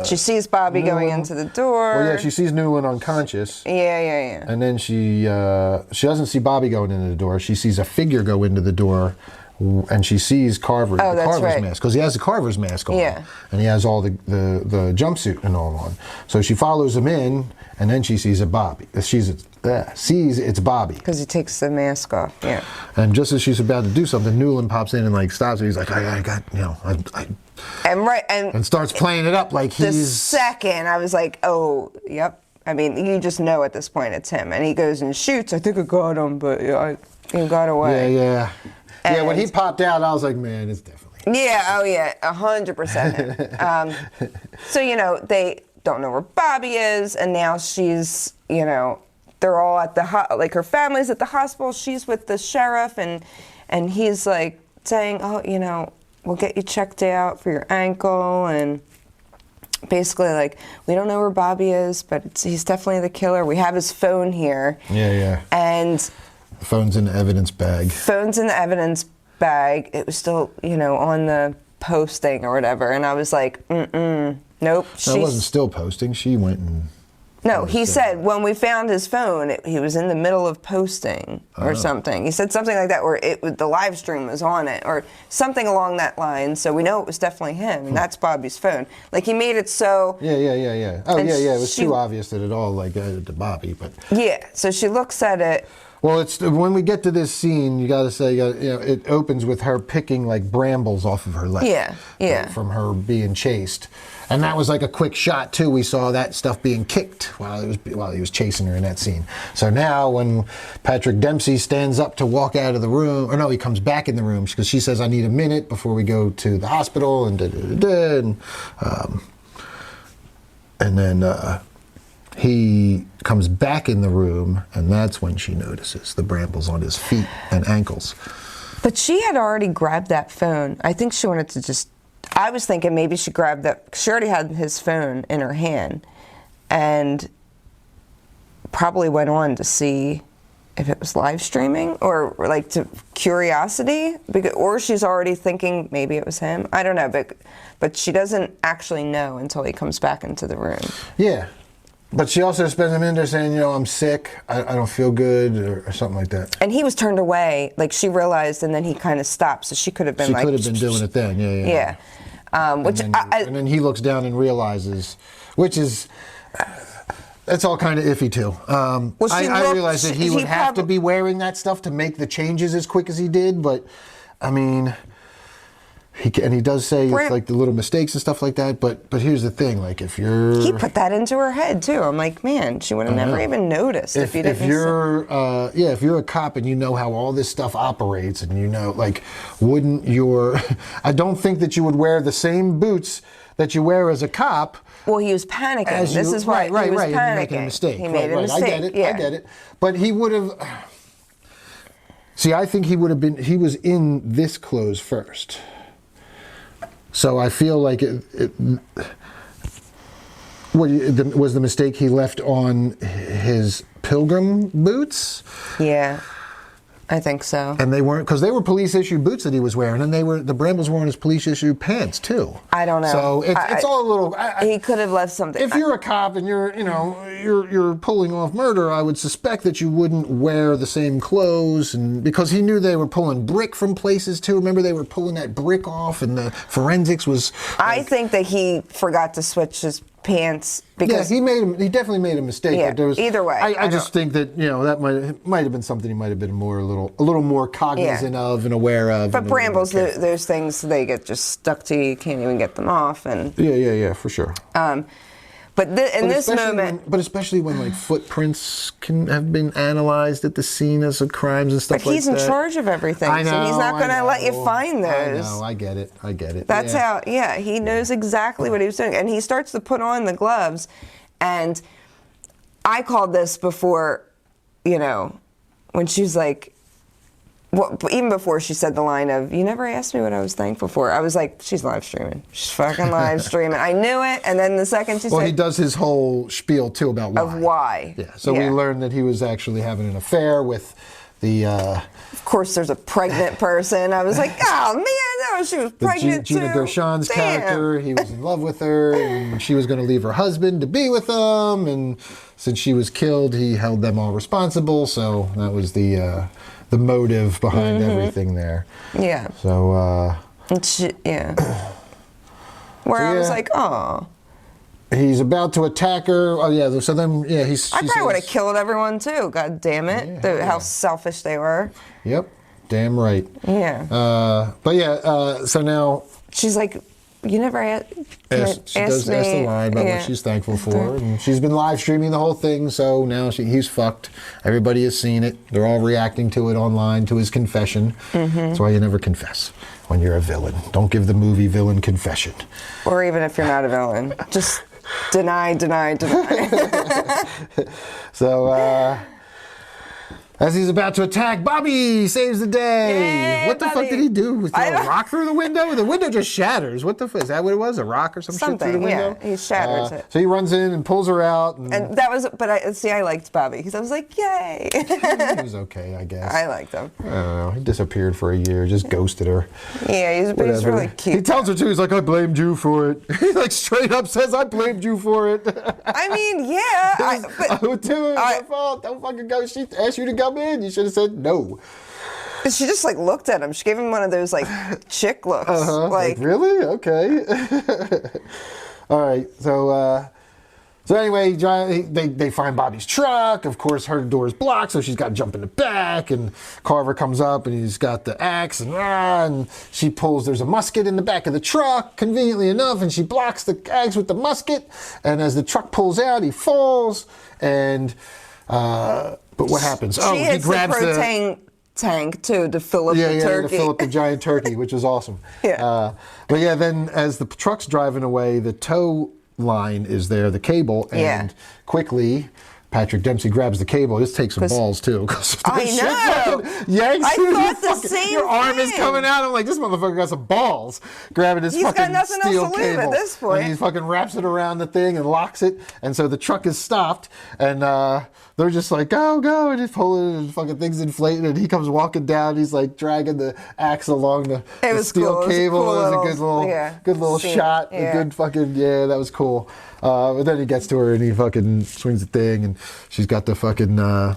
[SPEAKER 2] she sees Bobby going into the door.
[SPEAKER 1] Well, yeah, she sees Newland unconscious.
[SPEAKER 2] Yeah.
[SPEAKER 1] And then she doesn't see Bobby going into the door. She sees a figure go into the door, and she sees Carver's mask, because he has the Carver's mask on.
[SPEAKER 2] Yeah.
[SPEAKER 1] And he has all the jumpsuit and all on. So she follows him in, and then she sees Bobby. Sees it's Bobby.
[SPEAKER 2] Because he takes the mask off. Yeah.
[SPEAKER 1] And just as she's about to do something, Newland pops in and stops her. He's like, and starts playing it up like he's...
[SPEAKER 2] The second, I was like, oh, yep. I mean, you just know at this point it's him. And he goes and shoots. I think I got him, but he got away.
[SPEAKER 1] Yeah. Yeah, when he popped out, I was like, man, it's definitely...
[SPEAKER 2] Yeah, 100% him. So, they don't know where Bobby is, and now she's, they're all at her family's at the hospital. She's with the sheriff, and he's saying, oh, we'll get you checked out for your ankle, and basically we don't know where Bobby is, but he's definitely the killer. We have his phone here.
[SPEAKER 1] Yeah.
[SPEAKER 2] And
[SPEAKER 1] the phone's in the evidence bag.
[SPEAKER 2] It was still, on the posting or whatever, and I was like, nope.
[SPEAKER 1] No, it wasn't still posting. She went and...
[SPEAKER 2] No, he said when we found his phone, he was in the middle of posting or something. He said something like that, where the live stream was on it, or something along that line. So we know it was definitely him, and that's Bobby's phone. He made it so...
[SPEAKER 1] Yeah. Oh, yeah. It was too obvious that it all to Bobby, but...
[SPEAKER 2] Yeah, so she looks at it...
[SPEAKER 1] Well, it's when we get to this scene, you got to say, it opens with her picking brambles off of her leg.
[SPEAKER 2] Yeah.
[SPEAKER 1] From her being chased, and that was a quick shot too. We saw that stuff being kicked while he was chasing her in that scene. So now when Patrick Dempsey stands up to walk out of the room, or no, he comes back in the room because she says, "I need a minute before we go to the hospital," and then he comes back in the room, and that's when she notices the brambles on his feet and ankles.
[SPEAKER 2] But she had already grabbed that phone. I think she wanted to just... I was thinking maybe she grabbed that... She already had his phone in her hand and probably went on to see if it was live streaming or like to curiosity, or she's already thinking maybe it was him. I don't know, but she doesn't actually know until he comes back into the room.
[SPEAKER 1] Yeah. But she also spends a minute there saying, I'm sick, I don't feel good, or something like that.
[SPEAKER 2] And he was turned away, like she realized, and then he kind of stopped, so she could have been
[SPEAKER 1] She could have been doing it then, yeah. And then he looks down and realizes, which is, that's all kind of iffy too. I realized that he would have to be wearing that stuff to make the changes as quick as he did, but, I mean... He does say it's like the little mistakes and stuff like that, but here's the thing, like if you're...
[SPEAKER 2] He put that into her head too. I'm like, man, she would have never even noticed if you didn't...
[SPEAKER 1] If you're a cop and you know how all this stuff operates and you know, like, wouldn't your... I don't think that you would wear the same boots that you wear as a cop.
[SPEAKER 2] Well, he was panicking. This is why he was panicking.
[SPEAKER 1] You're making a mistake.
[SPEAKER 2] He made a mistake.
[SPEAKER 1] I get it. But he would have... See, I think he would have been... He was in this clothes first. So I feel like was the mistake he left on his pilgrim boots?
[SPEAKER 2] Yeah, I think so.
[SPEAKER 1] And they weren't, because they were police issued boots that he was wearing, and the brambles were on his police issued pants too.
[SPEAKER 2] I don't know.
[SPEAKER 1] So it's all a little.
[SPEAKER 2] He could have left something.
[SPEAKER 1] If you're a cop and you're pulling off murder, I would suspect that you wouldn't wear the same clothes, and because he knew they were pulling brick from places too. Remember, they were pulling that brick off, and the forensics was.
[SPEAKER 2] I think that he forgot to switch his pants because
[SPEAKER 1] he definitely made a mistake.
[SPEAKER 2] Yeah,
[SPEAKER 1] but there was,
[SPEAKER 2] either way,
[SPEAKER 1] I just think that that might have been something he might have been a little more cognizant of and aware of.
[SPEAKER 2] But brambles, those things, they get just stuck to you. You can't even get them off. And
[SPEAKER 1] yeah, for sure.
[SPEAKER 2] But in this moment...
[SPEAKER 1] especially when, like, footprints can have been analyzed at the scene of crimes and stuff like that.
[SPEAKER 2] But he's in charge of everything, so he's not going to let you find those.
[SPEAKER 1] I know, I get it.
[SPEAKER 2] That's how, he knows exactly what he was doing. And he starts to put on the gloves, and I called this before, when she's like... Well, even before she said the line of, you never asked me what I was thankful for, I was like, she's live streaming. She's fucking live streaming. I knew it, and then the second she said...
[SPEAKER 1] Well, he does his whole spiel, too, about why.
[SPEAKER 2] Of why.
[SPEAKER 1] Yeah, so we learned that he was actually having an affair with the...
[SPEAKER 2] Of course, there's a pregnant person. I was like, oh, man, no, she was pregnant,
[SPEAKER 1] Gina
[SPEAKER 2] too.
[SPEAKER 1] Gershon's character, he was in love with her, and she was going to leave her husband to be with him, and since she was killed, he held them all responsible, so that was the motive behind everything there.
[SPEAKER 2] Yeah.
[SPEAKER 1] So,
[SPEAKER 2] Where I was like, oh.
[SPEAKER 1] He's about to attack her. Oh, yeah. So then, I
[SPEAKER 2] probably would have killed everyone, too. God damn it. How selfish they were.
[SPEAKER 1] Yep. Damn right.
[SPEAKER 2] Yeah.
[SPEAKER 1] So now...
[SPEAKER 2] She's like... You never asked me.
[SPEAKER 1] She does ask the line about what she's thankful for. And she's been live streaming the whole thing, so now he's fucked. Everybody has seen it. They're all reacting to it online, to his confession. That's why you never confess when you're a villain. Don't give the movie villain confession.
[SPEAKER 2] Or even if you're not a villain. Just deny.
[SPEAKER 1] So, as he's about to attack, Bobby saves the day.
[SPEAKER 2] Yay,
[SPEAKER 1] what the fuck did he do? Throw a rock through the window? The window just shatters. What the fuck? Is that what it was? A rock or something shit through the window?
[SPEAKER 2] Yeah, he shatters it.
[SPEAKER 1] So he runs in and pulls her out.
[SPEAKER 2] And that was, but I liked Bobby because I was like, yay.
[SPEAKER 1] He was okay, I guess.
[SPEAKER 2] I liked him.
[SPEAKER 1] I don't know. He disappeared for a year, just ghosted her.
[SPEAKER 2] Yeah, he's really cute.
[SPEAKER 1] He tells her too, he's like, I blamed you for it. He like straight up says, I blamed you for it.
[SPEAKER 2] I mean, yeah.
[SPEAKER 1] I would too. It's my fault. Don't fucking go. She asked you to come in. You should have said no.
[SPEAKER 2] She just like looked at him. She gave him one of those like chick looks.
[SPEAKER 1] Like really? Okay. All right. So anyway, they find Bobby's truck. Of course, her door's blocked, so she's got to jump in the back. And Carver comes up, and he's got the axe, and she pulls. There's a musket in the back of the truck, conveniently enough, and she blocks the axe with the musket. And as the truck pulls out, he falls. And but what happens?
[SPEAKER 2] He grabs the propane tank too to fill up the turkey.
[SPEAKER 1] To fill up the giant turkey, which was awesome.
[SPEAKER 2] Yeah.
[SPEAKER 1] But then as the truck's driving away, the tow line is there, the cable, and quickly Patrick Dempsey grabs the cable. This takes some balls too.
[SPEAKER 2] I know.
[SPEAKER 1] Yanks
[SPEAKER 2] I thought the
[SPEAKER 1] fucking,
[SPEAKER 2] same
[SPEAKER 1] your arm is
[SPEAKER 2] thing.
[SPEAKER 1] coming out. I'm like, this motherfucker got some balls. Grabbing his fucking
[SPEAKER 2] got nothing else
[SPEAKER 1] steel
[SPEAKER 2] to lose
[SPEAKER 1] cable.
[SPEAKER 2] at this point.
[SPEAKER 1] And he fucking wraps it around the thing and locks it. And so the truck is stopped. And they're just like, go, go. And he's pulling and fucking thing's inflating. And he comes walking down. He's like dragging the axe along the steel
[SPEAKER 2] cool.
[SPEAKER 1] cable.
[SPEAKER 2] It was
[SPEAKER 1] It
[SPEAKER 2] a
[SPEAKER 1] was a good little
[SPEAKER 2] scene.
[SPEAKER 1] shot.
[SPEAKER 2] Yeah.
[SPEAKER 1] A good fucking, that was cool. But then he gets to her and he fucking swings the thing, and she's got the fucking the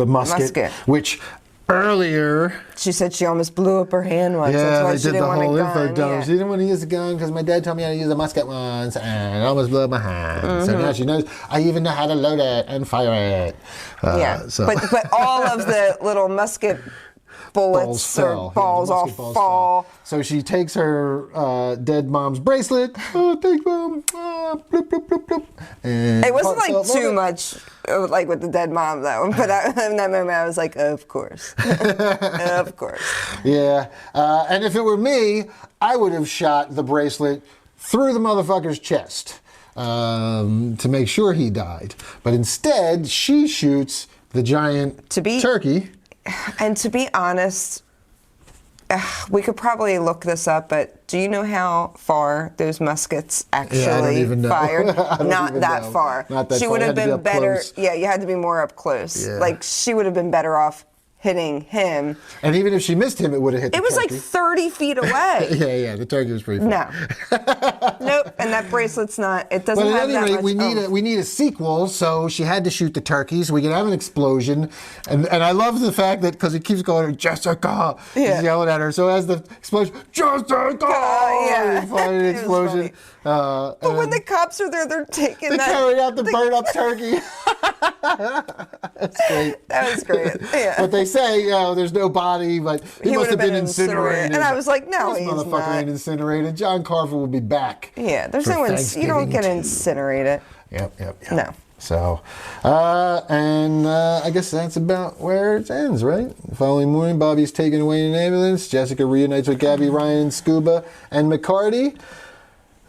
[SPEAKER 1] musket, which earlier
[SPEAKER 2] she said she almost blew up her hand once.
[SPEAKER 1] yeah,
[SPEAKER 2] That's why
[SPEAKER 1] they
[SPEAKER 2] she
[SPEAKER 1] did
[SPEAKER 2] didn't
[SPEAKER 1] the
[SPEAKER 2] want
[SPEAKER 1] whole
[SPEAKER 2] a
[SPEAKER 1] info
[SPEAKER 2] gun.
[SPEAKER 1] dump.
[SPEAKER 2] Yeah.
[SPEAKER 1] She didn't want to use a gun because my dad told me how to use a musket once, and I almost blew up my hand. So now she knows. I even know how to load it and fire it. So.
[SPEAKER 2] But all of the little musket bullets or balls all fall.
[SPEAKER 1] So she takes her dead mom's bracelet. Oh, thanks, Mom. Bloop, bloop, bloop, bloop. And
[SPEAKER 2] It wasn't like too much, like with the dead mom though. But in that moment, I was like, of course, of course.
[SPEAKER 1] Yeah, and if it were me, I would have shot the bracelet through the motherfucker's chest to make sure he died. But instead, she shoots the giant turkey.
[SPEAKER 2] And to be honest, we could probably look this up, but do you know how far those muskets actually fired? Not that far.
[SPEAKER 1] Not that
[SPEAKER 2] she
[SPEAKER 1] far.
[SPEAKER 2] would have been better.
[SPEAKER 1] Close.
[SPEAKER 2] Yeah, you had to be more up close.
[SPEAKER 1] Yeah.
[SPEAKER 2] Like she would have been better off hitting him.
[SPEAKER 1] And even if she missed him, it would have hit the turkey.
[SPEAKER 2] It was like 30 feet away.
[SPEAKER 1] Yeah, the turkey was pretty far.
[SPEAKER 2] No. Nope, and that bracelet's not, it doesn't
[SPEAKER 1] But
[SPEAKER 2] have
[SPEAKER 1] at
[SPEAKER 2] that
[SPEAKER 1] any
[SPEAKER 2] much.
[SPEAKER 1] rate, we need a sequel, so she had to shoot the turkey so we could have an explosion. And I love the fact that, because he keeps going, Jessica, he's yelling at her. So as the explosion, Jessica!
[SPEAKER 2] Yeah.
[SPEAKER 1] He fired an explosion.
[SPEAKER 2] But when the cops are there, they're taking
[SPEAKER 1] they carried out the burnt up turkey. That's great.
[SPEAKER 2] That was great. Yeah.
[SPEAKER 1] But they say, there's no body, but he must have been incinerated.
[SPEAKER 2] And I was like, no,
[SPEAKER 1] this
[SPEAKER 2] he's
[SPEAKER 1] motherfucker
[SPEAKER 2] not.
[SPEAKER 1] ain't incinerated. John Carver will be back.
[SPEAKER 2] Yeah, there's no you don't get incinerated.
[SPEAKER 1] Yep.
[SPEAKER 2] No.
[SPEAKER 1] So, I guess that's about where it ends, right? The following morning, Bobby's taken away in an ambulance. Jessica reunites with Gabby, Ryan, Scuba, and McCarty.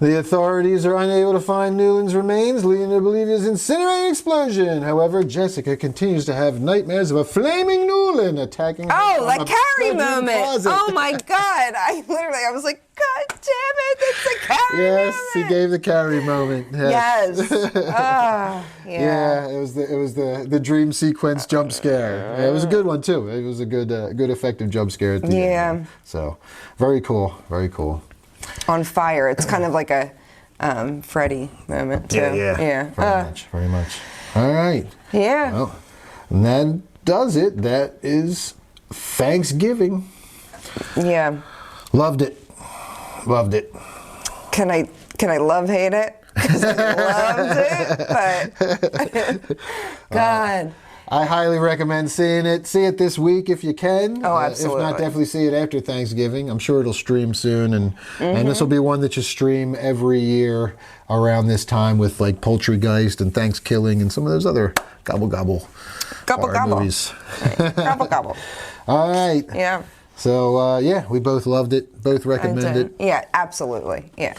[SPEAKER 1] The authorities are unable to find Newland's remains, leading to believe it is an incinerating explosion. However, Jessica continues to have nightmares of a flaming Newland attacking her.
[SPEAKER 2] Oh, that Carrie
[SPEAKER 1] bedroom
[SPEAKER 2] moment.
[SPEAKER 1] closet.
[SPEAKER 2] Oh my God. I was like, God damn it, it's a Carrie
[SPEAKER 1] Yes,
[SPEAKER 2] moment.
[SPEAKER 1] he gave the Carrie moment.
[SPEAKER 2] Yes.
[SPEAKER 1] Yeah, it was the dream sequence jump scare. Yeah, it was a good one too. It was a good effective jump scare at the end. So, very cool. Very cool.
[SPEAKER 2] On fire. It's kind of like a Freddy moment too.
[SPEAKER 1] Yeah. Very much. All right.
[SPEAKER 2] Yeah.
[SPEAKER 1] Well, and that does it. That is Thanksgiving.
[SPEAKER 2] Yeah.
[SPEAKER 1] Loved it.
[SPEAKER 2] Can I love hate it? Because I loved it, but God.
[SPEAKER 1] I highly recommend seeing it. See it this week if you can.
[SPEAKER 2] Oh, absolutely.
[SPEAKER 1] If not, definitely see it after Thanksgiving. I'm sure it'll stream soon, and this will be one that you stream every year around this time with like Poultrygeist and Thanksgiving and some of those other gobble movies.
[SPEAKER 2] Right. Gobble.
[SPEAKER 1] All right.
[SPEAKER 2] Yeah.
[SPEAKER 1] So we both loved it. Both recommend it.
[SPEAKER 2] Yeah, absolutely. Yeah.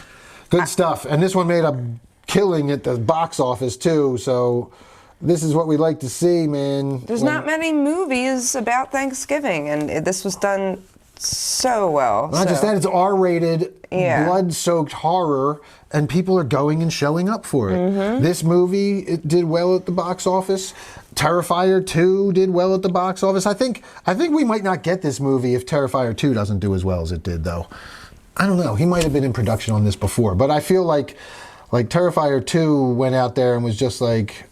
[SPEAKER 1] Good stuff. And this one made a killing at the box office too. So. This is what we like to see, man.
[SPEAKER 2] There's not many movies about Thanksgiving, and this was done so well.
[SPEAKER 1] Not just that, it's R-rated,
[SPEAKER 2] Yeah.
[SPEAKER 1] blood-soaked horror, and people are going and showing up for it. This movie, it did well at the box office. Terrifier 2 did well at the box office. I think we might not get this movie if Terrifier 2 doesn't do as well as it did, though. I don't know. He might have been in production on this before, but I feel like Terrifier 2 went out there and was just like...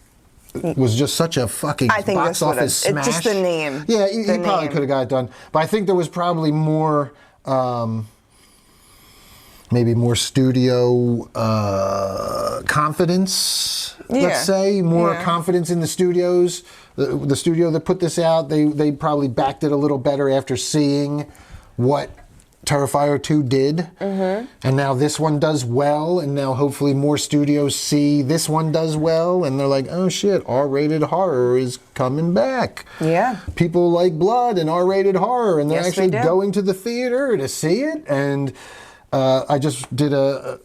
[SPEAKER 1] was just such a fucking box office smash.
[SPEAKER 2] It's just the name.
[SPEAKER 1] Yeah, he probably could have got it done. But I think there was probably more, maybe more studio confidence, let's say. More confidence in the studios. The studio that put this out, they probably backed it a little better after seeing what Terrifier 2 did, and now this one does well, and now hopefully more studios see this one does well, and they're like, oh shit, R-rated horror is coming back.
[SPEAKER 2] Yeah.
[SPEAKER 1] People like blood and R-rated horror, and they're
[SPEAKER 2] Yes,
[SPEAKER 1] actually
[SPEAKER 2] they do.
[SPEAKER 1] going to the theater to see it, and I just did a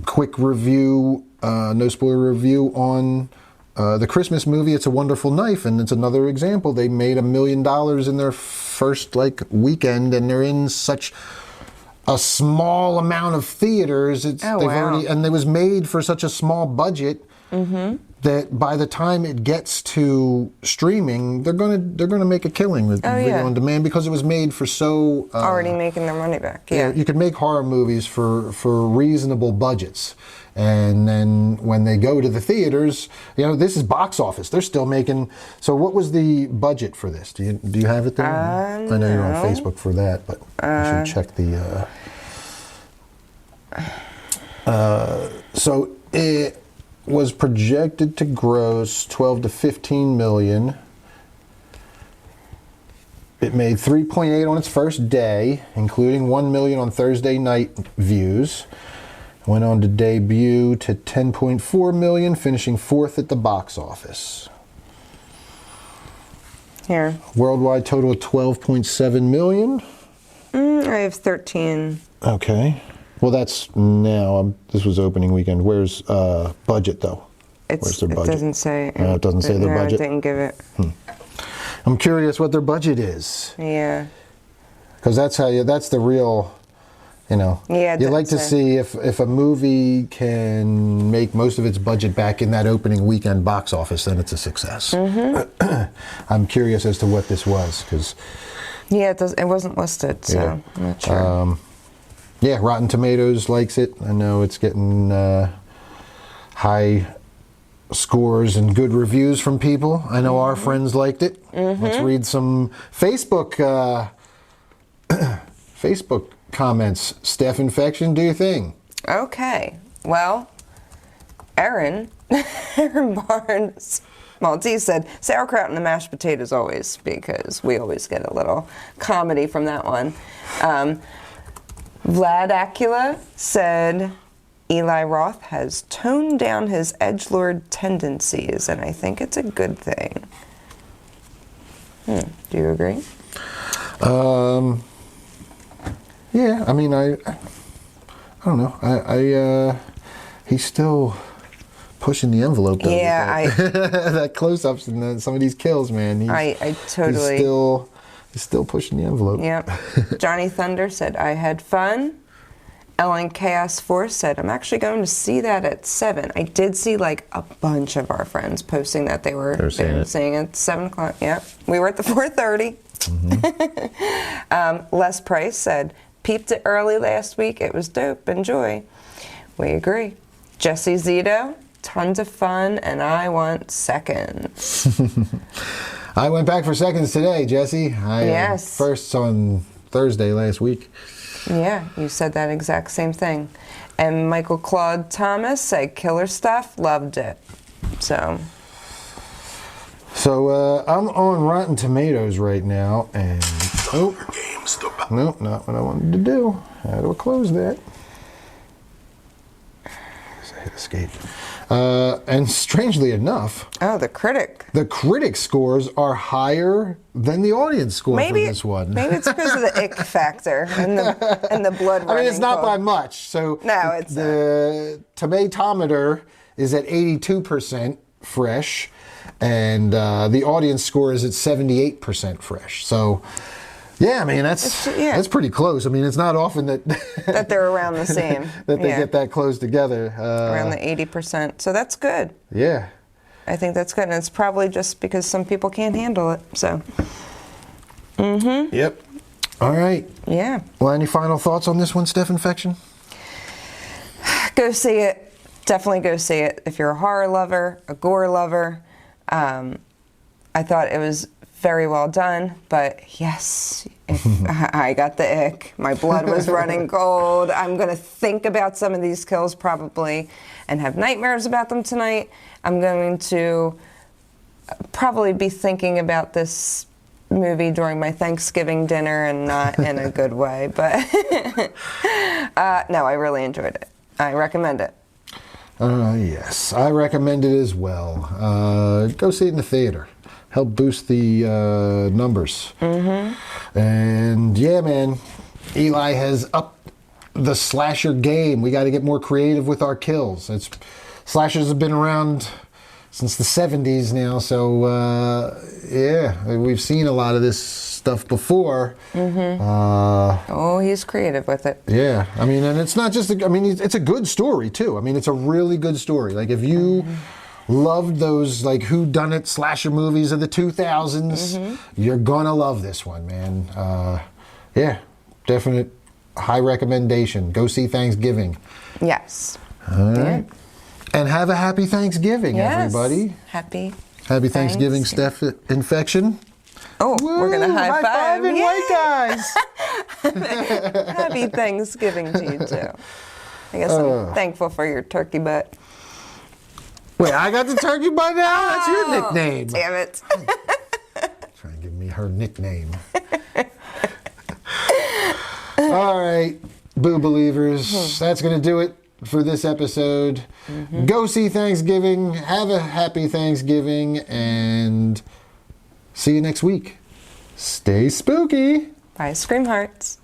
[SPEAKER 1] quick review, no spoiler review on the Christmas movie It's a Wonderful Knife, and it's another example. They made $1 million in their first weekend, and they're in such a small amount of theaters. And it was made for such a small budget that by the time it gets to streaming, they're gonna make a killing with video on demand, because it was made for so
[SPEAKER 2] already making their money back. Yeah,
[SPEAKER 1] you could make horror movies for reasonable budgets, and then when they go to the theaters, this is box office. They're still making. So what was the budget for this? Do you have it there? I know you're on Facebook for that, but I should check the. So it was projected to gross 12 to 15 million. It made 3.8 on its first day, including 1 million on Thursday night views. Went on to debut to 10.4 million, finishing 4th at the box office.
[SPEAKER 2] Here.
[SPEAKER 1] Worldwide total of 12.7 million.
[SPEAKER 2] I have 13.
[SPEAKER 1] Okay. Well, that's now. This was opening weekend. Where's budget, though? Where's their budget?
[SPEAKER 2] It doesn't say.
[SPEAKER 1] It doesn't say their budget?
[SPEAKER 2] No, it didn't give it.
[SPEAKER 1] I'm curious what their budget is.
[SPEAKER 2] Yeah.
[SPEAKER 1] Because that's the real,
[SPEAKER 2] Yeah,
[SPEAKER 1] you like to see if a movie can make most of its budget back in that opening weekend box office, then it's a success. I'm curious as to what this was, because...
[SPEAKER 2] Yeah, it wasn't listed, so I'm not sure.
[SPEAKER 1] Yeah, Rotten Tomatoes likes it. I know it's getting high scores and good reviews from people. I know our friends liked it. Let's read some Facebook comments. Steph Infection, do your thing.
[SPEAKER 2] Okay. Well, Aaron Barnes Maltese said, sauerkraut and the mashed potatoes always, because we always get a little comedy from that one. Vlad Acula said, Eli Roth has toned down his edgelord tendencies, and I think it's a good thing. Do you agree?
[SPEAKER 1] Yeah, I mean, I don't know. He's still pushing the envelope, though.
[SPEAKER 2] Yeah,
[SPEAKER 1] that close-ups and some of these kills, man.
[SPEAKER 2] I totally...
[SPEAKER 1] He's still pushing the envelope.
[SPEAKER 2] Yep. Johnny Thunder said, I had fun. Ellen Chaos Force said, I'm actually going to see that at 7. I did see a bunch of our friends posting that they were seeing it at 7 o'clock. Yep. We were at the 4:30. Les Price said, peeped it early last week. It was dope. Enjoy. We agree. Jesse Zito, tons of fun, and I want seconds.
[SPEAKER 1] I went back for seconds today, Jesse.
[SPEAKER 2] Yes.
[SPEAKER 1] First on Thursday last week.
[SPEAKER 2] Yeah, you said that exact same thing. And Michael Claude Thomas said, killer stuff, loved it. So
[SPEAKER 1] I'm on Rotten Tomatoes right now, and nope, not what I wanted to do. How do I close that? I hit escape. And strangely enough,
[SPEAKER 2] the
[SPEAKER 1] critic scores are higher than the audience score for this one.
[SPEAKER 2] Maybe it's because of the ick factor and the blood running.
[SPEAKER 1] I mean, it's not by much. So
[SPEAKER 2] no, it's
[SPEAKER 1] the tomatometer is at 82% fresh, and the audience score is at 78% fresh. So. Yeah, I mean, that's pretty close. I mean, it's not often that
[SPEAKER 2] they're around the same.
[SPEAKER 1] that they get that close together.
[SPEAKER 2] Around the 80%. So that's good.
[SPEAKER 1] Yeah.
[SPEAKER 2] I think that's good. And it's probably just because some people can't handle it. So.
[SPEAKER 1] Yep. All right.
[SPEAKER 2] Yeah.
[SPEAKER 1] Well, any final thoughts on this one, Steph Infection?
[SPEAKER 2] Go see it. Definitely go see it. If you're a horror lover, a gore lover. I thought it was very well done, but yes, I got the ick. My blood was running cold. I'm going to think about some of these kills probably and have nightmares about them tonight. I'm going to probably be thinking about this movie during my Thanksgiving dinner, and not in a good way, but no, I really enjoyed it. I recommend it.
[SPEAKER 1] Yes, I recommend it as well. Go see it in the theater. Help boost the numbers. And yeah, man, Eli has upped the slasher game. We got to get more creative with our kills. Slashers have been around since the 70s now, so yeah, we've seen a lot of this stuff before.
[SPEAKER 2] Oh, he's creative with it.
[SPEAKER 1] Yeah, I mean, and it's not just, it's a good story too. I mean, it's a really good story. Like, if you loved those, like, whodunit slasher movies of the 2000s, you're gonna love this one, man. Yeah, definite high recommendation. Go see Thanksgiving.
[SPEAKER 2] Yes.
[SPEAKER 1] All right. And have a happy Thanksgiving, everybody.
[SPEAKER 2] Happy
[SPEAKER 1] Thanksgiving, Steph Infection.
[SPEAKER 2] Oh,
[SPEAKER 1] Woo!
[SPEAKER 2] We're going to high five.
[SPEAKER 1] High-fiving white guys.
[SPEAKER 2] Happy Thanksgiving to you, too. I guess I'm thankful for your turkey butt.
[SPEAKER 1] Wait, I got the turkey butt now? That's your nickname.
[SPEAKER 2] Damn it.
[SPEAKER 1] Trying to give me her nickname. All right, Boo Believers. That's going to do it for this episode. Go see Thanksgiving. Have a happy Thanksgiving. And see you next week. Stay spooky.
[SPEAKER 2] Bye, Scream Hearts.